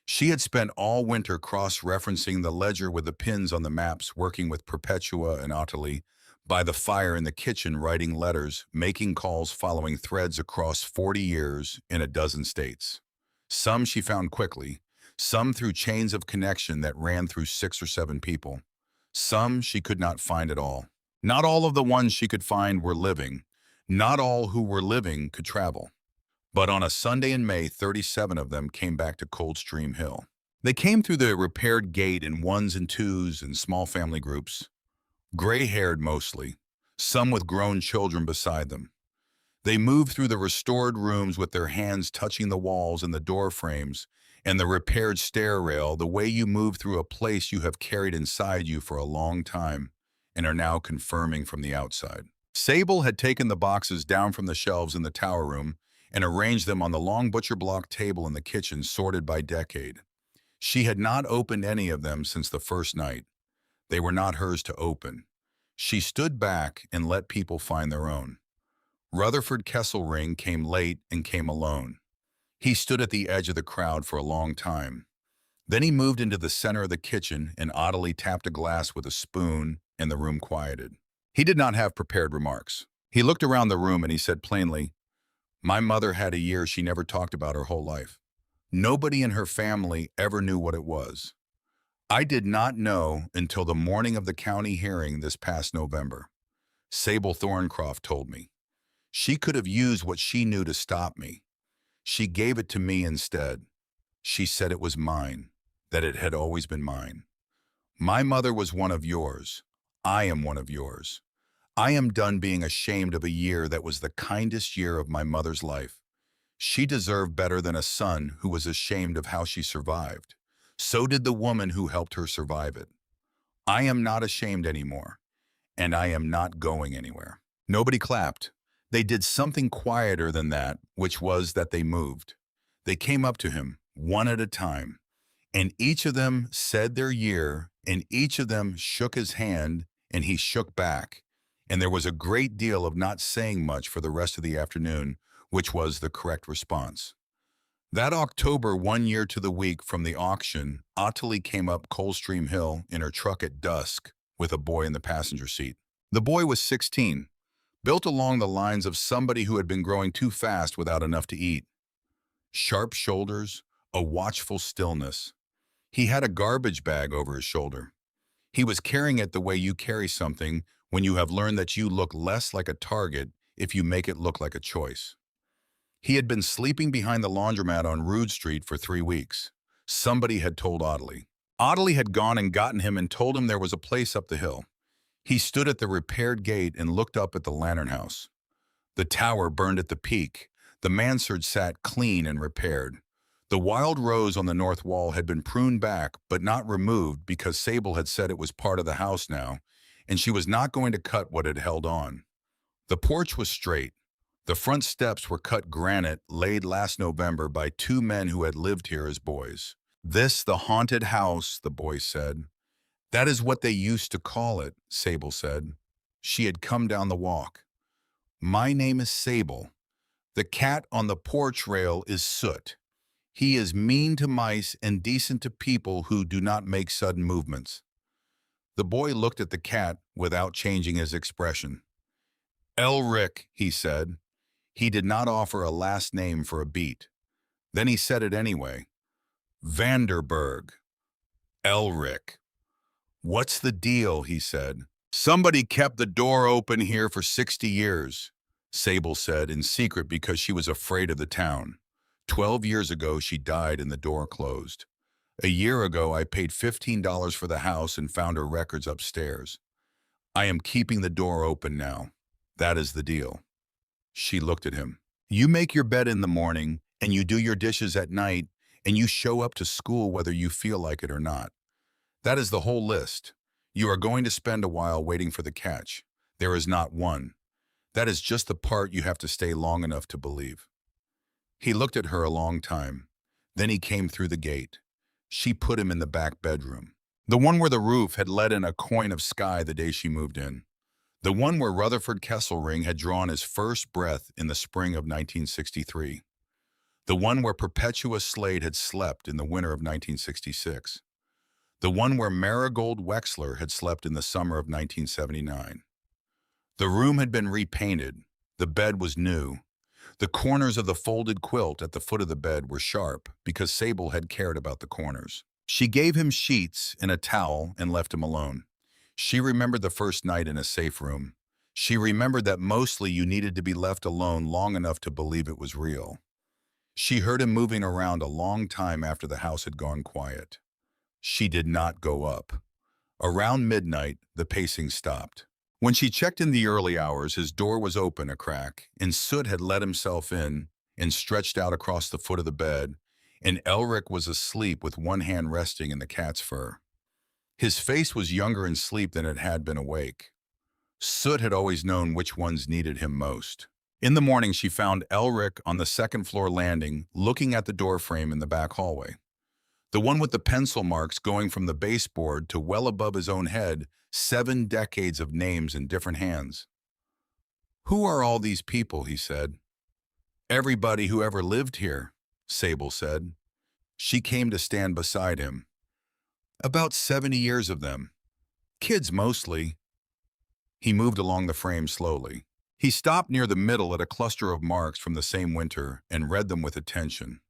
[SPEAKER 1] She had spent all winter cross-referencing the ledger with the pins on the maps, working with Perpetua and Ottilie, by the fire in the kitchen, writing letters, making calls, following threads across 40 years in a dozen states. Some she found quickly, some through chains of connection that ran through 6 or 7 people. Some she could not find at all. Not all of the ones she could find were living. Not all who were living could travel. But on a Sunday in May, 37 of them came back to Coldstream Hill. They came through the repaired gate in 1s and 2s and small family groups. Gray-haired mostly, some with grown children beside them. They moved through the restored rooms with their hands touching the walls and the door frames and the repaired stair rail, the way you move through a place you have carried inside you for a long time and are now confirming from the outside. Sable had taken the boxes down from the shelves in the tower room and arranged them on the long butcher block table in the kitchen, sorted by decade. She had not opened any of them since the first night. They were not hers to open. She stood back and let people find their own. Rutherford Kesselring came late and came alone. He stood at the edge of the crowd for a long time. Then he moved into the center of the kitchen and Ottilie tapped a glass with a spoon and the room quieted. He did not have prepared remarks. He looked around the room and he said plainly, "My mother had a year she never talked about her whole life. Nobody in her family ever knew what it was. I did not know until the morning of the county hearing this past November. Sable Thorncroft told me. She could have used what she knew to stop me. She gave it to me instead. She said it was mine, that it had always been mine. My mother was one of yours. I am one of yours. I am done being ashamed of a year that was the kindest year of my mother's life. She deserved better than a son who was ashamed of how she survived. So did the woman who helped her survive it. I am not ashamed anymore, and I am not going anywhere." Nobody clapped. They did something quieter than that, which was that they moved. They came up to him, one at a time, and each of them said their year, and each of them shook his hand, and he shook back. And there was a great deal of not saying much for the rest of the afternoon, which was the correct response. That October, 1 year to the week from the auction, Ottilie came up Coldstream Hill in her truck at dusk with a boy in the passenger seat. The boy was 16, built along the lines of somebody who had been growing too fast without enough to eat. Sharp shoulders, a watchful stillness. He had a garbage bag over his shoulder. He was carrying it the way you carry something when you have learned that you look less like a target if you make it look like a choice. He had been sleeping behind the laundromat on Rood Street for 3 weeks. Somebody had told Ottilie. Ottilie had gone and gotten him and told him there was a place up the hill. He stood at the repaired gate and looked up at the Lantern House. The tower burned at the peak. The mansard sat clean and repaired. The wild rose on the north wall had been pruned back but not removed because Sable had said it was part of the house now, and she was not going to cut what had held on. The porch was straight. The front steps were cut granite laid last November by two men who had lived here as boys. "This the haunted house," the boy said. "That is what they used to call it," Sable said. She had come down the walk. "My name is Sable. The cat on the porch rail is Soot. He is mean to mice and decent to people who do not make sudden movements." The boy looked at the cat without changing his expression. "Elric," he said. He did not offer a last name for a beat. Then he said it anyway. "Vanderberg. Elric." "What's the deal?" he said. "Somebody kept the door open here for 60 years, Sable said in secret because she was afraid of the town. 12 years ago, she died and the door closed. A year ago, I paid $15 for the house and found her records upstairs. I am keeping the door open now. That is the deal." She looked at him. "You make your bed in the morning, and you do your dishes at night, and you show up to school whether you feel like it or not. That is the whole list. You are going to spend a while waiting for the catch. There is not one. That is just the part you have to stay long enough to believe." He looked at her a long time. Then he came through the gate. She put him in the back bedroom. The one where the roof had let in a coin of sky the day she moved in. The one where Rutherford Kesselring had drawn his first breath in the spring of 1963. The one where Perpetua Slade had slept in the winter of 1966. The one where Marigold Wexler had slept in the summer of 1979. The room had been repainted. The bed was new. The corners of the folded quilt at the foot of the bed were sharp because Sable had cared about the corners. She gave him sheets and a towel and left him alone. She remembered the first night in a safe room. She remembered that mostly you needed to be left alone long enough to believe it was real. She heard him moving around a long time after the house had gone quiet. She did not go up. Around midnight, the pacing stopped. When she checked in the early hours, his door was open a crack, and Soot had let himself in and stretched out across the foot of the bed, and Elric was asleep with one hand resting in the cat's fur. His face was younger in sleep than it had been awake. Soot had always known which ones needed him most. In the morning, she found Elric on the second-floor landing, looking at the doorframe in the back hallway. The one with the pencil marks going from the baseboard to well above his own head, 7 decades of names in different hands. "Who are all these people?" he said. "Everybody who ever lived here," Sable said. She came to stand beside him. "About 70 years of them. Kids mostly." He moved along the frame slowly. He stopped near the middle at a cluster of marks from the same winter and read them with attention.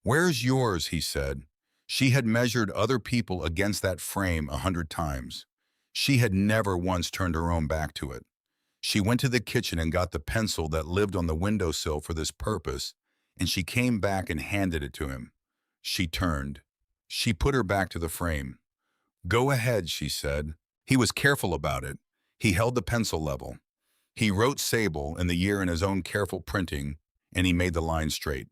[SPEAKER 1] "Where's yours?" he said. She had measured other people against that frame 100 times. She had never once turned her own back to it. She went to the kitchen and got the pencil that lived on the windowsill for this purpose, and she came back and handed it to him. She turned. She put her back to the frame. "Go ahead," she said. He was careful about it. He held the pencil level. He wrote Sable and the year in his own careful printing, and he made the line straight.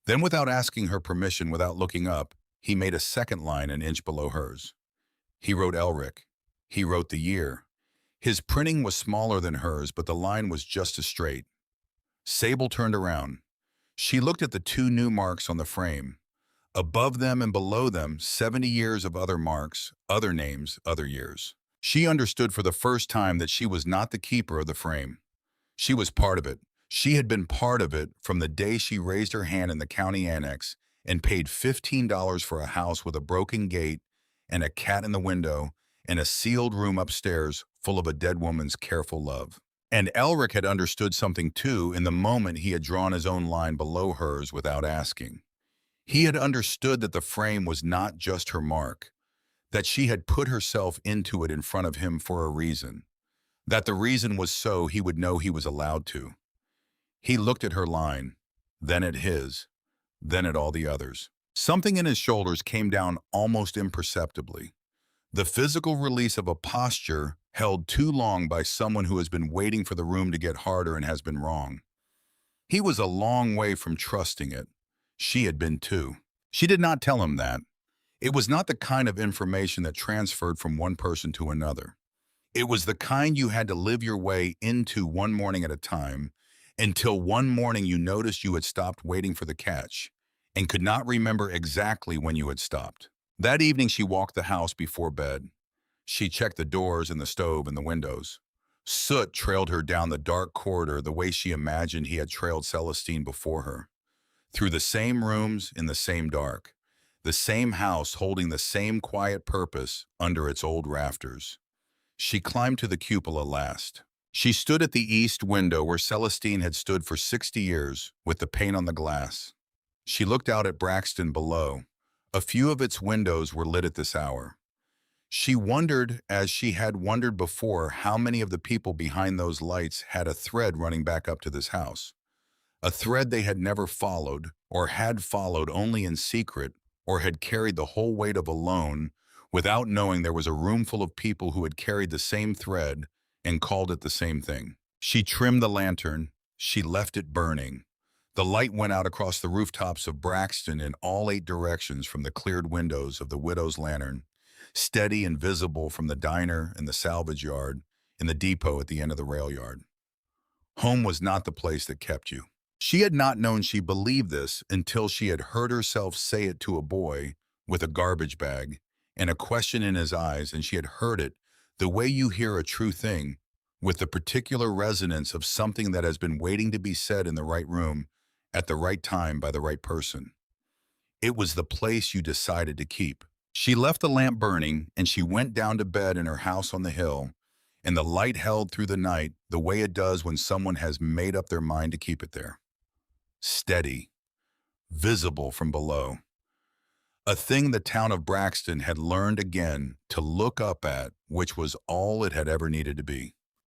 [SPEAKER 1] Then, without asking her permission, without looking up, he made a second line an inch below hers. He wrote Elric. He wrote the year. His printing was smaller than hers, but the line was just as straight. Sable turned around. She looked at the 2 new marks on the frame. Above them and below them, 70 years of other marks, other names, other years. She understood for the first time that she was not the keeper of the frame. She was part of it. She had been part of it from the day she raised her hand in the county annex and paid $15 for a house with a broken gate and a cat in the window and a sealed room upstairs full of a dead woman's careful love. And Elric had understood something too in the moment he had drawn his own line below hers without asking. He had understood that the frame was not just her mark, that she had put herself into it in front of him for a reason, that the reason was so he would know he was allowed to. He looked at her line, then at his, then at all the others. Something in his shoulders came down almost imperceptibly. The physical release of a posture held too long by someone who has been waiting for the room to get harder and has been wrong. He was a long way from trusting it. She had been too. She did not tell him that. It was not the kind of information that transferred from one person to another. It was the kind you had to live your way into one morning at a time, until one morning you noticed you had stopped waiting for the catch and could not remember exactly when you had stopped. That evening she walked the house before bed. She checked the doors and the stove and the windows. Soot trailed her down the dark corridor the way she imagined he had trailed Celestine before her. Through the same rooms in the same dark. The same house holding the same quiet purpose under its old rafters. She climbed to the cupola last. She stood at the east window where Celestine had stood for 60 years, with the paint on the glass. She looked out at Braxton below. A few of its windows were lit at this hour. She wondered, as she had wondered before, how many of the people behind those lights had a thread running back up to this house. A thread they had never followed, or had followed only in secret, or had carried the whole weight of alone, without knowing there was a room full of people who had carried the same thread and called it the same thing. She trimmed the lantern. She left it burning. The light went out across the rooftops of Braxton in all 8 directions from the cleared windows of the widow's lantern, steady and visible from the diner and the salvage yard and the depot at the end of the rail yard. Home was not the place that kept you. She had not known she believed this until she had heard herself say it to a boy with a garbage bag and a question in his eyes, and she had heard it the way you hear a true thing, with the particular resonance of something that has been waiting to be said in the right room, at the right time by the right person. It was the place you decided to keep. She left the lamp burning, and she went down to bed in her house on the hill, and the light held through the night the way it does when someone has made up their mind to keep it there. Steady, visible from below. A thing the town of Braxton had learned again to look up at, which was all it had ever needed to be.